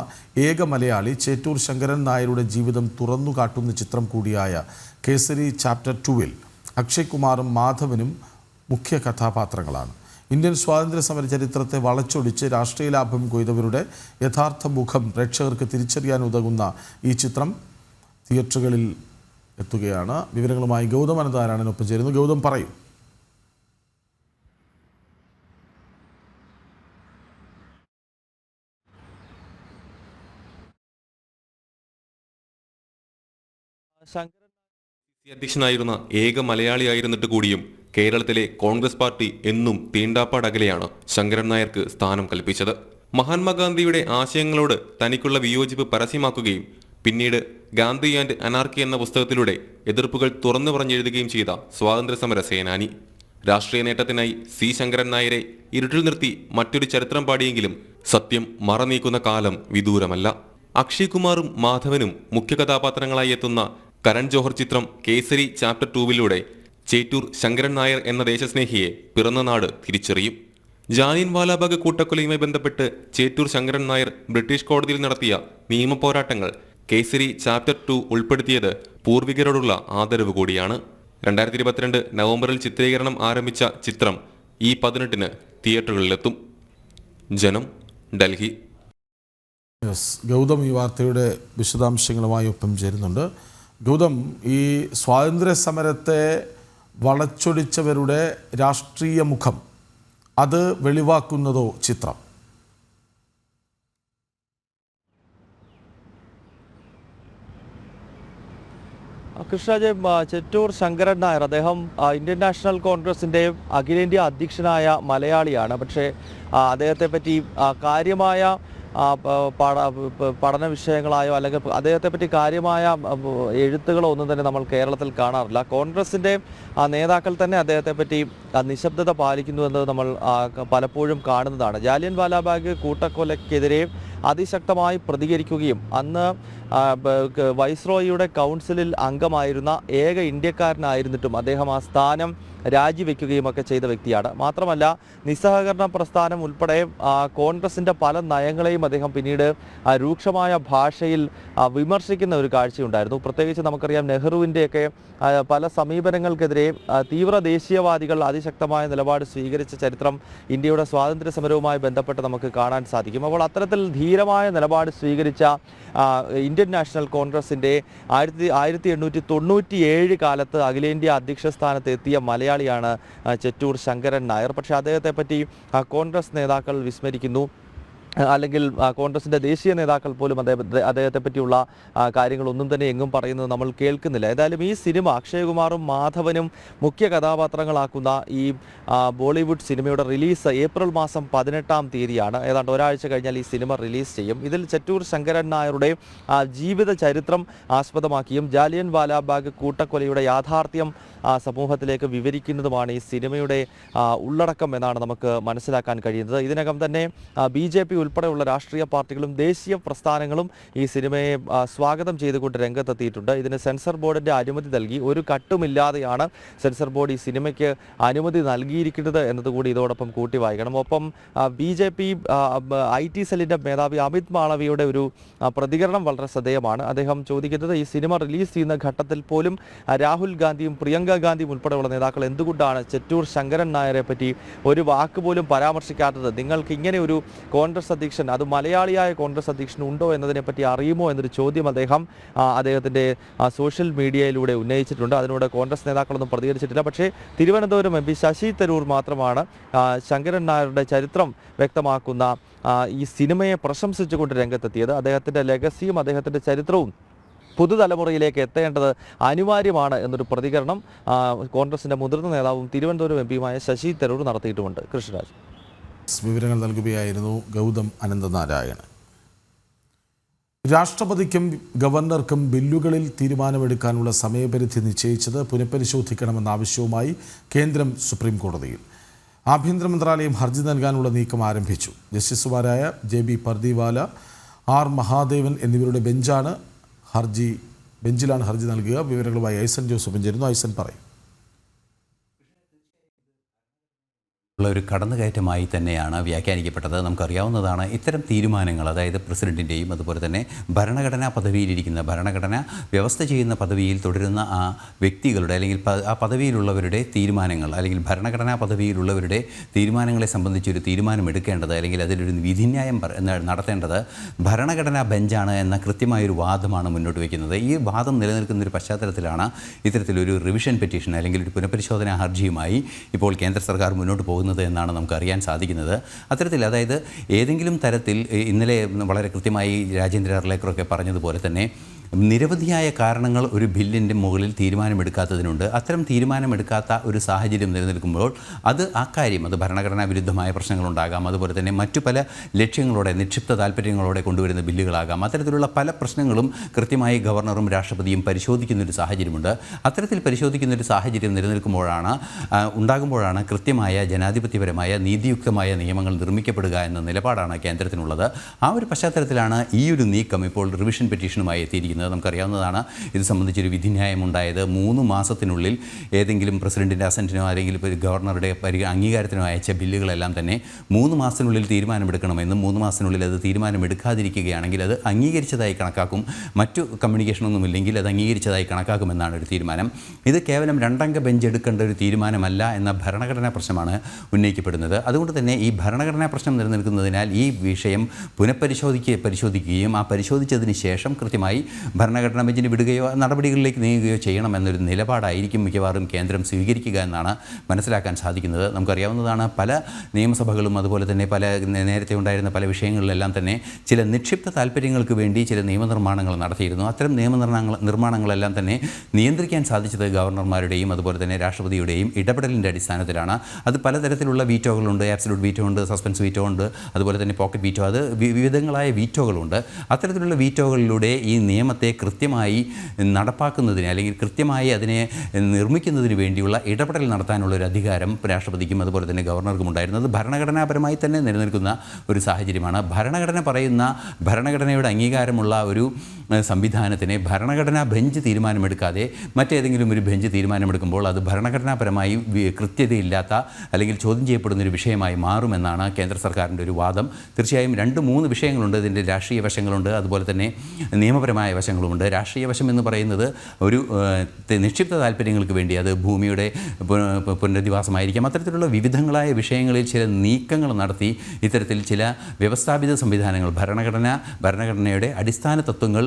Speaker 1: ഏക മലയാളി ചേറ്റൂർ ശങ്കരൻ നായരുടെ ജീവിതം തുറന്നു കാട്ടുന്ന ചിത്രം കൂടിയായ കേസരി ചാപ്റ്റർ 2-ൽ അക്ഷയ് കുമാറും മാധവനും മുഖ്യ കഥാപാത്രങ്ങളാണ്. ഇന്ത്യൻ സ്വാതന്ത്ര്യ സമര ചരിത്രത്തെ വളച്ചൊടിച്ച് രാഷ്ട്രീയ ലാഭം കൊയ്തവരുടെ യഥാർത്ഥ മുഖം പ്രേക്ഷകർക്ക് തിരിച്ചറിയാൻ ഉതകുന്ന ഈ ചിത്രം തിയേറ്ററുകളിൽ എത്തുകയാണ്. വിവരങ്ങളുമായി ഗൗതം അനന്തനാരായണനൊപ്പം ചേരുന്നു. ഗൗതം, പറയൂ.
Speaker 21: അധ്യക്ഷനായിരുന്ന ഏക മലയാളിയായിരുന്നിട്ട് കൂടിയും കേരളത്തിലെ കോൺഗ്രസ് പാർട്ടി എന്നും തീണ്ടാപ്പാടകലെയാണ് ശങ്കരൻ നായർക്ക് സ്ഥാനം കൽപ്പിച്ചത്. മഹാത്മാഗാന്ധിയുടെ ആശയങ്ങളോട് തനിക്കുള്ള വിയോജിപ്പ് പരസ്യമാക്കുകയും പിന്നീട് ഗാന്ധി ആൻഡ് അനാർക്കി എന്ന പുസ്തകത്തിലൂടെ എതിർപ്പുകൾ തുറന്നു പറഞ്ഞെഴുതുകയും ചെയ്ത സ്വാതന്ത്ര്യ സമര സേനാനി. രാഷ്ട്രീയ നേട്ടത്തിനായി ശങ്കരൻ നായരെ ഇരുട്ടിൽ നിർത്തി മറ്റൊരു ചരിത്രം പാടിയെങ്കിലും സത്യം മറനീക്കുന്ന കാലം വിദൂരമല്ല. അക്ഷയ് കുമാറും മാധവനും മുഖ്യ കഥാപാത്രങ്ങളായി എത്തുന്ന കരൺ ജോഹർ ചിത്രം കേസരി ചാപ്റ്റർ 2-ലൂടെ ചേറ്റൂർ ശങ്കരൻ നായർ എന്ന ദേശസ്നേഹിയെ പിറന്ന നാട് തിരിച്ചറിയും. ജാലിയൻ വാലാബാഗ് കൂട്ടക്കൊലയുമായി ബന്ധപ്പെട്ട് ചേറ്റൂർ ശങ്കരൻ നായർ ബ്രിട്ടീഷ് കോടതിയിൽ നടത്തിയ നിയമ പോരാട്ടങ്ങൾ കേസരി ചാപ്റ്റർ 2 ഉൾപ്പെടുത്തിയത് പൂർവികരോടുള്ള ആദരവ് കൂടിയാണ്. 2022 നവംബറിൽ ചിത്രീകരണം ആരംഭിച്ച ചിത്രം ഈ 18-ന് തിയേറ്ററുകളിലെത്തും. ജനം, ഡൽഹി.
Speaker 1: ഗൗതം ഈ വാർത്തയുടെ വിശദാംശങ്ങളുമായി ഒപ്പം ചേരുന്നുണ്ട്. ഗൗതം, ഈ സ്വാതന്ത്ര്യ സമരത്തെ വളച്ചൊടിച്ചവരുടെ രാഷ്ട്രീയ മുഖം അത് വെളിവാക്കുന്നതോ ചിത്രം?
Speaker 20: കൃഷ്ണരാജ്, ചേറ്റൂർ ശങ്കരൻ നായർ അദ്ദേഹം ഇന്ത്യൻ നാഷണൽ കോൺഗ്രസിൻ്റെ അഖിലേന്ത്യാ അധ്യക്ഷനായ മലയാളിയാണ്. പക്ഷേ അദ്ദേഹത്തെ പറ്റി കാര്യമായ പഠന വിഷയങ്ങളായോ അല്ലെങ്കിൽ അദ്ദേഹത്തെ പറ്റി കാര്യമായ എഴുത്തുകളോ ഒന്നും തന്നെ നമ്മൾ കേരളത്തിൽ കാണാറില്ല. കോൺഗ്രസിൻ്റെ നേതാക്കൾ തന്നെ അദ്ദേഹത്തെ പറ്റി നിശബ്ദത പാലിക്കുന്നുവെന്നത് നമ്മൾ പലപ്പോഴും കാണുന്നതാണ്. ജാലിയൻ വാലാബാഗ് കൂട്ടക്കൊലയ്ക്കെതിരെ അതിശക്തമായി പ്രതികരിക്കുകയും അന്ന് വൈസ്രോയിയുടെ കൗൺസിലിൽ അംഗമായിരുന്ന ഏക ഇന്ത്യക്കാരനായിരുന്നിട്ടും അദ്ദേഹം ആ സ്ഥാനം രാജിവെക്കുകയും ഒക്കെ ചെയ്ത വ്യക്തിയാണ്. മാത്രമല്ല, നിസ്സഹകരണ പ്രസ്ഥാനം ഉൾപ്പെടെ കോൺഗ്രസിൻ്റെ പല നയങ്ങളെയും അദ്ദേഹം പിന്നീട് രൂക്ഷമായ ഭാഷയിൽ വിമർശിക്കുന്ന ഒരു കാഴ്ചയുണ്ടായിരുന്നു. പ്രത്യേകിച്ച് നമുക്കറിയാം, നെഹ്റുവിൻ്റെയൊക്കെ പല സമീപനങ്ങൾക്കെതിരെ തീവ്ര ദേശീയവാദികൾ അതിശക്തമായ നിലപാട് സ്വീകരിച്ച ചരിത്രം ഇന്ത്യയുടെ സ്വാതന്ത്ര്യ സമരവുമായി ബന്ധപ്പെട്ട് നമുക്ക് കാണാൻ സാധിക്കും. അപ്പോൾ അത്തരത്തിൽ ധീരമായ നിലപാട് സ്വീകരിച്ച ഇന്ത്യൻ നാഷണൽ കോൺഗ്രസിൻ്റെ 1897 കാലത്ത് അഖിലേന്ത്യാ അധ്യക്ഷ സ്ഥാനത്ത് എത്തിയ മലയാളിയാണ് ചേറ്റൂർ ശങ്കരൻ നായർ. പക്ഷേ അദ്ദേഹത്തെ പറ്റി കോൺഗ്രസ് നേതാക്കൾ വിസ്മരിക്കുന്നു. അല്ലെങ്കിൽ കോൺഗ്രസിൻ്റെ ദേശീയ നേതാക്കൾ പോലും അദ്ദേഹത്തെ പറ്റിയുള്ള കാര്യങ്ങളൊന്നും തന്നെ എങ്ങും പറയുന്നത് നമ്മൾ കേൾക്കുന്നില്ല. ഏതായാലും ഈ സിനിമ അക്ഷയകുമാറും മാധവനും മുഖ്യ കഥാപാത്രങ്ങളാക്കുന്ന ഈ ബോളിവുഡ് സിനിമയുടെ റിലീസ് ഏപ്രിൽ മാസം 18-ാം തീയതിയാണ്. ഏതാണ്ട് ഒരാഴ്ച കഴിഞ്ഞാൽ ഈ സിനിമ റിലീസ് ചെയ്യും. ഇതിൽ ചേറ്റൂർ ശങ്കരൻ നായരുടെ ജീവിത ചരിത്രം ആസ്പദമാക്കിയും ജാലിയൻ വാലാബാഗ് കൂട്ടക്കൊലയുടെ യാഥാർത്ഥ്യം സമൂഹത്തിലേക്ക് വിവരിക്കുന്നതുമാണ് ഈ സിനിമയുടെ ഉള്ളടക്കം എന്നാണ് നമുക്ക് മനസ്സിലാക്കാൻ കഴിയുന്നത്. ഇതിനകം തന്നെ BJP ഉൾപ്പെടെയുള്ള രാഷ്ട്രീയ പാർട്ടികളും ദേശീയ പ്രസ്ഥാനങ്ങളും ഈ സിനിമയെ സ്വാഗതം ചെയ്തുകൊണ്ട് രംഗത്തെത്തിയിട്ടുണ്ട്. ഇതിന് സെൻസർ ബോർഡിൻ്റെ അനുമതി നൽകി. ഒരു കട്ടുമില്ലാതെയാണ് സെൻസർ ബോർഡ് ഈ സിനിമയ്ക്ക് അനുമതി നൽകിയിരിക്കുന്നത് എന്നതുകൂടി ഇതോടൊപ്പം കൂട്ടി വായിക്കണം. ഒപ്പം BJP IT സെല്ലിൻ്റെ മേധാവി അമിത് മാളവിയുടെ ഒരു പ്രതികരണം വളരെ ശ്രദ്ധേയമാണ്. അദ്ദേഹം ചോദിക്കുന്നത്, ഈ സിനിമ റിലീസ് ചെയ്യുന്ന ഘട്ടത്തിൽ പോലും രാഹുൽ ഗാന്ധിയും പ്രിയങ്ക ഗാന്ധിയും ഉൾപ്പെടെയുള്ള നേതാക്കൾ എന്തുകൊണ്ടാണ് ചേറ്റൂർ ശങ്കരൻ നായരെ പറ്റി ഒരു വാക്ക് പോലും പരാമർശിക്കാത്തത്? നിങ്ങൾക്ക് ഇങ്ങനെ ഒരു കോൺഗ്രസ് അധ്യക്ഷൻ, അത് മലയാളിയായ കോൺഗ്രസ് അധ്യക്ഷൻ ഉണ്ടോ എന്നതിനെപ്പറ്റി അറിയുമോ എന്നൊരു ചോദ്യം അദ്ദേഹത്തിൻ്റെ സോഷ്യൽ മീഡിയയിലൂടെ ഉന്നയിച്ചിട്ടുണ്ട്. അതിനോട് കോൺഗ്രസ് നേതാക്കളൊന്നും പ്രതികരിച്ചിട്ടില്ല. പക്ഷേ തിരുവനന്തപുരം MP ശശി തരൂർ മാത്രമാണ് ശങ്കരൻ നായരുടെ ചരിത്രം വ്യക്തമാക്കുന്ന ഈ സിനിമയെ പ്രശംസിച്ചുകൊണ്ട് രംഗത്തെത്തിയത്. അദ്ദേഹത്തിൻ്റെ ലെഗസിയും അദ്ദേഹത്തിൻ്റെ ചരിത്രവും പുതുതലമുറയിലേക്ക് എത്തേണ്ടത് അനിവാര്യമാണ് എന്നൊരു പ്രതികരണം കോൺഗ്രസിൻ്റെ മുതിർന്ന നേതാവും തിരുവനന്തപുരം MP-യുമായ ശശി തരൂർ നടത്തിയിട്ടുമുണ്ട്. കൃഷ്ണരാജ്.
Speaker 1: വിവരങ്ങൾ നൽകുകയായിരുന്നു ഗൗതം അനന്തനാരായണൻ. രാഷ്ട്രപതിക്കും ഗവർണർക്കും ബില്ലുകളിൽ തീരുമാനമെടുക്കാനുള്ള സമയപരിധി നിശ്ചയിച്ചത് പുനഃപരിശോധിക്കണമെന്ന ആവശ്യവുമായി കേന്ദ്രം സുപ്രീം കോടതിയിൽ. ആഭ്യന്തര മന്ത്രാലയം ഹർജി നൽകാനുള്ള നീക്കം ആരംഭിച്ചു. ജസ്റ്റിസുമാരായ JB പർദിവാല, R മഹാദേവൻ എന്നിവരുടെ ബെഞ്ചിലാണ് ഹർജി നൽകുക. വിവരങ്ങളുമായി ഐസൻ ജോസഫ് ചേരുന്നു. ഐസൻ പറയും.
Speaker 18: ഉള്ള ഒരു കടന്നുകയറ്റമായി തന്നെയാണ് വ്യാഖ്യാനിക്കപ്പെട്ടത്. നമുക്കറിയാവുന്നതാണ് ഇത്തരം തീരുമാനങ്ങൾ, അതായത് പ്രസിഡന്റിൻ്റെയും അതുപോലെ തന്നെ ഭരണഘടനാ പദവിയിലിരിക്കുന്ന, ഭരണഘടന വ്യവസ്ഥ ചെയ്യുന്ന പദവിയിൽ തുടരുന്ന ആ വ്യക്തികളുടെ അല്ലെങ്കിൽ ആ പദവിയിലുള്ളവരുടെ തീരുമാനങ്ങൾ, അല്ലെങ്കിൽ ഭരണഘടനാ പദവിയിലുള്ളവരുടെ തീരുമാനങ്ങളെ സംബന്ധിച്ചൊരു തീരുമാനമെടുക്കേണ്ടത്, അല്ലെങ്കിൽ അതിലൊരു വിധിന്യായം നടത്തേണ്ടത് ഭരണഘടനാ ബെഞ്ചാണ് എന്ന കൃത്യമായൊരു വാദമാണ് മുന്നോട്ട് വയ്ക്കുന്നത്. ഈ വാദം നിലനിൽക്കുന്ന ഒരു പശ്ചാത്തലത്തിലാണ് ഇത്തരത്തിലൊരു റിവിഷൻ പെറ്റീഷൻ അല്ലെങ്കിൽ ഒരു പുനഃപരിശോധനാ ഹർജിയുമായി ഇപ്പോൾ കേന്ദ്ര സർക്കാർ മുന്നോട്ട് പോകുന്നത് എന്നാണ് നമുക്ക് അറിയാൻ സാധിക്കുന്നത്. അത്തരത്തിൽ, അതായത് ഏതെങ്കിലും തരത്തിൽ ഇന്നലെ വളരെ കൃത്യമായി രാജേന്ദ്ര അർലേക്കറൊക്കെ പറഞ്ഞതുപോലെ തന്നെ നിരവധിയായ കാരണങ്ങൾ ഒരു ബില്ലിൻ്റെ മുകളിൽ തീരുമാനമെടുക്കാത്തതിനുണ്ട്. അത്തരം തീരുമാനമെടുക്കാത്ത ഒരു സാഹചര്യം നിലനിൽക്കുമ്പോൾ അത് ഭരണഘടനാ വിരുദ്ധമായ പ്രശ്നങ്ങളുണ്ടാകാം, അതുപോലെ തന്നെ മറ്റു പല ലക്ഷ്യങ്ങളോടെ, നിക്ഷിപ്ത താല്പര്യങ്ങളോടെ കൊണ്ടുവരുന്ന ബില്ലുകളാകാം. അത്തരത്തിലുള്ള പല പ്രശ്നങ്ങളും കൃത്യമായി ഗവർണറും രാഷ്ട്രപതിയും പരിശോധിക്കുന്നൊരു സാഹചര്യമുണ്ട്. അത്തരത്തിൽ പരിശോധിക്കുന്നൊരു സാഹചര്യം ഉണ്ടാകുമ്പോഴാണ് കൃത്യമായ ജനാധിപത്യപരമായ നീതിയുക്തമായ നിയമങ്ങൾ നിർമ്മിക്കപ്പെടുക എന്ന നിലപാടാണ് കേന്ദ്രത്തിനുള്ളത്. ആ ഒരു പശ്ചാത്തലത്തിലാണ് ഈ ഒരു നീക്കം ഇപ്പോൾ റിവിഷൻ പെറ്റീഷനുമായി എത്തിയിരിക്കുന്നത്. നമുക്കറിയാവുന്നതാണ് ഇത് സംബന്ധിച്ചൊരു വിധിന്യായം ഉണ്ടായത് 3 മാസത്തിനുള്ളിൽ ഏതെങ്കിലും പ്രസിഡന്റിൻ്റെ അസന്റിനോ അല്ലെങ്കിൽ ഗവർണറുടെ അംഗീകാരത്തിനോ അയച്ച ബില്ലുകളെല്ലാം തന്നെ 3 മാസത്തിനുള്ളിൽ തീരുമാനമെടുക്കണമെന്നും 3 മാസത്തിനുള്ളിൽ അത് തീരുമാനമെടുക്കാതിരിക്കുകയാണെങ്കിൽ അത് അംഗീകരിച്ചതായി കണക്കാക്കും, മറ്റു കമ്മ്യൂണിക്കേഷനൊന്നും ഇല്ലെങ്കിൽ അത് അംഗീകരിച്ചതായി കണക്കാക്കുമെന്നാണ് ഒരു തീരുമാനം. ഇത് കേവലം 2-അംഗ ബെഞ്ച് എടുക്കേണ്ട ഒരു തീരുമാനമല്ല എന്ന ഭരണഘടനാ പ്രശ്നമാണ് ഉന്നയിക്കപ്പെടുന്നത്. അതുകൊണ്ട് തന്നെ ഈ ഭരണഘടനാ പ്രശ്നം നിലനിൽക്കുന്നതിനാൽ ഈ വിഷയം പരിശോധിക്കുകയും ആ പരിശോധിച്ചതിന് ശേഷം കൃത്യമായി ഭരണഘടനാ ബെഞ്ചിന് വിടുകയോ നടപടികളിലേക്ക് നീങ്ങുകയോ ചെയ്യണമെന്നൊരു നിലപാടായിരിക്കും മിക്കവാറും കേന്ദ്രം സ്വീകരിക്കുക എന്നാണ് മനസ്സിലാക്കാൻ സാധിക്കുന്നത്. നമുക്കറിയാവുന്നതാണ് പല നിയമസഭകളും അതുപോലെ തന്നെ നേരത്തെ ഉണ്ടായിരുന്ന പല വിഷയങ്ങളിലെല്ലാം തന്നെ ചില നിക്ഷിപ്ത താല്പര്യങ്ങൾക്ക് വേണ്ടി ചില നിയമനിർമ്മാണങ്ങൾ നടത്തിയിരുന്നു. അത്തരം നിർമ്മാണങ്ങളെല്ലാം തന്നെ നിയന്ത്രിക്കാൻ സാധിച്ചത് ഗവർണർമാരുടെയും അതുപോലെ തന്നെ രാഷ്ട്രപതിയുടെയും ഇടപെടലിൻ്റെ അടിസ്ഥാനത്തിലാണ്. അത് പലതരത്തിലുള്ള വീറ്റോകളുണ്ട്, ആബ്സലൂട്ട് വീറ്റോ ഉണ്ട്, സസ്പെൻസ് വീറ്റോ ഉണ്ട്, അതുപോലെ തന്നെ പോക്കറ്റ് വീറ്റോ, അത് വിവിധങ്ങളായ വീറ്റോകളുണ്ട്. അത്തരത്തിലുള്ള വീറ്റോകളിലൂടെ ഈ നിയമത്തെ കൃത്യമായി നടപ്പാക്കുന്നതിന് അല്ലെങ്കിൽ കൃത്യമായി അതിനെ നിർമ്മിക്കുന്നതിന് വേണ്ടിയുള്ള ഇടപെടൽ നടത്താനുള്ള ഒരു അധികാരം രാഷ്ട്രപതിക്കും അതുപോലെ തന്നെ ഗവർണർക്കും ഉണ്ടായിരുന്നത് ഭരണഘടനാപരമായി തന്നെ നിലനിൽക്കുന്ന ഒരു സാഹചര്യമാണ്. ഭരണഘടനയുടെ അംഗീകാരമുള്ള ഒരു സംവിധാനത്തിനെ ഭരണഘടനാ ബെഞ്ച് തീരുമാനമെടുക്കാതെ മറ്റേതെങ്കിലും ഒരു ബെഞ്ച് തീരുമാനമെടുക്കുമ്പോൾ അത് ഭരണഘടനാപരമായി കൃത്യതയില്ലാത്ത അല്ലെങ്കിൽ ചോദ്യം ചെയ്യപ്പെടുന്നൊരു വിഷയമായി മാറുമെന്നാണ് കേന്ദ്ര സർക്കാരിൻ്റെ ഒരു വാദം. തീർച്ചയായും 2-3 വിഷയങ്ങളുണ്ട്. ഇതിൻ്റെ രാഷ്ട്രീയ വശങ്ങളുണ്ട്, അതുപോലെ തന്നെ നിയമപരമായ വശങ്ങളുമുണ്ട്. രാഷ്ട്രീയ വശം എന്ന് പറയുന്നത് ഒരു നിക്ഷിപ്ത താല്പര്യങ്ങൾക്ക് വേണ്ടി, അത് ഭൂമിയുടെ പുനരധിവാസമായിരിക്കാം, അത്തരത്തിലുള്ള വിവിധങ്ങളായ വിഷയങ്ങളിൽ ചില നീക്കങ്ങൾ നടത്തി ഇത്തരത്തിൽ ചില വ്യവസ്ഥാപിത സംവിധാനങ്ങൾ, ഭരണഘടനയുടെ അടിസ്ഥാന തത്വങ്ങൾ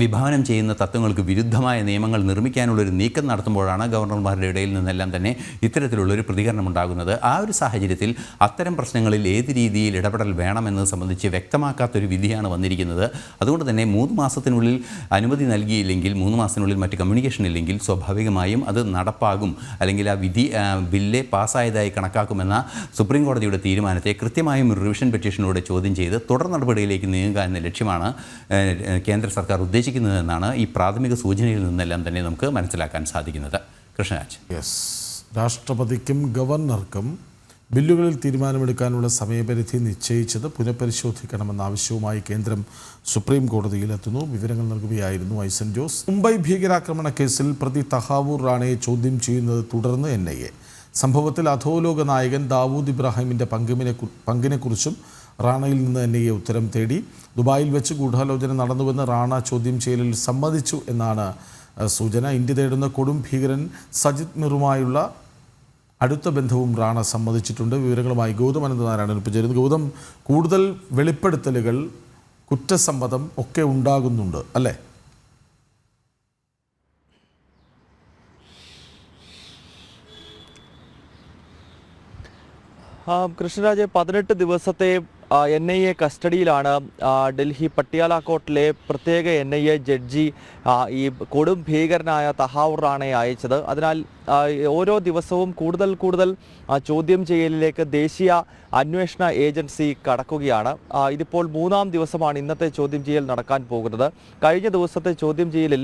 Speaker 18: വിഭാവനം ചെയ്യുന്ന തത്വങ്ങൾക്ക് വിരുദ്ധമായ നിയമങ്ങൾ നിർമ്മിക്കാനുള്ളൊരു നീക്കം നടത്തുമ്പോഴാണ് ഗവർണർമാരുടെ ഇടയിൽ നിന്നെല്ലാം തന്നെ ഇത്തരത്തിലുള്ളൊരു പ്രതികരണം ഉണ്ടാകുന്നത്. ആ ഒരു സാഹചര്യത്തിൽ അത്തരം പ്രശ്നങ്ങളിൽ ഏത് രീതിയിൽ ഇടപെടൽ വേണമെന്നത് സംബന്ധിച്ച് വ്യക്തമാക്കാത്തൊരു വിധിയാണ് വന്നിരിക്കുന്നത്. അതുകൊണ്ട് തന്നെ 3 മാസത്തിനുള്ളിൽ അനുമതി നൽകിയില്ലെങ്കിൽ, 3 മാസത്തിനുള്ളിൽ മറ്റ് കമ്മ്യൂണിക്കേഷൻ ഇല്ലെങ്കിൽ സ്വാഭാവികമായും അത് നടപ്പാകും, അല്ലെങ്കിൽ ആ ബില്ല് പാസ്സായതായി കണക്കാക്കുമെന്ന സുപ്രീം കോടതിയുടെ തീരുമാനത്തെ കൃത്യമായും റിവിഷൻ പെറ്റീഷനോട് ചോദ്യം ചെയ്ത് തുടർ നടപടിയിലേക്ക് നീങ്ങുക എന്ന ലക്ഷ്യമാണ് കേന്ദ്ര സർക്കാർ ഉദ്ദേശിക്കുന്നതെന്നാണ് ഈ പ്രാഥമിക സൂചനയിൽ നിന്നെല്ലാം തന്നെ നമുക്ക് മനസ്സിലാക്കാൻ സാധിക്കുന്നത്. കൃഷ്ണരാജ്.
Speaker 1: രാഷ്ട്രപതിക്കും ഗവർണർക്കും ബില്ലുകളിൽ തീരുമാനമെടുക്കാനുള്ള സമയപരിധി നിശ്ചയിച്ചത് പുനഃപരിശോധിക്കണമെന്ന ആവശ്യവുമായി കേന്ദ്രം സുപ്രീം കോടതിയിലെത്തുന്നു. വിവരങ്ങൾ നൽകുകയായിരുന്നു ഐസൻ ജോസ്. മുംബൈ ഭീകരാക്രമണ കേസിൽ പ്രതി തഹാവൂർ റാണയെ ചോദ്യം ചെയ്യുന്നത് തുടർന്ന് NIA. സംഭവത്തിൽ അധോലോക നായകൻ ദാവൂദ് ഇബ്രാഹിമിൻ്റെ പങ്കിനെക്കുറിച്ചും റാണയിൽ നിന്ന് NIA ഉത്തരം തേടി. ദുബായിൽ വെച്ച് ഗൂഢാലോചന നടന്നുവെന്ന് റാണ ചോദ്യം ചെയ്യലിൽ സമ്മതിച്ചു എന്നാണ് സൂചന. ഇന്ത്യ തേടുന്ന കൊടും ഭീകരൻ സജിത് മിറുമായുള്ള അടുത്ത ബന്ധവും റാണ സമ്മതിച്ചിട്ടുണ്ട്. വിവരങ്ങളുമായി ഗൗതം അനന്തനാരായണൻ ഇപ്പോൾ ചേരുന്നു. ഗൗതം, കൂടുതൽ വെളിപ്പെടുത്തലുകൾ, കുറ്റസമ്മതം ഒക്കെ ഉണ്ടാകുന്നുണ്ട് അല്ലേ?
Speaker 20: കൃഷ്ണരാജ്, 18 ദിവസത്തെ NIA കസ്റ്റഡിയിലാണ് ഡൽഹി പട്യാല കോർട്ടിലെ പ്രത്യേക NIA ജഡ്ജി ഈ കൊടും ഭീകരനായ തഹാവൂർ റാണയെ അയച്ചത്. അതിനാൽ ഓരോ ദിവസവും കൂടുതൽ ചോദ്യം ചെയ്യലിലേക്ക് ദേശീയ അന്വേഷണ ഏജൻസി കടക്കുകയാണ്. ഇതിപ്പോൾ 3-ാം ദിവസമാണ് ഇന്നത്തെ ചോദ്യം ചെയ്യൽ നടക്കാൻ പോകുന്നത്. കഴിഞ്ഞ ദിവസത്തെ ചോദ്യം ചെയ്യലിൽ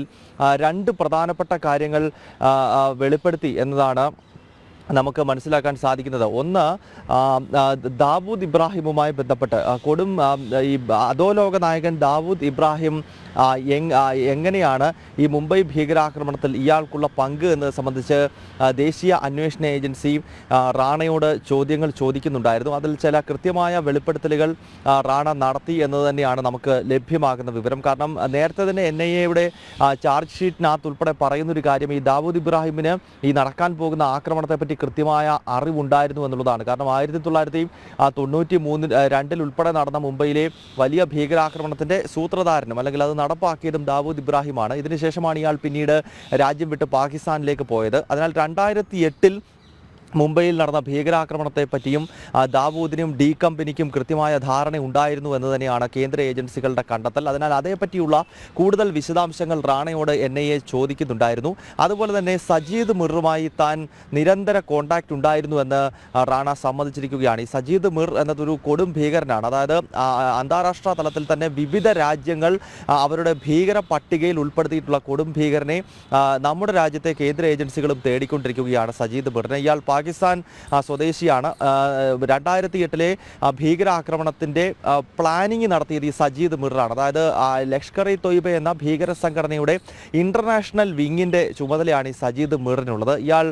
Speaker 20: 2 പ്രധാനപ്പെട്ട കാര്യങ്ങൾ വെളിപ്പെടുത്തി എന്നതാണ് നമുക്ക് മനസ്സിലാക്കാൻ സാധിക്കുന്നത്. ഒന്ന്, ദാവൂദ് ഇബ്രാഹിമുമായി ബന്ധപ്പെട്ട് കൊടും ഈ അധോലോക നായകൻ ദാവൂദ് ഇബ്രാഹിം എങ്ങനെയാണ് ഈ മുംബൈ ഭീകരാക്രമണത്തിൽ ഇയാൾക്കുള്ള പങ്ക് എന്നത് സംബന്ധിച്ച് ദേശീയ അന്വേഷണ ഏജൻസി റാണയോട് ചോദ്യങ്ങൾ ചോദിക്കുന്നുണ്ടായിരുന്നു. അതിൽ ചില കൃത്യമായ വെളിപ്പെടുത്തലുകൾ റാണ നടത്തി എന്നത് തന്നെയാണ് നമുക്ക് ലഭ്യമാകുന്ന വിവരം. കാരണം നേരത്തെ തന്നെ NIAയുടെ ചാർജ് ഷീറ്റിനകത്ത് ഉൾപ്പെടെ പറയുന്നൊരു കാര്യം ഈ ദാവൂദ് ഇബ്രാഹിമിന് ഈ നടക്കാൻ പോകുന്ന ആക്രമണത്തെപ്പറ്റി കൃത്യമായ അറിവുണ്ടായിരുന്നു എന്നുള്ളതാണ്. കാരണം 1993 ഉൾപ്പെടെ നടന്ന മുംബൈയിലെ വലിയ ഭീകരാക്രമണത്തിന്റെ സൂത്രധാരനും അല്ലെങ്കിൽ അത് നടപ്പാക്കിയതും ദാവൂദ് ഇബ്രാഹിമാണ്. ഇതിനുശേഷമാണ് ഇയാൾ പിന്നീട് രാജ്യം വിട്ട് പാകിസ്ഥാനിലേക്ക് പോയത്. അതിനാൽ 2008 മുംബൈയിൽ നടന്ന ഭീകരാക്രമണത്തെ പറ്റിയും ദാവൂദിനും ഡി കമ്പനിക്കും കൃത്യമായ ധാരണ ഉണ്ടായിരുന്നു എന്ന് തന്നെയാണ് കേന്ദ്ര ഏജൻസികളുടെ കണ്ടെത്തൽ. അതിനാൽ അതേപറ്റിയുള്ള കൂടുതൽ വിശദാംശങ്ങൾ റാണയോട് NIA ചോദിക്കുന്നുണ്ടായിരുന്നു. അതുപോലെ തന്നെ സജീദ് മിറുമായി താൻ നിരന്തര കോൺടാക്റ്റ് ഉണ്ടായിരുന്നു എന്ന് റാണ സമ്മതിച്ചിരിക്കുകയാണ്. ഈ സജീദ് മിർ എന്നതൊരു കൊടും ഭീകരനാണ്. അതായത് അന്താരാഷ്ട്ര തലത്തിൽ തന്നെ വിവിധ രാജ്യങ്ങൾ അവരുടെ ഭീകര പട്ടികയിൽ ഉൾപ്പെടുത്തിയിട്ടുള്ള കൊടും ഭീകരനെ നമ്മുടെ രാജ്യത്തെ കേന്ദ്ര ഏജൻസികളും തേടിക്കൊണ്ടിരിക്കുകയാണ് സജീദ് മിറിനെ. ഇയാൾ പാകിസ്ഥാൻ സ്വദേശിയാണ്. 2008 ഭീകരാക്രമണത്തിൻ്റെ പ്ലാനിങ് നടത്തിയത് ഈ സജീദ് മിറാണ്. അതായത് ലഷ്കർ-ഇ-തൊയ്ബ എന്ന ഭീകര സംഘടനയുടെ ഇൻ്റർനാഷണൽ വിങ്ങിൻ്റെ ചുമതലയാണ് ഈ സജീദ് മിറിനുള്ളത്. ഇയാൾ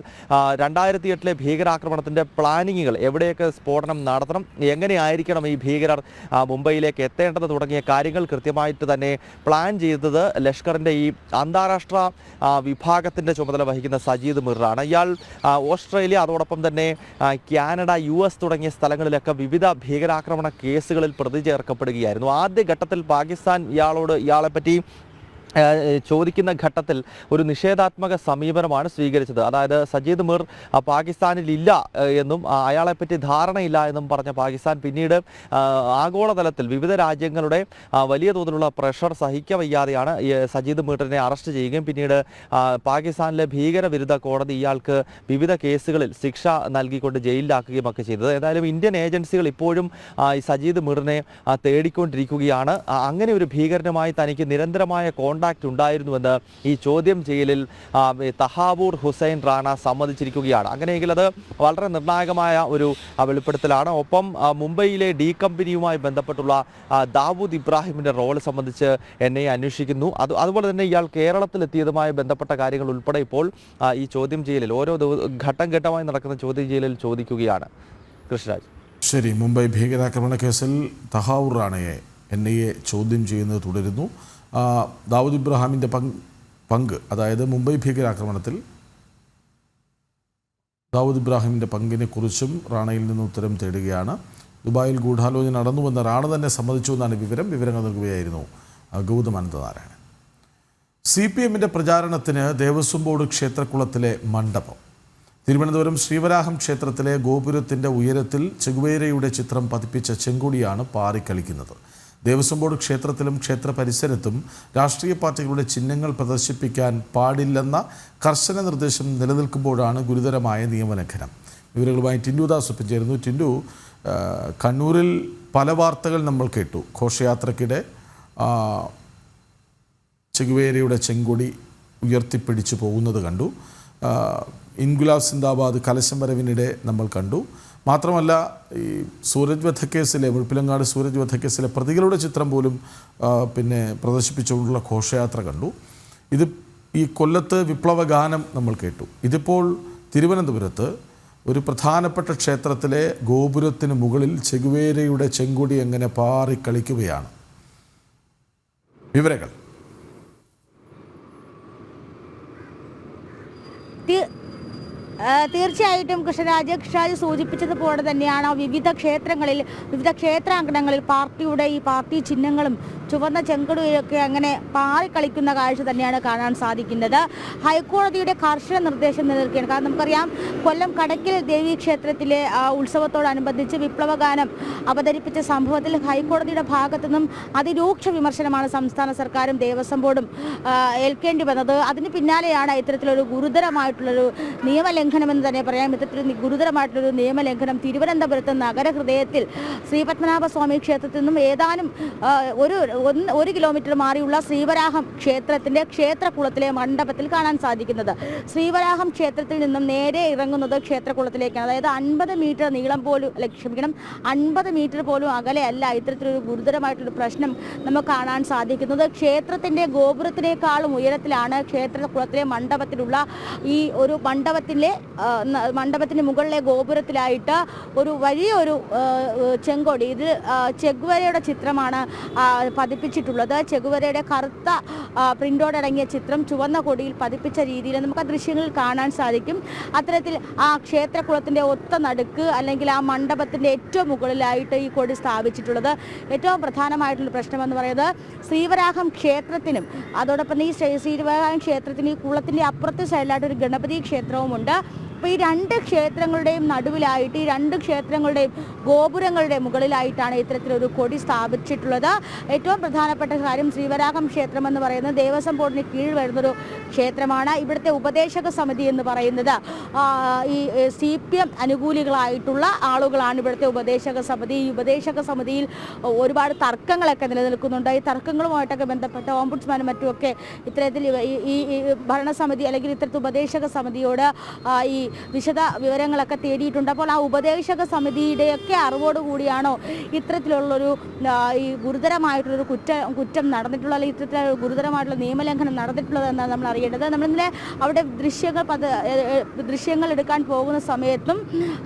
Speaker 20: 2008 ഭീകരാക്രമണത്തിൻ്റെ പ്ലാനിങ്ങുകൾ, എവിടെയൊക്കെ സ്ഫോടനം നടത്തണം, എങ്ങനെയായിരിക്കണം ഈ ഭീകരർ മുംബൈയിലേക്ക് എത്തേണ്ടത് തുടങ്ങിയ കാര്യങ്ങൾ കൃത്യമായിട്ട് തന്നെ പ്ലാൻ ചെയ്തത് ലഷ്കറിൻ്റെ ഈ അന്താരാഷ്ട്ര വിഭാഗത്തിൻ്റെ ചുമതല വഹിക്കുന്ന സജീദ് മിറാണ്. ഇയാൾ ഓസ്ട്രേലിയ, അതോടൊപ്പം തന്നെ കാനഡ, US തുടങ്ങിയ സ്ഥലങ്ങളിലൊക്കെ വിവിധ ഭീകരാക്രമണ കേസുകളിൽ പ്രതി ചേർക്കപ്പെടുകയായിരുന്നു. ആദ്യഘട്ടത്തിൽ പാകിസ്ഥാൻ ഇയാളെപ്പറ്റി ചോദിക്കുന്ന ഘട്ടത്തിൽ ഒരു നിഷേധാത്മക സമീപനമാണ് സ്വീകരിച്ചത്. അതായത് സജീദ് മിർ പാകിസ്ഥാനിലില്ല എന്നും അയാളെപ്പറ്റി ധാരണയില്ല എന്നും പറഞ്ഞ പാകിസ്ഥാൻ പിന്നീട് ആഗോളതലത്തിൽ വിവിധ രാജ്യങ്ങളുടെ വലിയ തോതിലുള്ള പ്രഷർ സഹിക്കവയ്യാതെയാണ് സജീദ് മിറിനെ അറസ്റ്റ് ചെയ്യുകയും പിന്നീട് പാകിസ്ഥാനിലെ ഭീകരവിരുദ്ധ കോടതി ഇയാൾക്ക് വിവിധ കേസുകളിൽ ശിക്ഷ നൽകിക്കൊണ്ട് ജയിലിലാക്കുകയും ഒക്കെ ചെയ്തത്. ഏതായാലും ഇന്ത്യൻ ഏജൻസികൾ ഇപ്പോഴും ഈ സജീദ് മിറിനെ തേടിക്കൊണ്ടിരിക്കുകയാണ്. അങ്ങനെ ഒരു ഭീകരനുമായി തനിക്ക് നിരന്തരമായ കോണ്ടാക്ട് ഉണ്ടായിരുന്നുവെന്ന് ഈ ചോദ്യം ചെയ്യലിൽ തഹാവൂർ ഹുസൈൻ റാണ സമ്മതിച്ചിരിക്കുകയാണ്. അങ്ങനെയെങ്കിൽ അത് വളരെ നിർണായകമായ ഒരു വെളിപ്പെടുത്തലാണ്. ഒപ്പം മുംബൈയിലെ ഡി കമ്പനിയുമായി ബന്ധപ്പെട്ടുള്ള ദാവൂദ് ഇബ്രാഹിമിൻ്റെ റോൾ സംബന്ധിച്ച് NIA അന്വേഷിക്കുന്നു. അതുപോലെ തന്നെ ഇയാൾ കേരളത്തിലെത്തിയതുമായി ബന്ധപ്പെട്ട കാര്യങ്ങൾ ഉൾപ്പെടെ ഇപ്പോൾ ഈ ചോദ്യം ചെയ്യലിൽ ഓരോ ഘട്ടം ഘട്ടമായി നടക്കുന്ന ചോദ്യം ചെയ്യലിൽ ചോദിക്കുകയാണ്. കൃഷ്ണരാജ്.
Speaker 1: ശരി, മുംബൈ ഭീകരാക്രമണ കേസിൽ തഹാവൂർ റാണയെ NIA ചോദ്യം ചെയ്യുന്നത് തുടരുന്നു. ദാവൂദ് ഇബ്രാഹിമിൻ്റെ പങ്ക്, അതായത് മുംബൈ ഭീകരാക്രമണത്തിൽ ദാവൂദ് ഇബ്രാഹിമിൻ്റെ പങ്കിനെക്കുറിച്ചും റാണയിൽ നിന്ന് ഉത്തരം തേടുകയാണ്. ദുബായിൽ ഗൂഢാലോചന നടന്നുവെന്ന് റാണ തന്നെ സമ്മതിച്ചുവെന്നാണ് വിവരങ്ങൾ നൽകുകയായിരുന്നു ഗൗതം അനന്തനാരായണൻ. CPMൻ്റെ പ്രചാരണത്തിന് ദേവസ്വം ബോർഡ് ക്ഷേത്രക്കുളത്തിലെ മണ്ഡപം. തിരുവനന്തപുരം ശ്രീവരാഹം ക്ഷേത്രത്തിലെ ഗോപുരത്തിൻ്റെ ഉയരത്തിൽ ചെഗുവേരയുടെ ചിത്രം പതിപ്പിച്ച ചെങ്കൊടിയാണ് പാറിക്കളിക്കുന്നത്. ദേവസ്വം ബോർഡ് ക്ഷേത്രത്തിലും ക്ഷേത്ര പരിസരത്തും രാഷ്ട്രീയ പാർട്ടികളുടെ ചിഹ്നങ്ങൾ പ്രദർശിപ്പിക്കാൻ പാടില്ലെന്ന കർശന നിർദ്ദേശം നിലനിൽക്കുമ്പോഴാണ് ഗുരുതരമായ നിയമലംഘനം. വിവരങ്ങളുമായി ടിൻഡു ദാസ് ഒപ്പം ചേരുന്നു. ടിൻഡു, കണ്ണൂരിൽ പല വാർത്തകൾ നമ്മൾ കേട്ടു. ഘോഷയാത്രയ്ക്കിടെ ചെഗുവേരയുടെ ചെങ്കൊടി ഉയർത്തിപ്പിടിച്ചു പോകുന്നത് കണ്ടു. ഇൻഗുലാബ് സിന്ദാബാദ് കലശം വരവിനിടെ നമ്മൾ കണ്ടു. മാത്രമല്ല, ഈ സൂരജ് വധക്കേസിലെ, മുഴപ്പിലങ്ങാട് സൂരജ് വധക്കേസിലെ പ്രതികളുടെ ചിത്രം പോലും പ്രദർശിപ്പിച്ചുകൊണ്ടുള്ള ഘോഷയാത്ര കണ്ടു. ഈ കൊല്ലത്ത് വിപ്ലവഗാനം നമ്മൾ കേട്ടു. ഇതിപ്പോൾ തിരുവനന്തപുരത്ത് ഒരു പ്രധാനപ്പെട്ട ക്ഷേത്രത്തിലെ ഗോപുരത്തിന് മുകളിൽ ചെഗുവേരയുടെ ചെങ്കൊടി എങ്ങനെ പാറിക്കളിക്കുകയാണ്. വിവരങ്ങൾ.
Speaker 2: തീർച്ചയായിട്ടും കൃഷ്ണരാജ് സൂചിപ്പിച്ചതുപോലെ തന്നെയാണ് വിവിധ ക്ഷേത്രങ്ങളിൽ, വിവിധ ക്ഷേത്രാങ്കണങ്ങളിൽ ഈ പാർട്ടി ചിഹ്നങ്ങളും ചുവന്ന ചെങ്കൊടിയൊക്കെ അങ്ങനെ പാറിക്കളിക്കുന്ന കാഴ്ച തന്നെയാണ് കാണാൻ സാധിക്കുന്നത്. ഹൈക്കോടതിയുടെ കർശന നിർദ്ദേശം നിലനിൽക്കുകയാണ്. കാരണം നമുക്കറിയാം, കൊല്ലം കടയ്ക്കൽ ദേവീക്ഷേത്രത്തിലെ ഉത്സവത്തോടനുബന്ധിച്ച് വിപ്ലവഗാനം അവതരിപ്പിച്ച സംഭവത്തിൽ ഹൈക്കോടതിയുടെ ഭാഗത്തു നിന്നും അതിരൂക്ഷ വിമർശനമാണ് സംസ്ഥാന സർക്കാരും ദേവസ്വം ബോർഡും ഏൽക്കേണ്ടി വന്നത്. അതിന് പിന്നാലെയാണ് ഇത്തരത്തിലൊരു ഗുരുതരമായിട്ടുള്ളൊരു നിയമലംഘനമെന്ന് തന്നെ പറയാം. ഇത്തരത്തിലൊരു ഗുരുതരമായിട്ടുള്ളൊരു നിയമലംഘനം തിരുവനന്തപുരത്ത് നഗരഹൃദയത്തിൽ ശ്രീപത്മനാഭസ്വാമി ക്ഷേത്രത്തിൽ നിന്നും ഏതാനും ഒരു കിലോമീറ്റർ മാറിയുള്ള ശ്രീവരാഹം ക്ഷേത്രത്തിന്റെ ക്ഷേത്രകുളത്തിലെ മണ്ഡപത്തിൽ കാണാൻ സാധിക്കുന്നത്. ശ്രീവരാഹം ക്ഷേത്രത്തിൽ നിന്നും നേരെ ഇറങ്ങുന്നത് ക്ഷേത്രകുളത്തിലേക്കാണ്. അതായത് 50 മീറ്റർ നീളം പോലും 50 മീറ്റർ പോലും അകലെയല്ല ഇത്തരത്തിലൊരു ഗുരുതരമായിട്ടൊരു പ്രശ്നം നമുക്ക് കാണാൻ സാധിക്കുന്നത്. ക്ഷേത്രത്തിന്റെ ഗോപുരത്തിനേക്കാളും ഉയരത്തിലാണ് ക്ഷേത്രകുളത്തിലെ മണ്ഡപത്തിലുള്ള ഈ ഒരു മണ്ഡപത്തിന് മുകളിലെ ഗോപുരത്തിലായിട്ട് ഒരു വലിയൊരു ചെങ്കൊടി, ഇത് ചെഗുവേരയുടെ ചിത്രമാണ് പതിപ്പിച്ചിട്ടുള്ളത്. ചെഗുവേരയുടെ കറുത്ത പ്രിന്റോടടങ്ങിയ ചിത്രം ചുവന്ന കൊടിയിൽ പതിപ്പിച്ച രീതിയിൽ നമുക്ക് ആ ദൃശ്യങ്ങളിൽ കാണാൻ സാധിക്കും. അത്തരത്തിൽ ആ ക്ഷേത്രകുളത്തിന്റെ ഒത്ത നടുക്ക് അല്ലെങ്കിൽ ആ മണ്ഡപത്തിന്റെ ഏറ്റവും മുകളിലായിട്ട് ഈ കൊടി സ്ഥാപിച്ചിട്ടുള്ളത്. ഏറ്റവും പ്രധാനമായിട്ടുള്ള പ്രശ്നമെന്ന് പറയുന്നത് ശ്രീവരാഹം ക്ഷേത്രത്തിനും അതോടൊപ്പം ഈ ശ്രീവരാഹം ക്ഷേത്രത്തിന് ഈ കുളത്തിന്റെ അപ്പുറത്തെ സൈഡിലായിട്ട് ഒരു ഗണപതി ക്ഷേത്രവുമുണ്ട്. അപ്പോൾ ഈ രണ്ട് ക്ഷേത്രങ്ങളുടെയും നടുവിലായിട്ട്, ഈ രണ്ട് ക്ഷേത്രങ്ങളുടെയും ഗോപുരങ്ങളുടെ മുകളിലായിട്ടാണ് ഇത്തരത്തിലൊരു കൊടി സ്ഥാപിച്ചിട്ടുള്ളത്. ഏറ്റവും പ്രധാനപ്പെട്ട കാര്യം, ശ്രീവരാഹം ക്ഷേത്രം എന്ന് പറയുന്നത് ദേവസ്വം ബോർഡിന് കീഴിൽ വരുന്നൊരു ക്ഷേത്രമാണ്. ഇവിടുത്തെ ഉപദേശക സമിതി എന്ന് പറയുന്നത് ഈ CPM അനുകൂലികളായിട്ടുള്ള ആളുകളാണ് ഇവിടുത്തെ ഉപദേശക സമിതി. ഈ ഉപദേശക സമിതിയിൽ ഒരുപാട് തർക്കങ്ങളൊക്കെ നിലനിൽക്കുന്നുണ്ട്. ഈ തർക്കങ്ങളുമായിട്ടൊക്കെ ബന്ധപ്പെട്ട ഓംബുഡ്സ്മാനും മറ്റുമൊക്കെ ഇത്തരത്തിൽ ഈ ഭരണസമിതി അല്ലെങ്കിൽ ഇത്തരത്തിൽ ഉപദേശക സമിതിയോട് ഈ വിശദ വിവരങ്ങളൊക്കെ തേടിയിട്ടുണ്ട്. അപ്പോൾ ആ ഉപദേശക സമിതിയുടെയൊക്കെ അറിവോടുകൂടിയാണോ ഇത്തരത്തിലുള്ളൊരു ഈ ഗുരുതരമായിട്ടുള്ളൊരു കുറ്റം നടന്നിട്ടുള്ള, അല്ലെങ്കിൽ ഇത്തരത്തിലുള്ള ഗുരുതരമായിട്ടുള്ള നിയമലംഘനം നടന്നിട്ടുള്ളത് എന്നാണ് നമ്മൾ അറിയേണ്ടത്. നമ്മളിന്നലെ അവിടെ ദൃശ്യങ്ങൾ എടുക്കാൻ പോകുന്ന സമയത്തും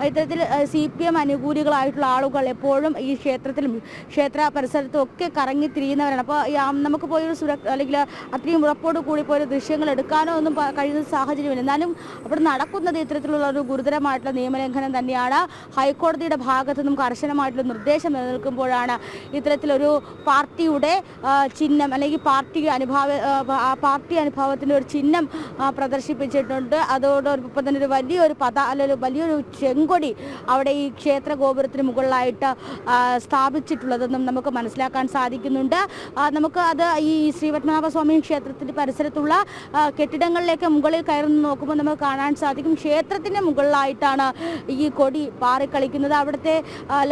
Speaker 2: ഇത്തരത്തിൽ CPM അനുകൂലികളായിട്ടുള്ള ആളുകൾ എപ്പോഴും ഈ ക്ഷേത്രത്തിലും ക്ഷേത്ര പരിസരത്തും ഒക്കെ കറങ്ങി തിരിയുന്നവരാണ്. അപ്പോൾ നമുക്ക് പോയൊരു അല്ലെങ്കിൽ അത്രയും ഉറപ്പോട് കൂടി പോയൊരു ദൃശ്യങ്ങൾ എടുക്കാനോ ഒന്നും കഴിയുന്ന സാഹചര്യമില്ല. എന്നാലും അവിടെ നടക്കുന്നത് ഇത്തരത്തിലുള്ള ഒരു ഗുരുതരമായിട്ടുള്ള നിയമലംഘനം തന്നെയാണ്. ഹൈക്കോടതിയുടെ ഭാഗത്തു നിന്നും കർശനമായിട്ടുള്ള നിർദ്ദേശം നിലനിൽക്കുമ്പോഴാണ് ഇത്തരത്തിലൊരു പാർട്ടിയുടെ ചിഹ്നം അല്ലെങ്കിൽ പാർട്ടി അനുഭാവത്തിൻ്റെ ഒരു ചിഹ്നം പ്രദർശിപ്പിച്ചിട്ടുണ്ട്. അതോടൊപ്പം തന്നെ ഒരു വലിയൊരു ചെങ്കൊടി അവിടെ ഈ ക്ഷേത്ര ഗോപുരത്തിന് മുകളിലായിട്ട് സ്ഥാപിച്ചിട്ടുള്ളതെന്നും നമുക്ക് മനസ്സിലാക്കാൻ സാധിക്കുന്നുണ്ട്. നമുക്ക് അത് ഈ ശ്രീപത്മനാഭസ്വാമി ക്ഷേത്രത്തിൻ്റെ പരിസരത്തുള്ള കെട്ടിടങ്ങളിലേക്ക് മുകളിൽ കയറുന്ന നോക്കുമ്പോൾ നമുക്ക് കാണാൻ സാധിക്കും, ക്ഷേത്രത്തിൻ്റെ മുകളിലായിട്ടാണ് ഈ കൊടി പാറിക്കളിക്കുന്നത്. അവിടുത്തെ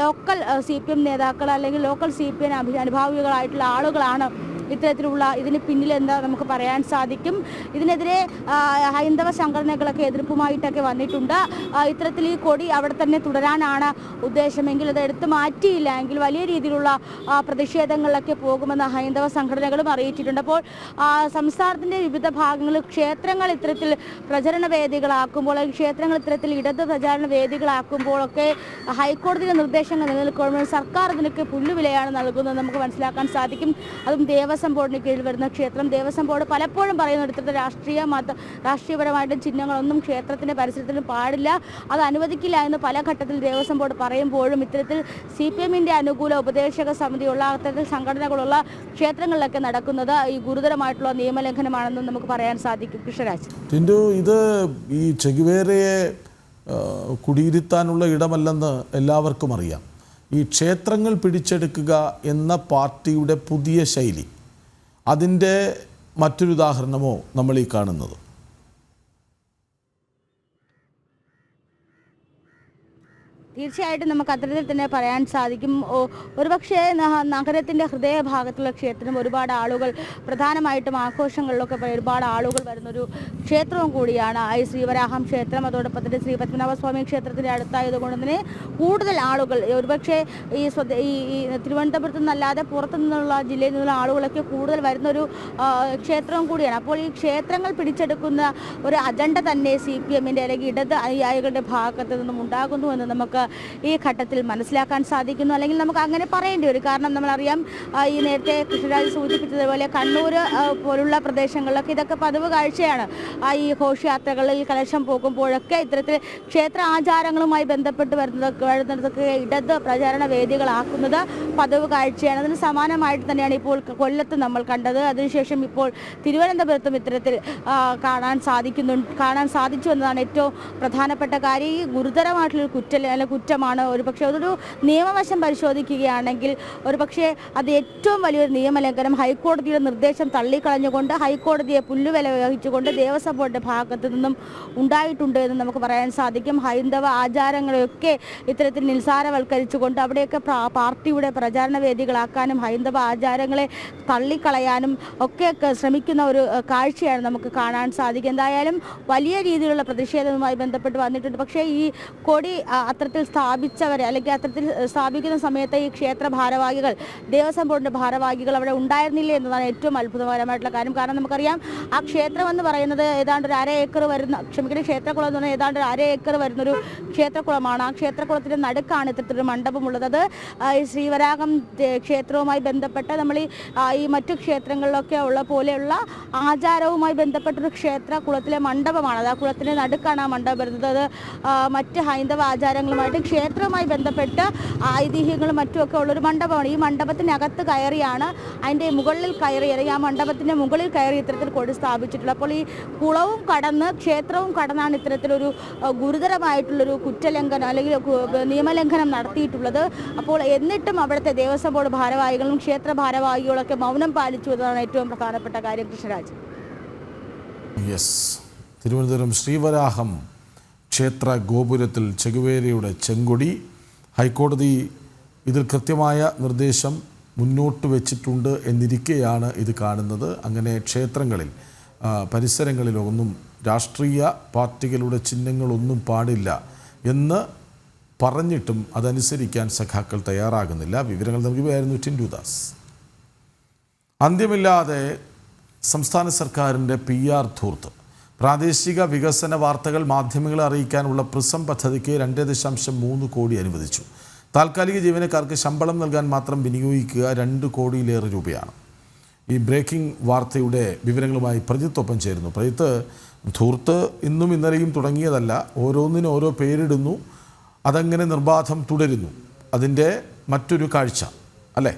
Speaker 2: ലോക്കൽ CPM നേതാക്കൾ അല്ലെങ്കിൽ ലോക്കൽ CPM അനുഭാവികളായിട്ടുള്ള ആളുകളാണ് ഇത്തരത്തിലുള്ള ഇതിന് പിന്നിൽ എന്താ നമുക്ക് പറയാൻ സാധിക്കും. ഇതിനെതിരെ ഹൈന്ദവ സംഘടനകളൊക്കെ എതിർപ്പുമായിട്ടൊക്കെ വന്നിട്ടുണ്ട്. ഇത്തരത്തിൽ ഈ കൊടി അവിടെ തന്നെ തുടരാനാണ് ഉദ്ദേശമെങ്കിൽ അത് എടുത്തു മാറ്റിയില്ല എങ്കിൽ വലിയ രീതിയിലുള്ള പ്രതിഷേധങ്ങളിലൊക്കെ പോകുമെന്ന് ഹൈന്ദവ സംഘടനകളും അറിയിച്ചിട്ടുണ്ട്. അപ്പോൾ സംസ്ഥാനത്തിൻ്റെ വിവിധ ഭാഗങ്ങളിൽ ക്ഷേത്രങ്ങൾ ഇത്തരത്തിൽ പ്രചരണ വേദികളാക്കുമ്പോൾ, ക്ഷേത്രങ്ങൾ ഇത്തരത്തിൽ ഇടത് പ്രചാരണ വേദികളാക്കുമ്പോഴൊക്കെ ഹൈക്കോടതിയുടെ നിർദ്ദേശങ്ങൾ നിലനിൽക്കുമ്പോൾ സർക്കാർ ഇതിനൊക്കെ പുല്ലുവിലയാണ് നൽകുന്നത് നമുക്ക് മനസ്സിലാക്കാൻ സാധിക്കും. അതും ദേവസ്വം ബോർഡിന് കീഴിൽ വരുന്ന ക്ഷേത്രം. ദേവസ്വം ബോർഡ് പലപ്പോഴും പറയുന്ന ഇത്തരത്തിൽ രാഷ്ട്രീയപരമായിട്ടും ചിഹ്നങ്ങളൊന്നും ക്ഷേത്രത്തിൻ്റെ പരിസരത്തിലും പാടില്ല, അത് അനുവദിക്കില്ല എന്ന് പല ഘട്ടത്തിൽ ദേവസ്വം ബോർഡ് പറയുമ്പോഴും ഇത്തരത്തിൽ CPMൻ്റെ അനുകൂല ഉപദേശക സമിതിയുള്ള അത്തരത്തിൽ സംഘടനകളുള്ള ക്ഷേത്രങ്ങളിലൊക്കെ നടക്കുന്നത് ഈ ഗുരുതരമായിട്ടുള്ള നിയമലംഘനമാണെന്ന് നമുക്ക് പറയാൻ സാധിക്കും. കൃഷ്ണരാജ്,
Speaker 1: ഇത് ഈ ചെഗുവേരയെ കുടിയിരുത്താനുള്ള ഇടമല്ലെന്ന് എല്ലാവർക്കും അറിയാം. ഈ ക്ഷേത്രങ്ങൾ പിടിച്ചെടുക്കുക എന്ന പാർട്ടിയുടെ പുതിയ ശൈലി, അതിൻ്റെ മറ്റൊരു ഉദാഹരണമോ നമ്മൾ ഈ കാണുന്നത്?
Speaker 2: തീർച്ചയായിട്ടും നമുക്ക് അത്തരത്തിൽ തന്നെ പറയാൻ സാധിക്കും. ഒരുപക്ഷെ നഗരത്തിൻ്റെ ഹൃദയഭാഗത്തുള്ള ക്ഷേത്രം ഒരുപാട് ആളുകൾ, പ്രധാനമായിട്ടും ആഘോഷങ്ങളിലൊക്കെ ഒരുപാട് ആളുകൾ വരുന്നൊരു ക്ഷേത്രവും കൂടിയാണ് ഈ ശ്രീവരാഹം ക്ഷേത്രം. അതോടൊപ്പം തന്നെ ശ്രീ പത്മനാഭസ്വാമി ക്ഷേത്രത്തിൻ്റെ അടുത്തായതുകൊണ്ട് തന്നെ കൂടുതൽ ആളുകൾ ഒരുപക്ഷെ ഈ തിരുവനന്തപുരത്തു നിന്നല്ലാതെ പുറത്തു നിന്നുള്ള ജില്ലയിൽ നിന്നുള്ള ആളുകളൊക്കെ കൂടുതൽ വരുന്നൊരു ക്ഷേത്രവും കൂടിയാണ്. അപ്പോൾ ഈ ക്ഷേത്രങ്ങൾ പിടിച്ചെടുക്കുന്ന ഒരു അജണ്ട തന്നെ CPMൻ്റെ അല്ലെങ്കിൽ ഇടത് അനുയായികളുടെ ഭാഗത്ത് നിന്നും ഉണ്ടാകുന്നു എന്ന് നമുക്ക് ഈ ഘട്ടത്തിൽ മനസ്സിലാക്കാൻ സാധിക്കുന്നു, അല്ലെങ്കിൽ നമുക്ക് അങ്ങനെ പറയേണ്ടി വരും. കാരണം നമ്മളറിയാം, ഈ നേരത്തെ കൃഷ്ണരാജ് സൂചിപ്പിച്ചതുപോലെ കണ്ണൂർ പോലുള്ള പ്രദേശങ്ങളിലൊക്കെ ഇതൊക്കെ പതിവ് കാഴ്ചയാണ്. ഈ ഘോഷയാത്രകളിൽ കലശം പോകുമ്പോഴൊക്കെ ഇത്തരത്തിൽ ക്ഷേത്ര ആചാരങ്ങളുമായി ബന്ധപ്പെട്ട് വരുന്നതൊക്കെ ഇടത് പ്രചാരണ വേദികളാക്കുന്നത് പതിവ് കാഴ്ചയാണ്. അതിന് സമാനമായിട്ട് തന്നെയാണ് ഇപ്പോൾ കൊല്ലത്ത് നമ്മൾ കണ്ടത്. അതിനുശേഷം ഇപ്പോൾ തിരുവനന്തപുരത്തും ഇത്തരത്തിൽ കാണാൻ സാധിച്ചു എന്നതാണ് ഏറ്റവും പ്രധാനപ്പെട്ട കാര്യം. ഈ ഗുരുതരമായിട്ടുള്ളൊരു കുറ്റമാണ്. ഒരുപക്ഷെ അതൊരു നിയമവശം പരിശോധിക്കുകയാണെങ്കിൽ ഒരുപക്ഷെ അത് ഏറ്റവും വലിയൊരു നിയമലംഘനം, ഹൈക്കോടതിയുടെ നിർദ്ദേശം തള്ളിക്കളഞ്ഞുകൊണ്ട് ഹൈക്കോടതിയെ പുല്ലുവില വഹിച്ചുകൊണ്ട് ദേവസ്വം ബോർഡിന്റെ ഭാഗത്തു നിന്നും ഉണ്ടായിട്ടുണ്ട് എന്ന് നമുക്ക് പറയാൻ സാധിക്കും. ഹൈന്ദവ ആചാരങ്ങളെയൊക്കെ ഇത്തരത്തിൽ നിസ്സാരവൽക്കരിച്ചുകൊണ്ട് അവിടെയൊക്കെ പാർട്ടിയുടെ പ്രചാരണ വേദികളാക്കാനും ഹൈന്ദവ ആചാരങ്ങളെ തള്ളിക്കളയാനും ഒക്കെ ശ്രമിക്കുന്ന ഒരു കാഴ്ചയാണ് നമുക്ക് കാണാൻ സാധിക്കും. എന്തായാലും വലിയ രീതിയിലുള്ള പ്രതിഷേധവുമായി ബന്ധപ്പെട്ട് വന്നിട്ടുണ്ട്. പക്ഷേ ഈ കൊടി അത്തരത്തിൽ സ്ഥാപിച്ചവരെ, അല്ലെങ്കിൽ അത്തരത്തിൽ സ്ഥാപിക്കുന്ന സമയത്ത് ഈ ക്ഷേത്ര ഭാരവാഹികൾ, ദേവസ്വം ബോർഡിൻ്റെ ഭാരവാഹികൾ അവിടെ ഉണ്ടായിരുന്നില്ല എന്നതാണ് ഏറ്റവും അത്ഭുതകരമായിട്ടുള്ള കാര്യം. കാരണം നമുക്കറിയാം, ആ ക്ഷേത്രം എന്ന് പറയുന്നത് ഏതാണ്ട് ഒരു ക്ഷേത്രക്കുളം എന്ന് പറഞ്ഞാൽ ഏതാണ്ട് ഒരു 1/2 ഏക്കർ വരുന്നൊരു ക്ഷേത്രക്കുളമാണ്. ആ ക്ഷേത്രക്കുളത്തിൻ്റെ നടുക്കാണ് ഇത്തരത്തിലൊരു മണ്ഡപമുള്ളത്. അത് ഈ ശ്രീവരാഹം ക്ഷേത്രവുമായി ബന്ധപ്പെട്ട നമ്മൾ ഈ മറ്റു ക്ഷേത്രങ്ങളിലൊക്കെ ഉള്ള പോലെയുള്ള ആചാരവുമായി ബന്ധപ്പെട്ടൊരു ക്ഷേത്രക്കുളത്തിലെ മണ്ഡപമാണ്. അത് ആ കുളത്തിൻ്റെ നടുക്കാണ് ആ മണ്ഡപം വരുന്നത്. അത് മറ്റ് ഹൈന്ദവ ആചാരങ്ങളുമായിട്ട് ക്ഷേത്രവുമായി ബന്ധപ്പെട്ട് ഐതിഹ്യങ്ങളും മറ്റുമൊക്കെ ഉള്ളൊരു മണ്ഡപമാണ്. ഈ മണ്ഡപത്തിനകത്ത് കയറിയാണ്, അതിൻ്റെ മുകളിൽ കയറി, അല്ലെങ്കിൽ ആ മണ്ഡപത്തിൻ്റെ മുകളിൽ കയറി ഇത്തരത്തിൽ കൊടി സ്ഥാപിച്ചിട്ടുള്ളത്. അപ്പോൾ ഈ കുളവും കടന്ന് ക്ഷേത്രവും കടന്നാണ് ഇത്തരത്തിലൊരു ഗുരുതരമായിട്ടുള്ളൊരു കുറ്റലംഘനം അല്ലെങ്കിൽ നിയമലംഘനം നടത്തിയിട്ടുള്ളത്. അപ്പോൾ എന്നിട്ടും അവിടുത്തെ ദേവസ്വം ബോർഡ് ഭാരവാഹികളും ക്ഷേത്ര ഭാരവാഹികളൊക്കെ മൗനം പാലിച്ചു എന്നതാണ് ഏറ്റവും പ്രധാനപ്പെട്ട കാര്യം. കൃഷ്ണരാജ്.
Speaker 1: തിരുവനന്തപുരം ശ്രീവരാഹം ക്ഷേത്ര ഗോപുരത്തിൽ ചെഗുവേരയുടെ ചെങ്കൊടി. ഹൈക്കോടതി ഇതിൽ കൃത്യമായ നിർദ്ദേശം മുന്നോട്ട് വെച്ചിട്ടുണ്ട് എന്നിരിക്കെയാണ് ഇത് കാണുന്നത്. അങ്ങനെ ക്ഷേത്രങ്ങളിൽ പരിസരങ്ങളിലൊന്നും രാഷ്ട്രീയ പാർട്ടികളുടെ ചിഹ്നങ്ങളൊന്നും പാടില്ല എന്ന് പറഞ്ഞിട്ടും അതനുസരിക്കാൻ സഖാക്കൾ തയ്യാറാകുന്നില്ല. വിവരങ്ങൾ നൽകുകയായിരുന്നു ടിൻഡുദാസ്. അന്ത്യമില്ലാതെ സംസ്ഥാന സർക്കാരിൻ്റെ PR ധൂർത്ത്. പ്രാദേശിക വികസന വാർത്തകൾ മാധ്യമങ്ങളെ അറിയിക്കാനുള്ള പ്രിസം പദ്ധതിക്ക് 2.3 കോടി അനുവദിച്ചു. താൽക്കാലിക ജീവനക്കാർക്ക് ശമ്പളം നൽകാൻ മാത്രം വിനിയോഗിക്കുക 2 കോടിയിലേറെ രൂപയാണ്. ഈ ബ്രേക്കിംഗ് വാർത്തയുടെ വിവരങ്ങളുമായി പ്രജിത്തൊപ്പം ചേരുന്നു. പ്രജിത്ത്, ധൂർത്ത് ഇന്നും ഇന്നലെയും തുടങ്ങിയതല്ല, ഓരോന്നിനും ഓരോ പേരിടുന്നു, അതങ്ങനെ നിർബാധം തുടരുന്നു. അതിൻ്റെ മറ്റൊരു കാഴ്ച അല്ലേ?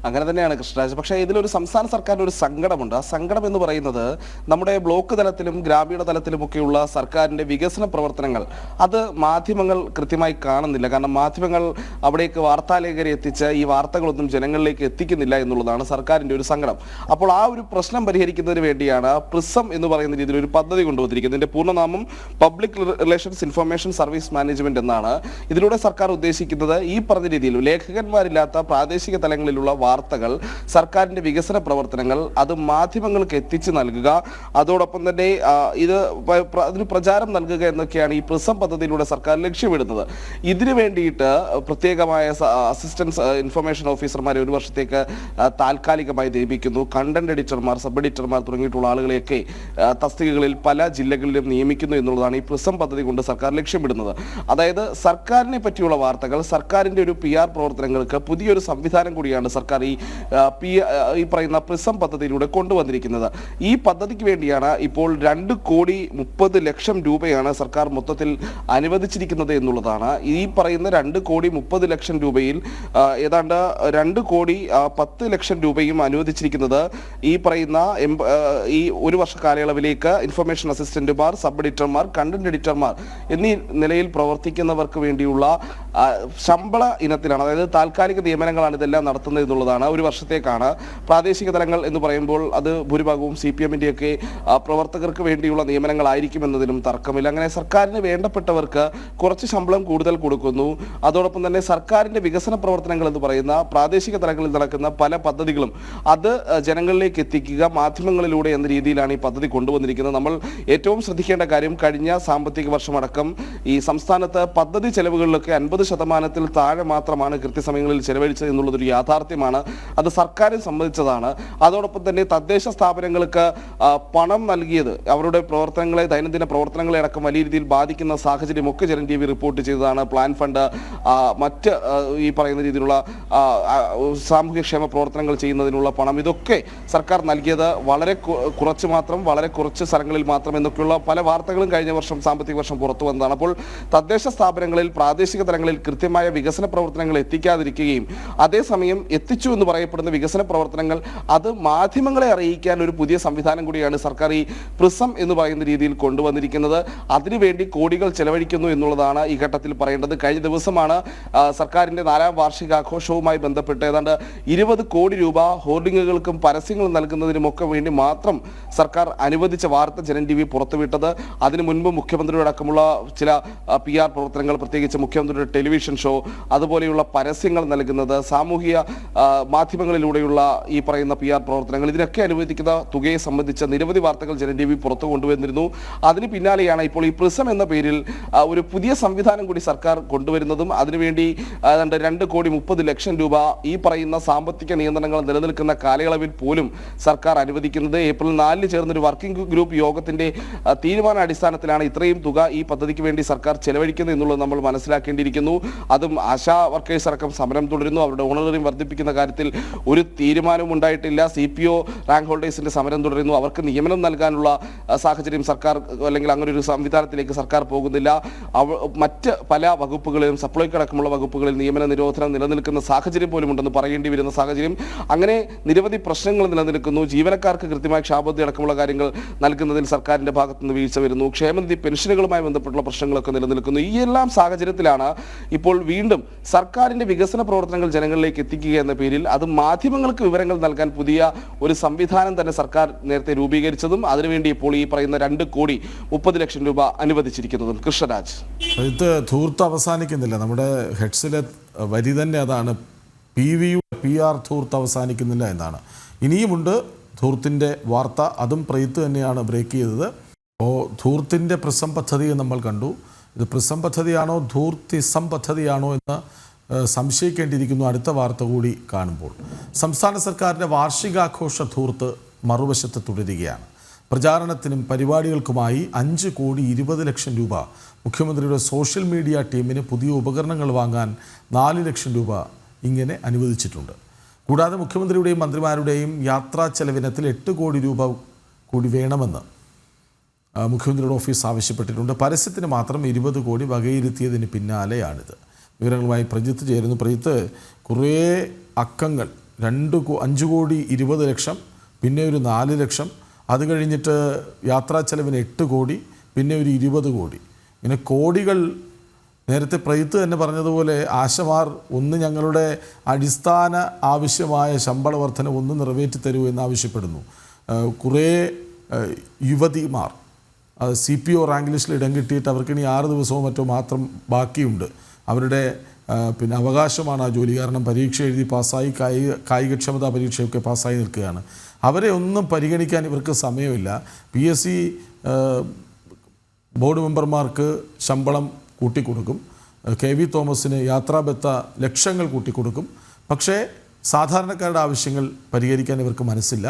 Speaker 4: അങ്ങനെ തന്നെയാണ് കൃഷ്ണരാജ്. പക്ഷേ ഇതിലൊരു സംസ്ഥാന സർക്കാരിന് ഒരു സങ്കടമുണ്ട്. ആ സങ്കടം എന്ന് പറയുന്നത് നമ്മുടെ ബ്ലോക്ക് തലത്തിലും ഗ്രാമീണ തലത്തിലുമൊക്കെയുള്ള സർക്കാരിൻ്റെ വികസന പ്രവർത്തനങ്ങൾ അത് മാധ്യമങ്ങൾ കൃത്യമായി കാണുന്നില്ല. കാരണം മാധ്യമങ്ങൾ അവിടേക്ക് വാർത്താലേഖരെ എത്തിച്ച് ഈ വാർത്തകളൊന്നും ജനങ്ങളിലേക്ക് എത്തിക്കുന്നില്ല എന്നുള്ളതാണ് സർക്കാരിൻ്റെ ഒരു സങ്കടം. അപ്പോൾ ആ ഒരു പ്രശ്നം പരിഹരിക്കുന്നതിന് വേണ്ടിയാണ് പ്രിസം എന്ന് പറയുന്ന രീതിയിൽ ഒരു പദ്ധതി കൊണ്ടുവന്നിരിക്കുന്നത്. ഇതിൻ്റെ പൂർണ്ണനാമം public relations information service management എന്നാണ്. ഇതിലൂടെ സർക്കാർ ഉദ്ദേശിക്കുന്നത് ഈ പറഞ്ഞ രീതിയിൽ ലേഖകന്മാരില്ലാത്ത പ്രാദേശിക തലങ്ങളിലുള്ള വാർത്തകൾ, സർക്കാരിന്റെ വികസന പ്രവർത്തനങ്ങൾ അത് മാധ്യമങ്ങൾക്ക് എത്തിച്ചു നൽകുക, അതോടൊപ്പം തന്നെ അതിന് പ്രചാരം നൽകുക എന്നൊക്കെയാണ് ഈ പ്രിസം പദ്ധതിയിലൂടെ സർക്കാർ ലക്ഷ്യമിടുന്നത്. ഇതിനു വേണ്ടിയിട്ട് പ്രത്യേകമായ അസിസ്റ്റന്റ് ഇൻഫർമേഷൻ ഓഫീസർമാരെ 1 വർഷത്തേക്ക് താൽക്കാലികമായി നിയമിക്കുന്നു. കണ്ടന്റ് എഡിറ്റർമാർ, സബ് എഡിറ്റർമാർ തുടങ്ങിയിട്ടുള്ള ആളുകളെയൊക്കെ തസ്തികകളിൽ പല ജില്ലകളിലും നിയമിക്കുന്നു എന്നുള്ളതാണ് ഈ പ്രിസം പദ്ധതി കൊണ്ട് സർക്കാർ ലക്ഷ്യമിടുന്നത്. അതായത് സർക്കാരിനെ പറ്റിയുള്ള വാർത്തകൾ, സർക്കാരിന്റെ ഒരു PR പ്രവർത്തനങ്ങൾക്ക് പുതിയൊരു സംവിധാനം കൂടിയാണ് സർക്കാർ ഈ പറയുന്ന പ്രിസം പദ്ധതിയിലൂടെ കൊണ്ടുവന്നിരിക്കുന്നത്. ഈ പദ്ധതിക്ക് വേണ്ടിയാണ് ഇപ്പോൾ 2,30,00,000 രൂപയാണ് സർക്കാർ മൊത്തത്തിൽ അനുവദിച്ചിരിക്കുന്നത് എന്നുള്ളതാണ്. ഈ പറയുന്ന 2,30,00,000 രൂപയിൽ ഏതാണ്ട് 2,10,00,000 രൂപയും അനുവദിച്ചിരിക്കുന്നത് ഈ പറയുന്ന ഈ 1 വർഷ കാലയളവിലേക്ക് ഇൻഫർമേഷൻ അസിസ്റ്റന്റുമാർ, സബ് എഡിറ്റർമാർ, കണ്ടന്റ് എഡിറ്റർമാർ എന്നീ നിലയിൽ പ്രവർത്തിക്കുന്നവർക്ക് വേണ്ടിയുള്ള ശമ്പള ഇനത്തിലാണ്. അതായത് താൽക്കാലിക നിയമനങ്ങളാണ് ഇതെല്ലാം നടത്തുന്നത് എന്നുള്ളതാണ്. 1 വർഷത്തേക്കാണ്. പ്രാദേശിക തലങ്ങൾ എന്ന് പറയുമ്പോൾ അത് ഭൂരിഭാഗവും CPM-ൻ്റെയൊക്കെ പ്രവർത്തകർക്ക് വേണ്ടിയുള്ള നിയമനങ്ങളായിരിക്കുമെന്നതിനും തർക്കമില്ല. അങ്ങനെ സർക്കാരിന് വേണ്ടപ്പെട്ടവർക്ക് കുറച്ച് ശമ്പളം കൂടുതൽ കൊടുക്കുന്നു. അതോടൊപ്പം തന്നെ സർക്കാരിൻ്റെ വികസന പ്രവർത്തനങ്ങൾ എന്ന് പറയുന്ന പ്രാദേശിക തലങ്ങളിൽ നടക്കുന്ന പല പദ്ധതികളും അത് ജനങ്ങളിലേക്ക് എത്തിക്കുക മാധ്യമങ്ങളിലൂടെ എന്ന രീതിയിലാണ് ഈ പദ്ധതി കൊണ്ടുവന്നിരിക്കുന്നത്. നമ്മൾ ഏറ്റവും ശ്രദ്ധിക്കേണ്ട കാര്യം, കഴിഞ്ഞ സാമ്പത്തിക വർഷമടക്കം ഈ സംസ്ഥാനത്ത് പദ്ധതി ചെലവുകളിലൊക്കെ 50% താഴെ മാത്രമാണ് കൃത്യസമയങ്ങളിൽ ചെലവഴിച്ചത് എന്നുള്ളതൊരു യാഥാർത്ഥ്യമാണ്. സമ്മതിച്ചതാണ്, അത് സർക്കാരും സമ്മതിച്ചതാണ്. അതോടൊപ്പം തന്നെ തദ്ദേശ സ്ഥാപനങ്ങൾക്ക് പണം നൽകിയത് അവരുടെ പ്രവർത്തനങ്ങളെ, ദൈനംദിന പ്രവർത്തനങ്ങളെ അടക്കം വലിയ രീതിയിൽ ബാധിക്കുന്ന സാഹചര്യമൊക്കെ ജനം TV റിപ്പോർട്ട് ചെയ്തതാണ്. പ്ലാൻ ഫണ്ട്, മറ്റ് ഈ പറയുന്ന രീതിയിലുള്ള സാമൂഹ്യക്ഷേമ പ്രവർത്തനങ്ങൾ ചെയ്യുന്നതിനുള്ള പണം, ഇതൊക്കെ സർക്കാർ നൽകിയത് വളരെ കുറച്ച് സ്ഥലങ്ങളിൽ മാത്രം എന്നൊക്കെയുള്ള പല വാർത്തകളും കഴിഞ്ഞ വർഷം സാമ്പത്തിക വർഷം പുറത്തു വന്നതാണ്. അപ്പോൾ തദ്ദേശ സ്ഥാപനങ്ങളിൽ പ്രാദേശിക തലങ്ങളിൽ കൃത്യമായ വികസന പ്രവർത്തനങ്ങൾ എത്തിക്കാതിരിക്കുകയും അതേസമയം എത്തിച്ചു എന്ന് പറയപ്പെടുന്ന വികസന പ്രവർത്തനങ്ങൾ അത് മാധ്യമങ്ങളെ അറിയിക്കാൻ ഒരു പുതിയ സംവിധാനം കൂടിയാണ് സർക്കാർ ഈ പ്രിസം എന്ന് പറയുന്ന രീതിയിൽ കൊണ്ടുവന്നിരിക്കുന്നത്. അതിനുവേണ്ടി കോടികൾ ചെലവഴിക്കുന്നു എന്നുള്ളതാണ് ഈ ഘട്ടത്തിൽ പറയേണ്ടത്. കഴിഞ്ഞ ദിവസമാണ് സർക്കാരിൻ്റെ 4ാം വാർഷികാഘോഷവുമായി ബന്ധപ്പെട്ട് ഏതാണ്ട് 20 കോടി രൂപ ഹോർഡിങ്ങുകൾക്കും പരസ്യങ്ങൾ നൽകുന്നതിനുമൊക്കെ വേണ്ടി മാത്രം സർക്കാർ അനുവദിച്ച വാർത്ത ജനം TV പുറത്തുവിട്ടത്. അതിനു മുൻപ് മുഖ്യമന്ത്രിയുടെ അടക്കമുള്ള ചില PR പ്രവർത്തനങ്ങൾ, പ്രത്യേകിച്ച് മുഖ്യമന്ത്രിയുടെ ടെലിവിഷൻ ഷോ, അതുപോലെയുള്ള പരസ്യങ്ങൾ നൽകുന്നത്, സാമൂഹിക മാധ്യമങ്ങളിലൂടെയുള്ള ഈ പറയുന്ന PR പ്രവർത്തനങ്ങൾ, ഇതിനൊക്കെ അനുവദിക്കുന്ന തുകയെ സംബന്ധിച്ച നിരവധി വാർത്തകൾ ജനം TV പുറത്തു കൊണ്ടുവന്നിരുന്നു. അതിന് പിന്നാലെയാണ് ഇപ്പോൾ ഈ പ്രിസം എന്ന പേരിൽ ഒരു പുതിയ സംവിധാനം കൂടി സർക്കാർ കൊണ്ടുവരുന്നതും അതിനുവേണ്ടി 2,30,00,000 രൂപ ഈ പറയുന്ന സാമ്പത്തിക നിയന്ത്രണങ്ങൾ നിലനിൽക്കുന്ന കാലയളവിൽ പോലും സർക്കാർ അനുവദിക്കുന്നത്. ഏപ്രിൽ 4 ചേർന്നൊരു വർക്കിംഗ് ഗ്രൂപ്പ് യോഗത്തിന്റെ തീരുമാന അടിസ്ഥാനത്തിലാണ് ഇത്രയും തുക ഈ പദ്ധതിക്ക് വേണ്ടി സർക്കാർ ചെലവഴിക്കുന്നത് എന്നുള്ളത് നമ്മൾ മനസ്സിലാക്കേണ്ടിയിരിക്കുന്നു. അതും ആശാ വർക്കേഴ്സ് അടക്കം സമരം തുടരുന്നു. അവരുടെ ഓണറേറിയം വർദ്ധിപ്പിക്കുന്ന കാര്യത്തിൽ ഒരു തീരുമാനവും ഉണ്ടായിട്ടില്ല. CPO റാങ്ക് ഹോൾഡേഴ്സിന്റെ സമരം തുടരുന്നു. അവർക്ക് നിയമനം നൽകാനുള്ള സാഹചര്യം സർക്കാർ, അല്ലെങ്കിൽ അങ്ങനെ ഒരു സംവിധാനത്തിലേക്ക് സർക്കാർ പോകുന്നില്ല. മറ്റ് പല വകുപ്പുകളിലും, സപ്ലൈകോ അടക്കമുള്ള വകുപ്പുകളിൽ നിയമന നിരോധനം നിലനിൽക്കുന്ന സാഹചര്യം പോലും ഉണ്ടെന്ന് പറയേണ്ടി വരുന്ന സാഹചര്യം. അങ്ങനെ നിരവധി പ്രശ്നങ്ങൾ നിലനിൽക്കുന്നു. ജീവനക്കാർക്ക് കൃത്യമായ ക്ഷാമബദ്ധി അടക്കമുള്ള കാര്യങ്ങൾ നൽകുന്നതിൽ സർക്കാരിന്റെ ഭാഗത്തു നിന്ന് വീഴ്ച വരുന്നു. ക്ഷേമനിധി പെൻഷനുകളുമായി ബന്ധപ്പെട്ടുള്ള പ്രശ്നങ്ങളൊക്കെ നിലനിൽക്കുന്നു. ഈ എല്ലാം സാഹചര്യത്തിലാണ് ഇപ്പോൾ വീണ്ടും സർക്കാരിന്റെ വികസന പ്രവർത്തനങ്ങൾ ജനങ്ങളിലേക്ക് എത്തിക്കുക എന്ന പേരിൽ അത് മാധ്യമങ്ങൾക്ക് വിവരങ്ങൾ നൽകാൻ പുതിയ ഒരു സംവിധാനം തന്നെ സർക്കാർ നേരത്തെ രൂപീകരിച്ചതും അതിനുവേണ്ടി ഇപ്പോൾ ഈ പറയുന്ന 2,30,00,000 രൂപ അനുവദിച്ചിരിക്കുന്നതും. കൃഷ്ണരാജ്,
Speaker 1: ഇത് ധൂർത്ത് അവസാനിക്കുന്നില്ല. നമ്മുടെ ഹെഡ്സിലെ വരി തന്നെ അതാണ്, PR ധൂർത്ത് അവസാനിക്കുന്നില്ല എന്നാണ്. ഇനിയുമുണ്ട് ധൂർത്തിൻ്റെ വാർത്ത, അതും പ്രയത്ത് തന്നെയാണ് ബ്രേക്ക് ചെയ്തത്. അപ്പോൾ ധൂർത്തിൻ്റെ പ്രിസം പദ്ധതി നമ്മൾ കണ്ടു. ഇത് പ്രിസം പദ്ധതിയാണോ ധൂർത്തിസം പദ്ധതിയാണോ എന്ന് സംശയിക്കേണ്ടിയിരിക്കുന്നു അടുത്ത വാർത്ത കൂടി കാണുമ്പോൾ. സംസ്ഥാന സർക്കാരിൻ്റെ വാർഷികാഘോഷ ധൂർത്ത് മറുവശത്ത് തുടരുകയാണ്. പ്രചാരണത്തിനും പരിപാടികൾക്കുമായി 5,20,00,000 രൂപ മുഖ്യമന്ത്രിയുടെ സോഷ്യൽ മീഡിയ ടീമിന് പുതിയ ഉപകരണങ്ങൾ വാങ്ങാൻ 4 ലക്ഷം രൂപ ഇങ്ങനെ അനുവദിച്ചിട്ടുണ്ട്. കൂടാതെ മുഖ്യമന്ത്രിയുടെയും മന്ത്രിമാരുടെയും യാത്രാ ചെലവിനത്തിൽ 8 കോടി രൂപ കൂടി വേണമെന്ന് മുഖ്യമന്ത്രിയുടെ ഓഫീസ് ആവശ്യപ്പെട്ടിട്ടുണ്ട്. പരസ്യത്തിന് മാത്രം 20 കോടി വകയിരുത്തിയതിന് പിന്നാലെയാണിത്. വിവരങ്ങളുമായി പ്രജിത്ത് ചേരുന്നു. പ്രജിത്ത്, കുറേ അക്കങ്ങൾ, 5,20,00,000, പിന്നെ ഒരു 4 ലക്ഷം, അത് കഴിഞ്ഞിട്ട് യാത്രാ ചെലവിന് 8 കോടി, പിന്നെ ഒരു 20 കോടി, ഇങ്ങനെ കോടികൾ. നേരത്തെ പ്രജിത്ത് തന്നെ പറഞ്ഞതുപോലെ ആശമാർ ഒന്ന് ഞങ്ങളുടെ അടിസ്ഥാന ആവശ്യമായ ശമ്പള വർധന ഒന്ന് നിറവേറ്റി തരൂ എന്നാവശ്യപ്പെടുന്നു. കുറേ യുവതിമാർ CPO റാങ്ക് ലിസ്റ്റിൽ ഇടം കിട്ടിയിട്ട് അവർക്കിനി 6 ദിവസമോ മറ്റോ മാത്രം ബാക്കിയുണ്ട്. അവരുടെ പിന്നെ അവകാശമാണ് ആ ജോലി. കാരണം പരീക്ഷ എഴുതി പാസ്സായി, കായികക്ഷമതാ പരീക്ഷയൊക്കെ പാസ്സായി നിൽക്കുകയാണ്. അവരെ ഒന്നും പരിഗണിക്കാൻ ഇവർക്ക് സമയമില്ല. PSC ബോർഡ് മെമ്പർമാർക്ക് ശമ്പളം കൂട്ടിക്കൊടുക്കും, KV തോമസിന് യാത്രാബത്ത ലക്ഷങ്ങൾ കൂട്ടിക്കൊടുക്കും. പക്ഷേ സാധാരണക്കാരുടെ ആവശ്യങ്ങൾ പരിഹരിക്കാൻ ഇവർക്ക് മനസ്സില്ല.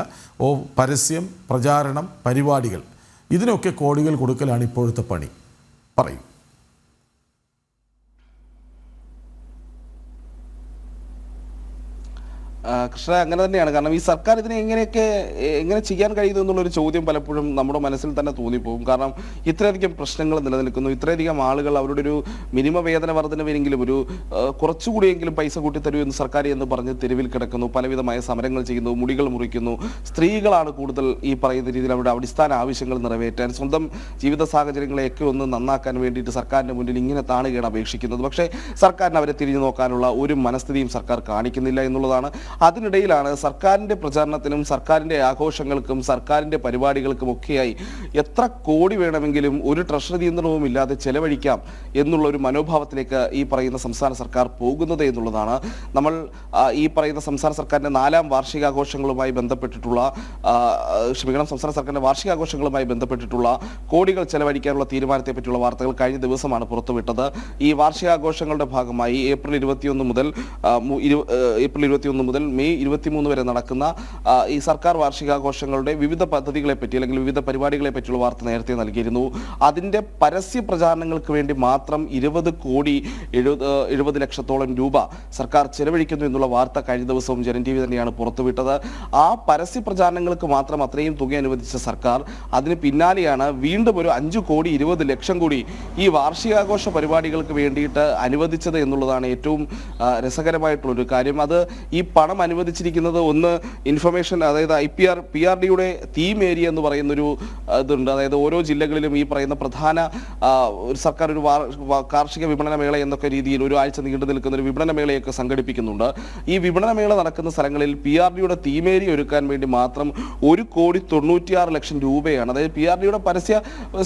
Speaker 1: പരസ്യം, പ്രചാരണം, പരിപാടികൾ, ഇതിനൊക്കെ കോടികൾ കൊടുക്കലാണ് ഇപ്പോഴത്തെ പണി. പറയും.
Speaker 4: കൃഷ്ണ, അങ്ങനെ തന്നെയാണ്. കാരണം ഈ സർക്കാർ ഇതിനെ എങ്ങനെ ചെയ്യാൻ കഴിയുന്നു എന്നുള്ളൊരു ചോദ്യം പലപ്പോഴും നമ്മുടെ മനസ്സിൽ തന്നെ തോന്നിപ്പോകും. കാരണം ഇത്രയധികം പ്രശ്നങ്ങൾ നിലനിൽക്കുന്നു, ഇത്രയധികം ആളുകൾ അവരുടെ ഒരു മിനിമം വേതന വർധനവിനെങ്കിലും ഒരു കുറച്ചുകൂടിയെങ്കിലും പൈസ കൂട്ടിത്തരൂ എന്ന് സർക്കാർ എന്ന് പറഞ്ഞ് തെരുവിൽ കിടക്കുന്നു, പലവിധമായ സമരങ്ങൾ ചെയ്യുന്നു, മുടികൾ മുറിക്കുന്നു. സ്ത്രീകളാണ് കൂടുതൽ ഈ പറയുന്ന രീതിയിൽ അവരുടെ അടിസ്ഥാന ആവശ്യങ്ങൾ നിറവേറ്റാൻ, സ്വന്തം ജീവിത സാഹചര്യങ്ങളെയൊക്കെ ഒന്ന് നന്നാക്കാൻ വേണ്ടിയിട്ട് സർക്കാരിൻ്റെ മുന്നിൽ ഇങ്ങനെ താണുകയാണ് അപേക്ഷിക്കുന്നത്. പക്ഷേ സർക്കാരിന് അവരെ തിരിഞ്ഞു നോക്കാനുള്ള ഒരു മനസ്ഥിതിയും സർക്കാർ കാണിക്കുന്നില്ല എന്നുള്ളതാണ്. അതിനിടയിലാണ് സർക്കാരിൻ്റെ പ്രചാരണത്തിനും സർക്കാരിൻ്റെ ആഘോഷങ്ങൾക്കും സർക്കാരിൻ്റെ പരിപാടികൾക്കും ഒക്കെയായി എത്ര കോടി വേണമെങ്കിലും ഒരു ട്രഷറി നിയന്ത്രണവും ഇല്ലാതെ ചെലവഴിക്കാം എന്നുള്ള ഒരു മനോഭാവത്തിലേക്ക് ഈ പറയുന്ന സംസ്ഥാന സർക്കാർ പോകുന്നത് എന്നുള്ളതാണ്. നമ്മൾ ഈ പറയുന്ന സംസ്ഥാന സർക്കാരിൻ്റെ 4ാം വാർഷികാഘോഷങ്ങളുമായി ബന്ധപ്പെട്ടിട്ടുള്ള സംസ്ഥാന സർക്കാരിൻ്റെ വാർഷികാഘോഷങ്ങളുമായി ബന്ധപ്പെട്ടിട്ടുള്ള കോടികൾ ചെലവഴിക്കാനുള്ള തീരുമാനത്തെ പറ്റിയുള്ള വാർത്തകൾ കഴിഞ്ഞ ദിവസമാണ് പുറത്തുവിട്ടത്. ഈ വാർഷികാഘോഷങ്ങളുടെ ഭാഗമായി ഏപ്രിൽ 21 മുതൽ മെയ് 23 വരെ നടക്കുന്ന ഈ സർക്കാർ വാർഷികാഘോഷങ്ങളുടെ വിവിധ പദ്ധതികളെ പറ്റി അല്ലെങ്കിൽ വിവിധ പരിപാടികളെ പറ്റിയുള്ള വാർത്ത നേരത്തെ നൽകിയിരുന്നു. അതിന്റെ പരസ്യ പ്രചാരണങ്ങൾക്ക് വേണ്ടി മാത്രം 20 ലക്ഷത്തോളം രൂപ സർക്കാർ ചെലവഴിക്കുന്നു എന്നുള്ള വാർത്ത കഴിഞ്ഞ ദിവസവും ജനം TV തന്നെയാണ് പുറത്തുവിട്ടത്. ആ പരസ്യ പ്രചാരണങ്ങൾക്ക് മാത്രം അത്രയും തുക അനുവദിച്ച സർക്കാർ അതിന് പിന്നാലെയാണ് വീണ്ടും ഒരു 5,20 ലക്ഷം കൂടി ഈ വാർഷികാഘോഷ പരിപാടികൾക്ക് വേണ്ടിയിട്ട് അനുവദിച്ചത് എന്നുള്ളതാണ് ഏറ്റവും രസകരമായിട്ടുള്ളൊരു കാര്യം. അത് ഈ പണം അനുവദിച്ചിരിക്കുന്നത് ഒന്ന് ഇൻഫർമേഷൻ, അതായത് PRDയുടെ തീം ഏരിയ എന്ന് പറയുന്നൊരു ഇതുണ്ട്. അതായത് ഓരോ ജില്ലകളിലും ഈ പറയുന്ന പ്രധാന ഒരു സർക്കാർ ഒരു കാർഷിക വിപണന മേള എന്നൊക്കെ രീതിയിൽ ഒരു ആഴ്ച നീണ്ടു നിൽക്കുന്ന ഒരു വിപണന മേളയൊക്കെ സംഘടിപ്പിക്കുന്നുണ്ട്. ഈ വിപണന മേള നടക്കുന്ന സ്ഥലങ്ങളിൽ PRDയുടെ തീം ഏരിയ ഒരുക്കാൻ വേണ്ടി മാത്രം 1,96 ലക്ഷം രൂപയാണ്, അതായത് PRDയുടെ പരസ്യ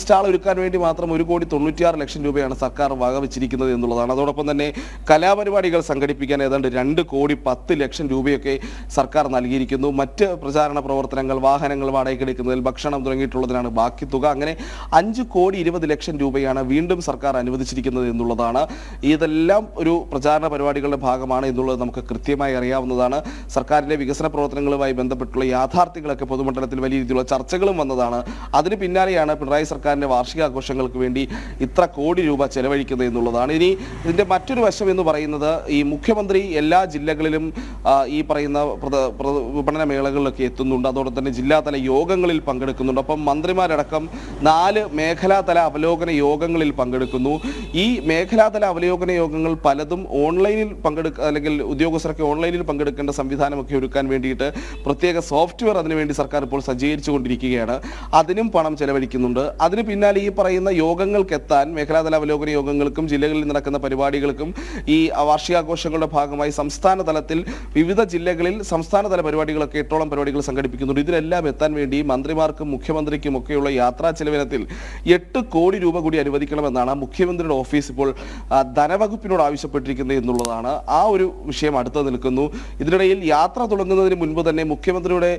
Speaker 4: സ്റ്റാൾ ഒരുക്കാൻ വേണ്ടി മാത്രം 1,96 ലക്ഷം രൂപയാണ് സർക്കാർ വകവെച്ചിരിക്കുന്നത് എന്നുള്ളതാണ്. അതോടൊപ്പം തന്നെ കലാപരിപാടികൾ സംഘടിപ്പിക്കാൻ ഏതാണ്ട് 2,10 ലക്ഷം രൂപയൊക്കെ സർക്കാർ നൽകിയിരിക്കുന്നു. മറ്റ് പ്രചാരണ പ്രവർത്തനങ്ങൾ, വാഹനങ്ങൾ വാടകയ്ക്കെടുക്കുന്നതിൽ, ഭക്ഷണം തുടങ്ങിയിട്ടുള്ളതിനാണ് ബാക്കി തുക. അങ്ങനെ 5,20 ലക്ഷം രൂപയാണ് വീണ്ടും സർക്കാർ അനുവദിച്ചിരിക്കുന്നത് എന്നുള്ളതാണ്. ഇതെല്ലാം ഒരു പ്രചാരണ പരിപാടികളുടെ ഭാഗമാണ് എന്നുള്ളത് നമുക്ക് കൃത്യമായി അറിയാവുന്നതാണ്. സർക്കാരിന്റെ വികസന പ്രവർത്തനങ്ങളുമായി ബന്ധപ്പെട്ടുള്ള യാഥാർത്ഥ്യങ്ങളൊക്കെ പൊതുമണ്ഡലത്തിൽ വലിയ രീതിയിലുള്ള ചർച്ചകളും വന്നതാണ്. അതിന് പിന്നാലെയാണ് പിണറായി സർക്കാരിന്റെ വാർഷികാഘോഷങ്ങൾക്ക് വേണ്ടി ഇത്ര കോടി രൂപ ചെലവഴിക്കുന്നത് എന്നുള്ളതാണ്. ഇനി ഇതിന്റെ മറ്റൊരു വശം എന്ന് പറയുന്നത് ഈ മുഖ്യമന്ത്രി എല്ലാ ജില്ലകളിലും ഈ പറയുന്ന വിപണന മേളകളിലൊക്കെ എത്തുന്നുണ്ട്. അതോടൊപ്പം തന്നെ ജില്ലാതല യോഗങ്ങളിൽ പങ്കെടുക്കുന്നുണ്ട്. അപ്പം മന്ത്രിമാരടക്കം 4 മേഖലാതല അവലോകന യോഗങ്ങളിൽ പങ്കെടുക്കുന്നു. ഈ മേഖലാതല അവലോകന യോഗങ്ങൾ പലതും ഓൺലൈനിൽ അല്ലെങ്കിൽ ഉദ്യോഗസ്ഥർക്ക് ഓൺലൈനിൽ പങ്കെടുക്കേണ്ട സംവിധാനമൊക്കെ ഒരുക്കാൻ വേണ്ടിയിട്ട് പ്രത്യേക സോഫ്റ്റ്വെയർ അതിനുവേണ്ടി സർക്കാർ ഇപ്പോൾ സജ്ജീകരിച്ചുകൊണ്ടിരിക്കുകയാണ്. അതിനും പണം ചെലവഴിക്കുന്നുണ്ട്. അതിന് പിന്നാലെ ഈ പറയുന്ന യോഗങ്ങൾക്ക് എത്താൻ, മേഖലാതല അവലോകന യോഗങ്ങൾക്കും ജില്ലകളിൽ നടക്കുന്ന പരിപാടികൾക്കും ഈ വാർഷികാഘോഷങ്ങളുടെ ഭാഗമായി സംസ്ഥാന തലത്തിൽ വിവിധ ജില്ലകളിൽ സംസ്ഥാനതല പരിപാടികളൊക്കെ 8ഓളം പരിപാടികൾ സംഘടിപ്പിക്കുന്നുണ്ട്. ഇതിലെല്ലാം എത്താൻ വേണ്ടി മന്ത്രിമാർക്കും മുഖ്യമന്ത്രിക്കും ഒക്കെയുള്ള യാത്രാ ചെലവിനത്തിൽ 8 കോടി രൂപ കൂടി അനുവദിക്കണമെന്നാണ് മുഖ്യമന്ത്രിയുടെ ഓഫീസ് ഇപ്പോൾ ധനവകുപ്പിനോട് ആവശ്യപ്പെട്ടിരിക്കുന്നത് എന്നുള്ളതാണ്. ആ ഒരു വിഷയം അടുത്ത് നിൽക്കുന്നു. ഇതിനിടയിൽ യാത്ര തുടങ്ങുന്നതിന് മുൻപ് തന്നെ മുഖ്യമന്ത്രിയുടെ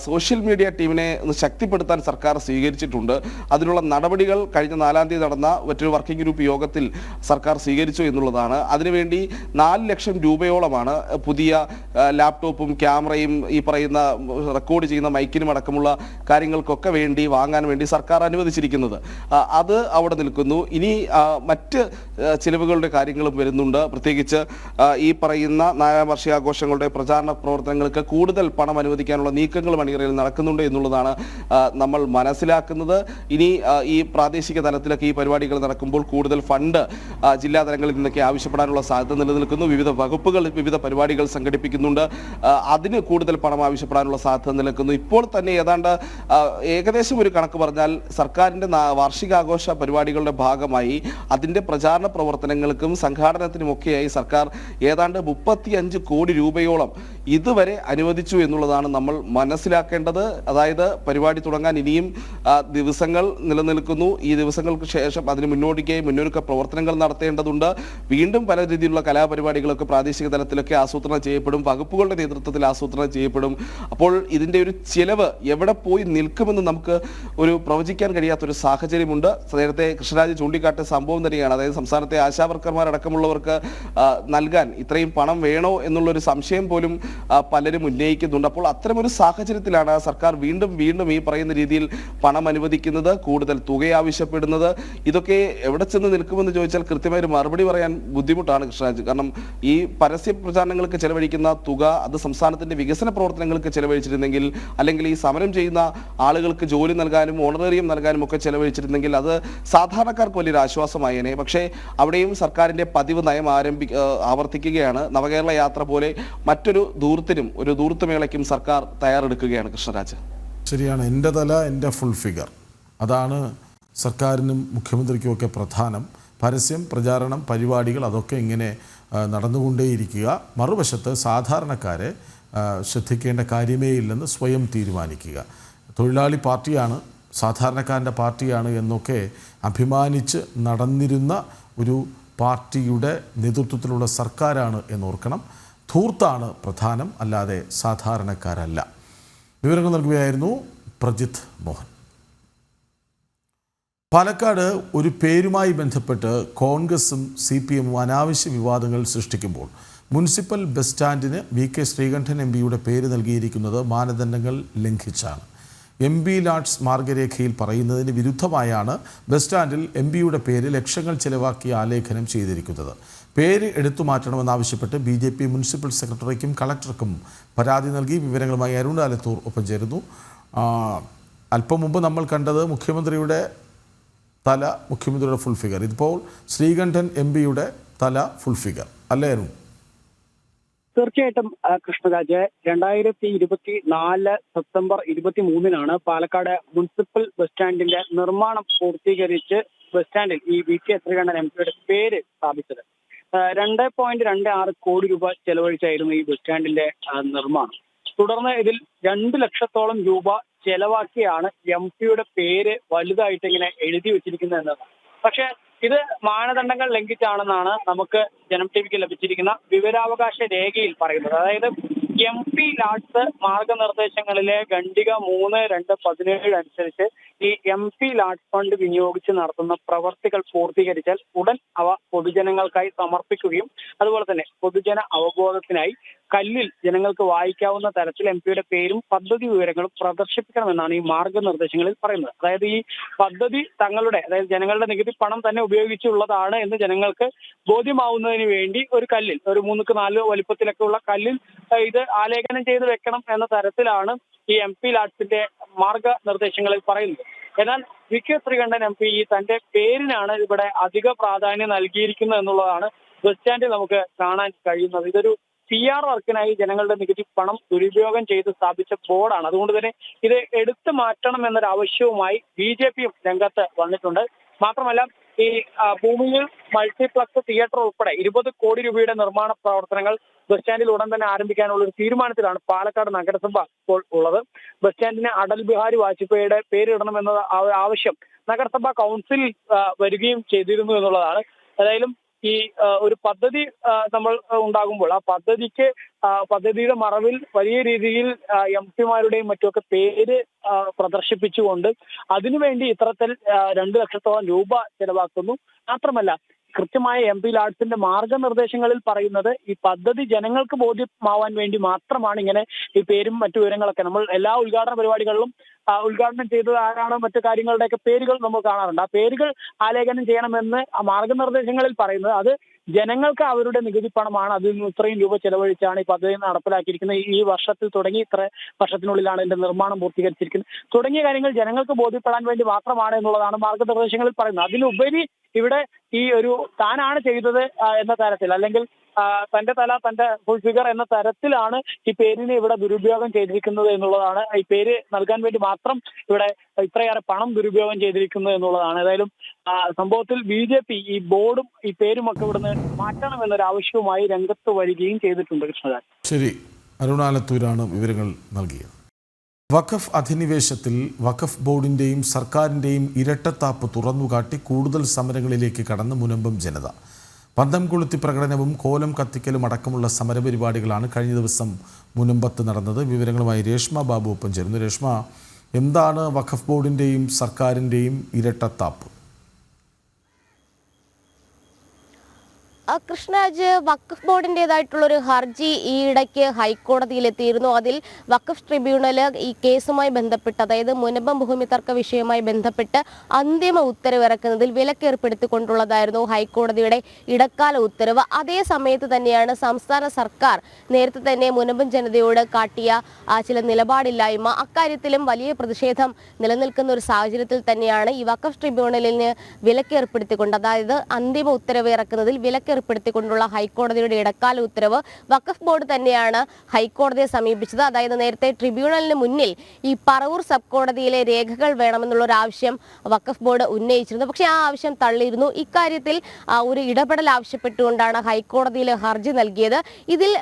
Speaker 4: സോഷ്യൽ മീഡിയ ടീമിനെ ഒന്ന് ശക്തിപ്പെടുത്താൻ സർക്കാർ സ്വീകരിച്ചിട്ടുണ്ട്. അതിനുള്ള നടപടികൾ കഴിഞ്ഞ 4-ാം തീയതി നടന്ന മറ്റൊരു വർക്കിംഗ് ഗ്രൂപ്പ് യോഗത്തിൽ സർക്കാർ സ്വീകരിച്ചു എന്നുള്ളതാണ്. അതിനുവേണ്ടി 4 ലക്ഷം രൂപയോളമാണ് പുതിയ ലാപ്ടോപ്പും ക്യാമറയും ഈ പറയുന്ന റെക്കോർഡ് ചെയ്യുന്ന മൈക്കിനും അടക്കമുള്ള കാര്യങ്ങൾക്കൊക്കെ വേണ്ടി വാങ്ങാൻ വേണ്ടി സർക്കാർ അനുവദിച്ചിരിക്കുന്നത്. അത് അവിടെ നിൽക്കുന്നു. ഇനി മറ്റ് ചിലവുകളുടെ കാര്യങ്ങളും വരുന്നുണ്ട്. പ്രത്യേകിച്ച് ഈ പറയുന്ന 4ാം വാർഷികാഘോഷങ്ങളുടെ പ്രചാരണ പ്രവർത്തനങ്ങൾക്ക് കൂടുതൽ പണം അനുവദിക്കാനുള്ള നീക്കങ്ങൾ അണിയറയിൽ നടക്കുന്നുണ്ട് എന്നുള്ളതാണ് നമ്മൾ മനസ്സിലാക്കുന്നത്. ഇനി ഈ പ്രാദേശിക തലത്തിലൊക്കെ ഈ പരിപാടികൾ നടക്കുമ്പോൾ കൂടുതൽ ഫണ്ട് ജില്ലാ തലങ്ങളിൽ നിന്നൊക്കെ ആവശ്യപ്പെടാനുള്ള സാധ്യത നിലനിൽക്കുന്നു. വിവിധ വകുപ്പുകൾ വിവിധ പരിപാടികൾ സംഘടിപ്പിക്കുന്നുണ്ട്. അതിന് കൂടുതൽ പണം ആവശ്യപ്പെടാനുള്ള സാധ്യത നിലനിൽക്കുന്നു. ഇപ്പോൾ തന്നെ ഏകദേശം ഒരു കണക്ക് പറഞ്ഞാൽ സർക്കാരിൻ്റെ വാർഷികാഘോഷ പരിപാടികളുടെ ഭാഗമായി അതിൻ്റെ പ്രചാരണ പ്രവർത്തനങ്ങൾക്കും സംഘാടനത്തിനുമൊക്കെയായി സർക്കാർ ഏതാണ്ട് 35 കോടി രൂപയോളം ഇതുവരെ അനുവദിച്ചു എന്നുള്ളതാണ് നമ്മൾ മനസ്സിലാക്കേണ്ടത്. അതായത് പരിപാടി തുടങ്ങാൻ ഇനിയും ദിവസങ്ങൾ നിലനിൽക്കുന്നു. ഈ ദിവസങ്ങൾക്ക് ശേഷം അതിന് മുന്നോടിക്കായി മുന്നൊരുക്ക പ്രവർത്തനങ്ങൾ നടത്തേണ്ടതുണ്ട്. വീണ്ടും പല രീതിയിലുള്ള കലാപരിപാടികളൊക്കെ പ്രാദേശിക തലത്തിലൊക്കെ ആസൂത്രണം ചെയ്യപ്പെടും. വകുപ്പുകളുടെ നേതൃത്വത്തിൽ ആസൂത്രണം ചെയ്യപ്പെടും. അപ്പോൾ ഇതിൻ്റെ ഒരു ചിലവ് എവിടെ പോയി നിൽക്കുമെന്ന് നമുക്ക് ഒരു പ്രവചിക്കാൻ കഴിയാത്തൊരു സാഹചര്യമുണ്ട്. നേരത്തെ കൃഷ്ണരാജ് ചൂണ്ടിക്കാട്ടിയ സംഭവം തന്നെയാണ്. അതായത് സംസ്ഥാനത്തെ ആശാവർക്കർമാരടക്കമുള്ളവർക്ക് നൽകാൻ ഇത്രയും പണം വേണോ എന്നുള്ളൊരു സംശയം പോലും പലരും ഉന്നയിക്കുന്നുണ്ട്. അപ്പോൾ അത്തരമൊരു സാഹചര്യത്തിലാണ് സർക്കാർ വീണ്ടും ഈ പറയുന്ന രീതിയിൽ പണം അനുവദിക്കുന്നത്, കൂടുതൽ തുക ആവശ്യപ്പെടുന്നത്. ഇതൊക്കെ എവിടെ ചെന്ന് നിൽക്കുമെന്ന് ചോദിച്ചാൽ കൃത്യമായൊരു മറുപടി പറയാൻ ബുദ്ധിമുട്ടാണ് കൃഷ്ണരാജ്. കാരണം ഈ പരസ്യ പ്രചാരണങ്ങൾക്ക് ചെലവഴിക്കുന്ന തുക അത് സംസ്ഥാനത്തിന്റെ വികസന പ്രവർത്തനങ്ങൾക്ക് ചെലവഴിച്ചിരുന്നെങ്കിൽ, അല്ലെങ്കിൽ ഈ സമരം ചെയ്യുന്ന ആളുകൾക്ക് ജോലി നൽകാനും ഓണറേറിയം നൽകാനും ഒക്കെ ചെലവഴിച്ചിരുന്നെങ്കിൽ അത് സാധാരണക്കാർക്ക് വലിയൊരു ആശ്വാസമായേനെ. പക്ഷേ അവിടെയും സർക്കാരിന്റെ പതിവ് നയം ആവർത്തിക്കുകയാണ്. നവകേരള യാത്ര പോലെ മറ്റൊരു ഒരു ധൂർത്തുമേളയ്ക്കും സർക്കാർ തയ്യാറെടുക്കുകയാണ് കൃഷ്ണരാജ്.
Speaker 1: ശരിയാണ്. എൻ്റെ തല എൻ്റെ ഫുൾ ഫിഗർ, അതാണ് സർക്കാരിനും മുഖ്യമന്ത്രിക്കുമൊക്കെ പ്രധാനം. പരസ്യം, പ്രചാരണം, പരിപാടികൾ അതൊക്കെ ഇങ്ങനെ നടന്നുകൊണ്ടേയിരിക്കുക. മറുവശത്ത് സാധാരണക്കാരെ ശ്രദ്ധിക്കേണ്ട കാര്യമേ ഇല്ലെന്ന് സ്വയം തീരുമാനിക്കുക. തൊഴിലാളി പാർട്ടിയാണ്, സാധാരണക്കാരൻ്റെ പാർട്ടിയാണ് എന്നൊക്കെ അഭിമാനിച്ച് നടന്നിരുന്ന ഒരു പാർട്ടിയുടെ നേതൃത്വത്തിലുള്ള സർക്കാരാണ് എന്നോർക്കണം. ധൂർത്താണ് പ്രധാനം, അല്ലാതെ സാധാരണക്കാരല്ല. വിവരങ്ങൾ നൽകുകയായിരുന്നു പ്രജിത്ത് മോഹൻ. പാലക്കാട് ഒരു പേരുമായി ബന്ധപ്പെട്ട് കോൺഗ്രസും CPMും അനാവശ്യ വിവാദങ്ങൾ സൃഷ്ടിക്കുമ്പോൾ മുനിസിപ്പൽ ബസ് സ്റ്റാൻഡിന് VK ശ്രീകണ്ഠൻ MPയുടെ പേര് നൽകിയിരിക്കുന്നത് മാനദണ്ഡങ്ങൾ ലംഘിച്ചാണ്. MP ലാഡ്സ് മാർഗരേഖയിൽ പറയുന്നതിന് വിരുദ്ധമായാണ് ബസ് സ്റ്റാൻഡിൽ MPയുടെ പേര് ലക്ഷങ്ങൾ ചെലവാക്കി ആലേഖനം ചെയ്തിരിക്കുന്നത്. പേര് എടുത്തു മാറ്റണമെന്നാവശ്യപ്പെട്ട് BJP മുനിസിപ്പൽ സെക്രട്ടറിക്കും കളക്ടർക്കും പരാതി നൽകി. വിവരങ്ങളുമായി അരുൺ ആലത്തൂർ ഒപ്പം ചേരുന്നു. അല്പം മുമ്പ് നമ്മൾ കണ്ടത് മുഖ്യമന്ത്രിയുടെ തല, മുഖ്യമന്ത്രിയുടെ ഫുൾ ഫിഗർ. ഇതിപ്പോൾ ശ്രീകണ്ഠൻ MPയുടെ തല ഫുൾ ഫിഗർ അല്ലേ അരുൺ?
Speaker 6: തീർച്ചയായിട്ടും Krishnaraj, 2024 September 23 Palakkad municipal bus സ്റ്റാൻഡിന്റെ നിർമ്മാണം പൂർത്തീകരിച്ച് ബസ് സ്റ്റാൻഡിൽ ഈ VK ശ്രീകണ്ഠൻ MPയുടെ പേര് സ്ഥാപിച്ചത്. 2.26 കോടി രൂപ ചെലവഴിച്ചായിരുന്നു ഈ ബസ് സ്റ്റാൻഡിന്റെ നിർമ്മാണം. തുടർന്ന് ഇതിൽ 2 ലക്ഷത്തോളം രൂപ ചെലവാക്കിയാണ് MPയുടെ പേര് വലുതായിട്ട് ഇങ്ങനെ എഴുതി വെച്ചിരിക്കുന്നത് എന്നതാണ്. പക്ഷേ ഇത് മാനദണ്ഡങ്ങൾ ലംഘിച്ചാണെന്നാണ് നമുക്ക് ജനം ടിവിക്ക് ലഭിച്ചിരിക്കുന്ന വിവരാവകാശ രേഖയിൽ പറയുന്നത്. അതായത് MP ലാഡ്സ് മാർഗനിർദ്ദേശങ്ങളിലെ ഖണ്ഡിക 3/2/17 അനുസരിച്ച് ഈ MP ലാഡ്സ് ഫണ്ട് വിനിയോഗിച്ച് നടത്തുന്ന പ്രവർത്തികൾ പൂർത്തീകരിച്ചാൽ ഉടൻ അവ പൊതുജനങ്ങൾക്കായി സമർപ്പിക്കുകയും അതുപോലെ തന്നെ പൊതുജന അവബോധത്തിനായി കല്ലിൽ ജനങ്ങൾക്ക് വായിക്കാവുന്ന തരത്തിൽ MPയുടെ പേരും പദ്ധതി വിവരങ്ങളും പ്രദർശിപ്പിക്കണമെന്നാണ് ഈ മാർഗനിർദ്ദേശങ്ങളിൽ പറയുന്നത്. അതായത് ഈ പദ്ധതി തങ്ങളുടെ, അതായത് ജനങ്ങളുടെ നികുതി പണം തന്നെ ഉപയോഗിച്ചുള്ളതാണ് എന്ന് ജനങ്ങൾക്ക് ബോധ്യമാവുന്നതിന് വേണ്ടി ഒരു കല്ലിൽ, ഒരു 3x4 വലിപ്പത്തിലൊക്കെ ഉള്ള കല്ലിൽ ഇത് ആലേഖനം ചെയ്ത് വെക്കണം എന്ന തരത്തിലാണ് ഈ MP ലാഡ്സിന്റെ മാർഗനിർദ്ദേശങ്ങളിൽ പറയുന്നത്. എന്നാൽ VK ശ്രീകണ്ഠൻ MP ഈ തന്റെ പേരിനാണ് ഇവിടെ അധിക പ്രാധാന്യം നൽകിയിരിക്കുന്നത് എന്നുള്ളതാണ് ബസ് സ്റ്റാൻഡിൽ നമുക്ക് കാണാൻ കഴിയുന്നത്. ഇതൊരു PR വർക്കിനായി ജനങ്ങളുടെ നികുതി പണം ദുരുപയോഗം ചെയ്ത് സ്ഥാപിച്ച ബോർഡാണ്. അതുകൊണ്ട് തന്നെ ഇത് എടുത്തു മാറ്റണം എന്നൊരു ആവശ്യവുമായി BJPയും രംഗത്ത് വന്നിട്ടുണ്ട്. മാത്രമല്ല ഈ ഭൂമിയിൽ മൾട്ടിപ്ലക്സ് തിയേറ്റർ ഉൾപ്പെടെ 20 കോടി രൂപയുടെ നിർമ്മാണ പ്രവർത്തനങ്ങൾ ബസ് സ്റ്റാൻഡിൽ ഉടൻ തന്നെ ആരംഭിക്കാനുള്ള ഒരു തീരുമാനത്തിലാണ് പാലക്കാട് നഗരസഭ ഇപ്പോൾ ഉള്ളത്. ബസ് സ്റ്റാൻഡിന് അടൽ ബിഹാരി വാജ്പേയിയുടെ പേരിടണമെന്ന ആവശ്യം നഗരസഭാ കൗൺസിലിൽ വരികയും ചെയ്തിരുന്നു എന്നുള്ളതാണ്. ഏതായാലും ഈ ഒരു പദ്ധതി നമ്മൾ ഉണ്ടാകുമ്പോൾ ആ പദ്ധതിയുടെ മറവിൽ വലിയ രീതിയിൽ MPമാരുടെയും മറ്റുമൊക്കെ പേര് പ്രദർശിപ്പിച്ചുകൊണ്ട് അതിനുവേണ്ടി ഇത്തരത്തിൽ 2 ലക്ഷത്തോളം രൂപ ചെലവാക്കുന്നു. മാത്രമല്ല കൃത്യമായ MP ലാഡ്സിന്റെ മാർഗനിർദ്ദേശങ്ങളിൽ പറയുന്നത് ഈ പദ്ധതി ജനങ്ങൾക്ക് ബോധ്യമാവാൻ വേണ്ടി മാത്രമാണ് ഇങ്ങനെ ഈ പേരും മറ്റു വിവരങ്ങളൊക്കെ നമ്മൾ എല്ലാ ഉദ്ഘാടന പരിപാടികളിലും ഉദ്ഘാടനം ചെയ്തത് ആരാണോ മറ്റു കാര്യങ്ങളുടെയൊക്കെ പേരുകൾ നമ്മൾ കാണാറുണ്ട്. ആ പേരുകൾ ആലേഖനം ചെയ്യണമെന്ന് ആ മാർഗനിർദ്ദേശങ്ങളിൽ പറയുന്നത് അത് ജനങ്ങൾക്ക് അവരുടെ നികുതി പണമാണ്, അതിൽ നിന്ന് ഇത്രയും രൂപ ചെലവഴിച്ചാണ് ഈ പദ്ധതി നടപ്പിലാക്കിയിരിക്കുന്നത്, ഈ വർഷത്തിൽ തുടങ്ങി ഇത്ര വർഷത്തിനുള്ളിലാണ് ഇതിന്റെ നിർമ്മാണം പൂർത്തീകരിച്ചിരിക്കുന്നത് തുടങ്ങിയ കാര്യങ്ങൾ ജനങ്ങൾക്ക് ബോധ്യപ്പെടാൻ വേണ്ടി മാത്രമാണ് എന്നുള്ളതാണ് മാർഗനിർദ്ദേശങ്ങളിൽ പറയുന്നത്. അതിലുപരി ഇവിടെ ഈ ഒരു താനാണ് ചെയ്തത് എന്ന തരത്തിൽ, അല്ലെങ്കിൽ തന്റെ തല തന്റെ ഫുൾ ഫിഗർ എന്ന തരത്തിലാണ് ഈ പേരിനെ ഇവിടെ ദുരുപയോഗം ചെയ്തിരിക്കുന്നത് എന്നുള്ളതാണ്. ഈ പേര് നൽകാൻ വേണ്ടി മാത്രം ഇവിടെ ഇത്രയേറെ പണം ദുരുപയോഗം ചെയ്തിരിക്കുന്നത് എന്നുള്ളതാണ്. ഏതായാലും സംഭവത്തിൽ BJP ഈ ബോർഡും ഈ പേരും ഒക്കെ ഇവിടുന്ന് മാറ്റണം എന്നൊരു ആവശ്യവുമായി രംഗത്ത് വരികയും ചെയ്തിട്ടുണ്ട്. കൃഷ്ണരാജ്.
Speaker 1: ശരി, അരുണാലത്തൂരാണ് വിവരങ്ങൾ നൽകിയത്. വഖഫ് അധിനിവേശത്തിൽ വഖഫ് ബോർഡിൻ്റെയും സർക്കാരിൻ്റെയും ഇരട്ടത്താപ്പ് തുറന്നുകാട്ടി കൂടുതൽ സമരങ്ങളിലേക്ക് കടന്ന് മുനമ്പം ജനത. പന്തം കൊളുത്തി പ്രകടനവും കോലം കത്തിക്കലും അടക്കമുള്ള സമരപരിപാടികളാണ് കഴിഞ്ഞ ദിവസം മുനമ്പത്ത് നടന്നത്. വിവരങ്ങളുമായി രേഷ്മ ബാബു ഒപ്പം ചേരുന്നു. രേഷ്മ, എന്താണ് വഖഫ് ബോർഡിൻ്റെയും സർക്കാരിൻ്റെയും ഇരട്ടത്താപ്പ്?
Speaker 22: കൃഷ്ണരാജ്, വഖഫ് ബോർഡിൻ്റെതായിട്ടുള്ളൊരു ഹർജി ഈയിടയ്ക്ക് ഹൈക്കോടതിയിലെത്തിയിരുന്നു. അതിൽ വഖഫ് ട്രിബ്യൂണൽ ഈ കേസുമായി ബന്ധപ്പെട്ട്, അതായത് മുനമ്പം ഭൂമി തർക്ക വിഷയവുമായി ബന്ധപ്പെട്ട് അന്തിമ ഉത്തരവിറക്കുന്നതിൽ വിലക്കേർപ്പെടുത്തിക്കൊണ്ടുള്ളതായിരുന്നു ഹൈക്കോടതിയുടെ ഇടക്കാല ഉത്തരവ്. അതേ സമയത്ത് തന്നെയാണ് സംസ്ഥാന സർക്കാർ നേരത്തെ തന്നെ മുനമ്പം ജനതയോട് കാട്ടിയ ചില നിലപാടില്ലായ്മ, അക്കാര്യത്തിലും വലിയ പ്രതിഷേധം നിലനിൽക്കുന്ന ഒരു സാഹചര്യത്തിൽ തന്നെയാണ് ഈ വഖഫ് ട്രിബ്യൂണലിന് വിലക്കേർപ്പെടുത്തിക്കൊണ്ട്, അതായത് അന്തിമ ഉത്തരവ് ഇറക്കുന്നതിൽ വിലക്കേർപ്പെടുത്തിക്കൊണ്ടുള്ള ഹൈക്കോടതിയുടെ ഇടക്കാല ഉത്തരവ്. വഖഫ് ബോർഡ് തന്നെയാണ് ഹൈക്കോടതിയെ സമീപിച്ചത്. അതായത് നേരത്തെ ട്രിബ്യൂണലിന് മുന്നിൽ ഈ പറവൂർ സബ് കോടതിയിലെ രേഖകൾ വേണമെന്നുള്ള ഒരു ആവശ്യം വഖഫ് ബോർഡ് ഉന്നയിച്ചിരുന്നു. പക്ഷേ ആ ആവശ്യം തള്ളിയിരുന്നു. ഇക്കാര്യത്തിൽ ഒരു ഇടപെടൽ ആവശ്യപ്പെട്ടുകൊണ്ടാണ് ഹൈക്കോടതിയിൽ ഹർജി നൽകിയത്. ഇതിൽ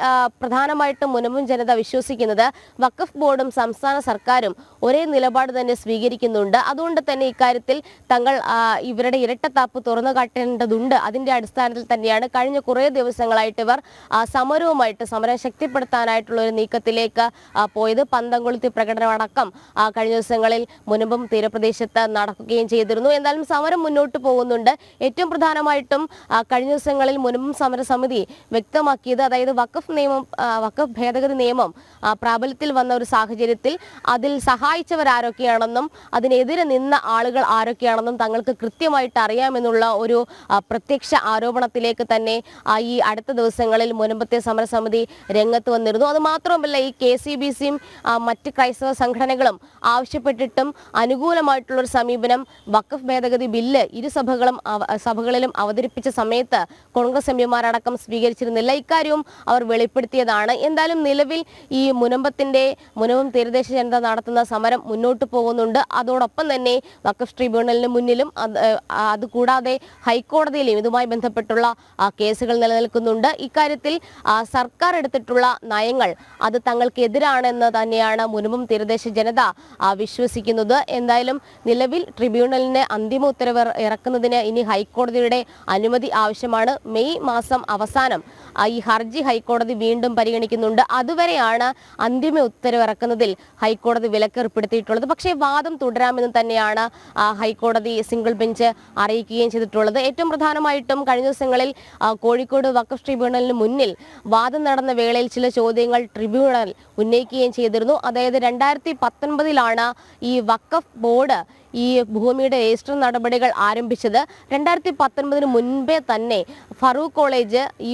Speaker 22: പ്രധാനമായിട്ടും മുനമ്പം ജനത വിശ്വസിക്കുന്നത് വഖഫ് ബോർഡും സംസ്ഥാന സർക്കാരും ഒരേ നിലപാട് തന്നെ സ്വീകരിക്കുന്നുണ്ട്. അതുകൊണ്ട് തന്നെ ഇക്കാര്യത്തിൽ തങ്ങൾ ഇവരുടെ ഇരട്ടത്താപ്പ് തുറന്നു കാട്ടേണ്ടതുണ്ട്. അതിന്റെ അടിസ്ഥാനത്തിൽ തന്നെയാണ് തന്നെയാണ് കഴിഞ്ഞ കുറേ ദിവസങ്ങളായിട്ട് ഇവർ സമരം ശക്തിപ്പെടുത്താനായിട്ടുള്ള ഒരു നീക്കത്തിലേക്ക് പോയത്. പന്തംകൊളുത്തി പ്രകടനമടക്കം കഴിഞ്ഞ ദിവസങ്ങളിൽ മുൻപും തീരപ്രദേശത്ത് നടക്കുകയും ചെയ്തിരുന്നു. എന്തായാലും സമരം മുന്നോട്ട് പോകുന്നുണ്ട്. ഏറ്റവും പ്രധാനമായിട്ടും കഴിഞ്ഞ ദിവസങ്ങളിൽ മുൻപും സമരസമിതി വ്യക്തമാക്കിയത്, അതായത് വഖഫ് ഭേദഗതി നിയമം പ്രാബല്യത്തിൽ വന്ന ഒരു സാഹചര്യത്തിൽ അതിൽ സഹായിച്ചവരാരൊക്കെയാണെന്നും അതിനെതിരെ നിന്ന ആളുകൾ ആരൊക്കെയാണെന്നും തങ്ങൾക്ക് കൃത്യമായിട്ട് അറിയാമെന്നുള്ള ഒരു പ്രത്യക്ഷ ആരോപണത്തിലേക്ക് തന്നെ ഈ അടുത്ത ദിവസങ്ങളിൽ മുൻപത്തെ സമരസമിതി രംഗത്ത് വന്നിരുന്നു. അത് മാത്രമല്ല, ഈ KCBCയും മറ്റ് ക്രൈസ്തവ സംഘടനകളും ആവശ്യപ്പെട്ടിട്ടും അനുകൂലമായിട്ടുള്ളൊരു സമീപനം വഖഫ് ഭേദഗതി ബില്ല് ഇരു സഭകളിലും അവതരിപ്പിച്ച സമയത്ത് കോൺഗ്രസ് എംപിമാരടക്കം സ്വീകരിച്ചിരുന്നില്ല. ഇക്കാര്യവും അവർ വെളിപ്പെടുത്തിയതാണ്. എന്തായാലും നിലവിൽ ഈ മുനമ്പം തീരദേശ ജനത നടത്തുന്ന സമരം മുന്നോട്ട് പോകുന്നുണ്ട്. അതോടൊപ്പം തന്നെ വഖഫ് ട്രിബ്യൂണലിന് മുന്നിലും അതുകൂടാതെ ഹൈക്കോടതിയിലും ഇതുമായി ബന്ധപ്പെട്ടുള്ള കേസുകൾ നിലനിൽക്കുന്നുണ്ട്. ഇക്കാര്യത്തിൽ സർക്കാർ എടുത്തിട്ടുള്ള നയങ്ങൾ അത് തങ്ങൾക്കെതിരാണെന്ന് തന്നെയാണ് മുനമ്പം തീരദേശ ജനത വിശ്വസിക്കുന്നത്. എന്തായാലും നിലവിൽ ട്രിബ്യൂണലിന് അന്തിമ ഉത്തരവ് ഇറക്കുന്നതിന് ഇനി ഹൈക്കോടതിയുടെ അനുമതി ആവശ്യമാണ്. മെയ് മാസം അവസാനം ഈ ഹർജി ഹൈക്കോടതി വീണ്ടും പരിഗണിക്കുന്നുണ്ട്. അതുവരെയാണ് അന്തിമ ഉത്തരവ് ഇറക്കുന്നതിൽ ഹൈക്കോടതി വിലക്കേർപ്പെടുത്തിയിട്ടുള്ളത്. പക്ഷേ വാദം തുടരാമെന്ന് തന്നെയാണ് ഹൈക്കോടതി സിംഗിൾ ബെഞ്ച് അറിയിക്കുകയും ചെയ്തിട്ടുള്ളത്. ഏറ്റവും പ്രധാനമായിട്ടും കഴിഞ്ഞ ദിവസങ്ങളിൽ കോഴിക്കോട് വഖഫ് ട്രിബ്യൂണലിന് മുന്നിൽ വാദം നടന്ന വേളയിൽ ചില ചോദ്യങ്ങൾ ട്രിബ്യൂണൽ ഉന്നയിക്കുകയും ചെയ്തിരുന്നു. അതായത് 2019 ഈ വഖഫ് ബോർഡ് ഈ ഭൂമിയുടെ രജിസ്റ്റർ നടപടികൾ ആരംഭിച്ചത്. 2019 മുൻപേ തന്നെ ഫറൂഖ് കോളേജ് ഈ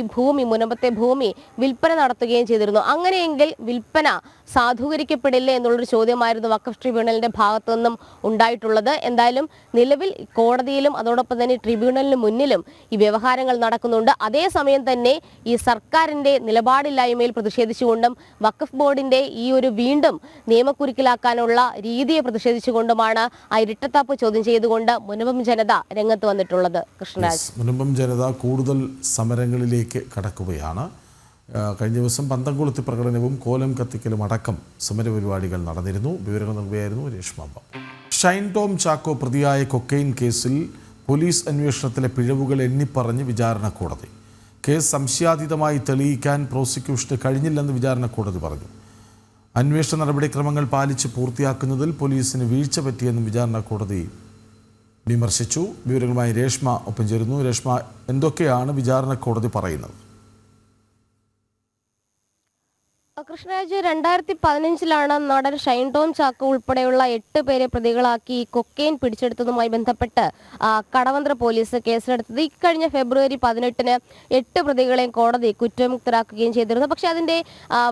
Speaker 22: മുനമ്പത്തെ ഭൂമി വിൽപ്പന നടത്തുകയും ചെയ്തിരുന്നു. അങ്ങനെയെങ്കിൽ വിൽപ്പന സാധൂകരിക്കപ്പെടില്ലേ എന്നുള്ളൊരു ചോദ്യമായിരുന്നു വഖഫ് ട്രിബ്യൂണലിന്റെ ഭാഗത്തു നിന്നും ഉണ്ടായിട്ടുള്ളത്. എന്തായാലും നിലവിൽ കോടതിയിലും അതോടൊപ്പം തന്നെ ട്രിബ്യൂണലിന് മുന്നിലും ഈ വ്യവഹാരങ്ങൾ നടക്കുന്നുണ്ട്. അതേസമയം തന്നെ ഈ സർക്കാരിന്റെ നിലപാടില്ലായ്മയിൽ പ്രതിഷേധിച്ചുകൊണ്ടും വഖഫ് ബോർഡിന്റെ ഈ ഒരു വീണ്ടും നിയമക്കുരുക്കിലാക്കാനുള്ള രീതിയെ പ്രതിഷേധിച്ചുകൊണ്ടുമാണ് ഇരട്ടത്താപ്പ് ചോദ്യം ചെയ്തുകൊണ്ട് മുനമ്പം ജനത രംഗത്ത് വന്നിട്ടുള്ളത്. കൃഷ്ണരാജ്,
Speaker 1: മുനമ്പം ജനത കൂടുതൽ സമരങ്ങളിലേക്ക് കടക്കുകയാണ്. കഴിഞ്ഞ ദിവസം പന്തംകൊളുത്തി പ്രകടനവും കോലം കത്തിക്കലും അടക്കം സമരപരിപാടികൾ നടന്നിരുന്നു. വിവരങ്ങൾ നൽകുകയായിരുന്നു രേഷ്മ. ഷൈൻ ടോം ചാക്കോ പ്രതിയായ കൊക്കെയിൻ കേസിൽ പോലീസ് അന്വേഷണത്തിലെ പിഴവുകൾ എണ്ണിപ്പറഞ്ഞ് വിചാരണ കോടതി. കേസ് സംശയാതീതമായി തെളിയിക്കാൻ പ്രോസിക്യൂഷന് കഴിഞ്ഞില്ലെന്ന് വിചാരണ കോടതി പറഞ്ഞു. അന്വേഷണ നടപടിക്രമങ്ങൾ പാലിച്ച് പൂർത്തിയാക്കുന്നതിൽ പോലീസിന് വീഴ്ച പറ്റിയെന്നും വിചാരണ കോടതി വിമർശിച്ചു. വിവരങ്ങളുമായി രേഷ്മ ഒപ്പം ചേരുന്നു. രേഷ്മ, എന്തൊക്കെയാണ് വിചാരണ കോടതി പറയുന്നത്?
Speaker 22: കൃഷ്ണരാജ്, 2015 നടൻ ഷൈൻ ടോം ചാക്കോ ഉൾപ്പെടെയുള്ള 8 പേരെ പ്രതികളാക്കി കൊക്കെയിൻ പിടിച്ചെടുത്തതുമായി ബന്ധപ്പെട്ട് കടവന്ത്ര പോലീസ് കേസെടുത്തത്. ഇക്കഴിഞ്ഞ ഫെബ്രുവരി 18 8 പ്രതികളെയും കോടതി കുറ്റമുക്തരാക്കുകയും ചെയ്തിരുന്നു. പക്ഷേ അതിന്റെ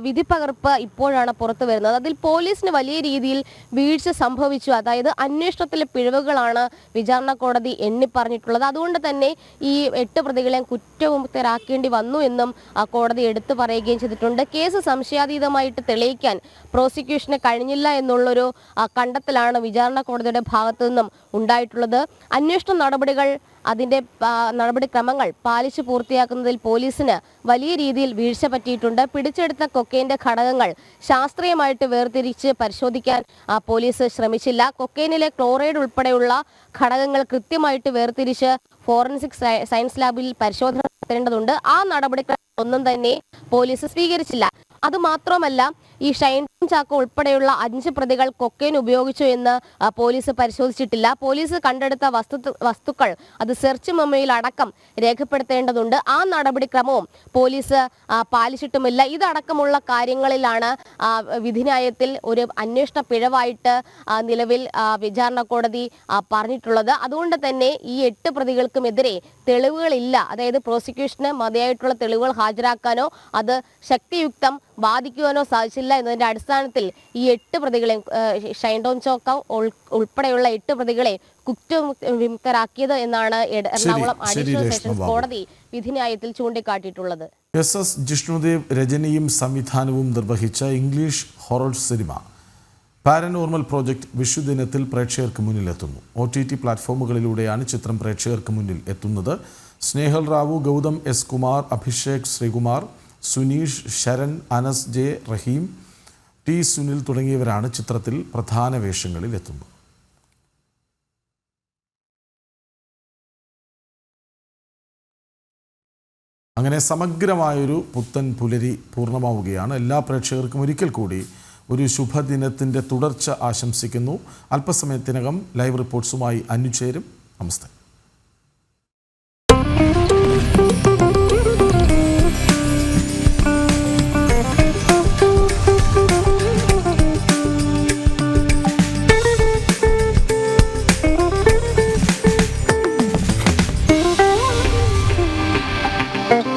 Speaker 22: വിധിപ്പകർപ്പ് ഇപ്പോഴാണ് പുറത്തു വരുന്നത്. അതിൽ പോലീസിന് വലിയ രീതിയിൽ വീഴ്ച സംഭവിച്ചു. അതായത് അന്വേഷണത്തിലെ പിഴവുകളാണ് വിചാരണ കോടതി എണ്ണിപ്പറഞ്ഞിട്ടുള്ളത്. അതുകൊണ്ട് തന്നെ ഈ 8 പ്രതികളെയും കുറ്റമുക്തരാക്കേണ്ടി വന്നു എന്നും കോടതി എടുത്തു പറയുകയും ചെയ്തിട്ടുണ്ട്. കേസ് സംശയാതീതമായിട്ട് തെളിയിക്കാൻ പ്രോസിക്യൂഷന് കഴിഞ്ഞില്ല എന്നുള്ളൊരു കണ്ടെത്തലാണ് വിചാരണ കോടതിയുടെ ഭാഗത്തു നിന്നും ഉണ്ടായിട്ടുള്ളത്. അന്വേഷണ നടപടിക്രമങ്ങൾ പാലിച്ചു പൂർത്തിയാക്കുന്നതിൽ പോലീസിന് വലിയ രീതിയിൽ വീഴ്ച പറ്റിയിട്ടുണ്ട്. പിടിച്ചെടുത്ത കൊക്കെയിന്റെ ഘടകങ്ങൾ ശാസ്ത്രീയമായിട്ട് വേർതിരിച്ച് പരിശോധിക്കാൻ പോലീസ് ശ്രമിച്ചില്ല. കൊക്കെയിനിലെ ക്ലോറൈഡ് ഉൾപ്പെടെയുള്ള ഘടകങ്ങൾ കൃത്യമായിട്ട് വേർതിരിച്ച് ഫോറൻസിക് സയൻസ് ലാബിൽ പരിശോധന നടത്തേണ്ടതുണ്ട്. ആ നടപടിക്രമം ഒന്നും തന്നെ പോലീസ് സ്വീകരിച്ചില്ല. അതുമാത്രമല്ല, ഈ ഷൈൻ ടോം ചാക്കോ ഉൾപ്പെടെയുള്ള 5 പ്രതികൾ കൊക്കെയിൻ ഉപയോഗിച്ചു എന്ന് പോലീസ് പരിശോധിച്ചിട്ടില്ല. പോലീസ് കണ്ടെടുത്ത വസ്തുക്കൾ അത് സെർച്ച് മെമ്മോയിൽ അടക്കം രേഖപ്പെടുത്തേണ്ടതുണ്ട്. ആ നടപടിക്രമവും പോലീസ് പാലിച്ചിട്ടുമില്ല. ഇതടക്കമുള്ള കാര്യങ്ങളിലാണ് വിധിന്യായത്തിൽ ഒരു അന്വേഷണ പിഴവായിട്ട് നിലവിൽ വിചാരണ കോടതി പറഞ്ഞിട്ടുള്ളത്. അതുകൊണ്ട് തന്നെ ഈ 8 പ്രതികൾക്കുമെതിരെ തെളിവുകളില്ല. അതായത് പ്രോസിക്യൂഷന് മതിയായിട്ടുള്ള തെളിവുകൾ ഹാജരാക്കാനോ അത് ശക്തിയുക്തം ബാധിക്കുവാനോ സാധിച്ചില്ല എന്നതിന്റെ അടിസ്ഥാനത്തിൽ ഈ 8 പ്രതികളെ ഷൈൻ ടോം ചാക്കോ ഉൾപ്പെടെയുള്ള 8 പ്രതികളെ കുറ്റവിമുക്തരാക്കിയത് എന്നാണ് എറണാകുളം അഡീഷണൽ സെഷൻസ് കോടതി വിധിന്യായത്തിൽ ചൂണ്ടിക്കാട്ടിയിട്ടുള്ളത്.
Speaker 1: SS ജിഷ്ണുദേവ് രചനയും സംവിധാനവും നിർവഹിച്ച English horror cinema paranormal project വിഷുദിനത്തിൽ പ്രേക്ഷകർക്ക് മുന്നിലെത്തുന്നു. OTT പ്ലാറ്റ്ഫോമുകളിലൂടെയാണ് ചിത്രം പ്രേക്ഷകർക്ക് മുന്നിൽ എത്തുന്നത്. Snehal Rao, Gautham S Kumar, Abhishek Sreekumar, Suneesh, Saran, Anas J, Raheem, T Sunil തുടങ്ങിയവരാണ് ചിത്രത്തിൽ പ്രധാന വേഷങ്ങളിൽ എത്തുന്നത്. അങ്ങനെ സമഗ്രമായൊരു പുത്തൻ പുലരി പൂർണ്ണമാവുകയാണ്. എല്ലാ പ്രേക്ഷകർക്കും ഒരിക്കൽ കൂടി ഒരു ശുഭദിനത്തിൻ്റെ തുടർച്ച ആശംസിക്കുന്നു. അല്പസമയത്തിനകം ലൈവ് റിപ്പോർട്ട്സുമായി അനുചേരും. നമസ്തേ.
Speaker 5: Thank you.